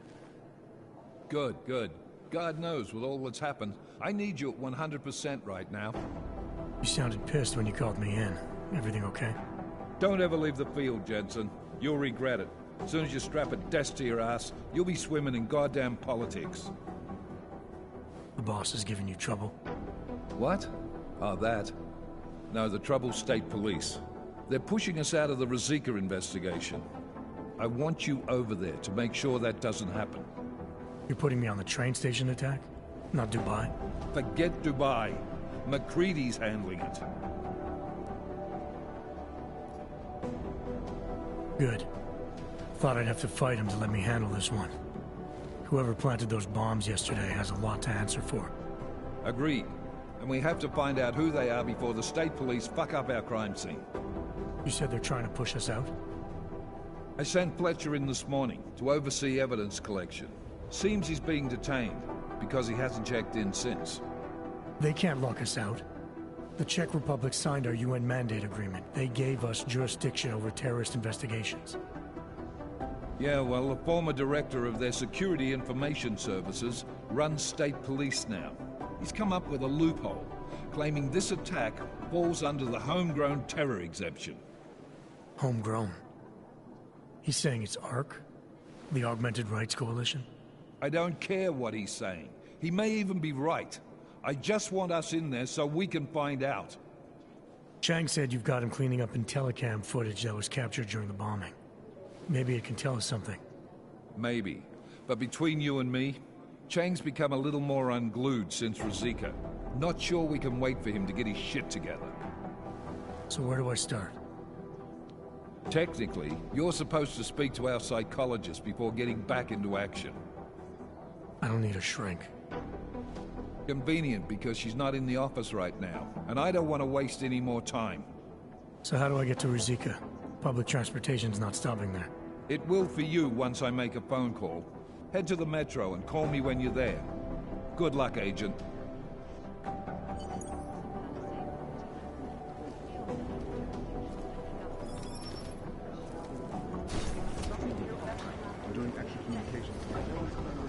Good, good. God knows, with all that's happened, I need you at 100% right now. You sounded pissed when you called me in. Everything okay? Don't ever leave the field, Jensen. You'll regret it. As soon as you strap a desk to your ass, you'll be swimming in goddamn politics. The boss is giving you trouble? What? Oh, that. No, the trouble's state police. They're pushing us out of the Ruzicka investigation. I want you over there to make sure that doesn't happen. You're putting me on the train station attack? Not Dubai? Forget Dubai. McCready's handling it. Good. Thought I'd have to fight him to let me handle this one. Whoever planted those bombs yesterday has a lot to answer for. Agreed. And we have to find out who they are before the state police fuck up our crime scene. You said they're trying to push us out? I sent Fletcher in this morning to oversee evidence collection. Seems he's being detained, because he hasn't checked in since. They can't lock us out. The Czech Republic signed our UN mandate agreement. They gave us jurisdiction over terrorist investigations. Yeah, well, the former director of their security information services runs state police now. He's come up with a loophole, claiming this attack falls under the homegrown terror exemption. Homegrown? He's saying it's ARC? The Augmented Rights Coalition? I don't care what he's saying. He may even be right. I just want us in there so we can find out. Chang said you've got him cleaning up Intellicam footage that was captured during the bombing. Maybe it can tell us something. Maybe. But between you and me, Chang's become a little more unglued since Ruzicka. Not sure we can wait for him to get his shit together. So where do I start? Technically, you're supposed to speak to our psychologist before getting back into action. I don't need a shrink. Convenient, because she's not in the office right now, and I don't want to waste any more time. So how do I get to Ruzicka? Public transportation's not stopping there. It will for you once I make a phone call. Head to the metro and call me when you're there. Good luck, Agent. I'm doing extra communications.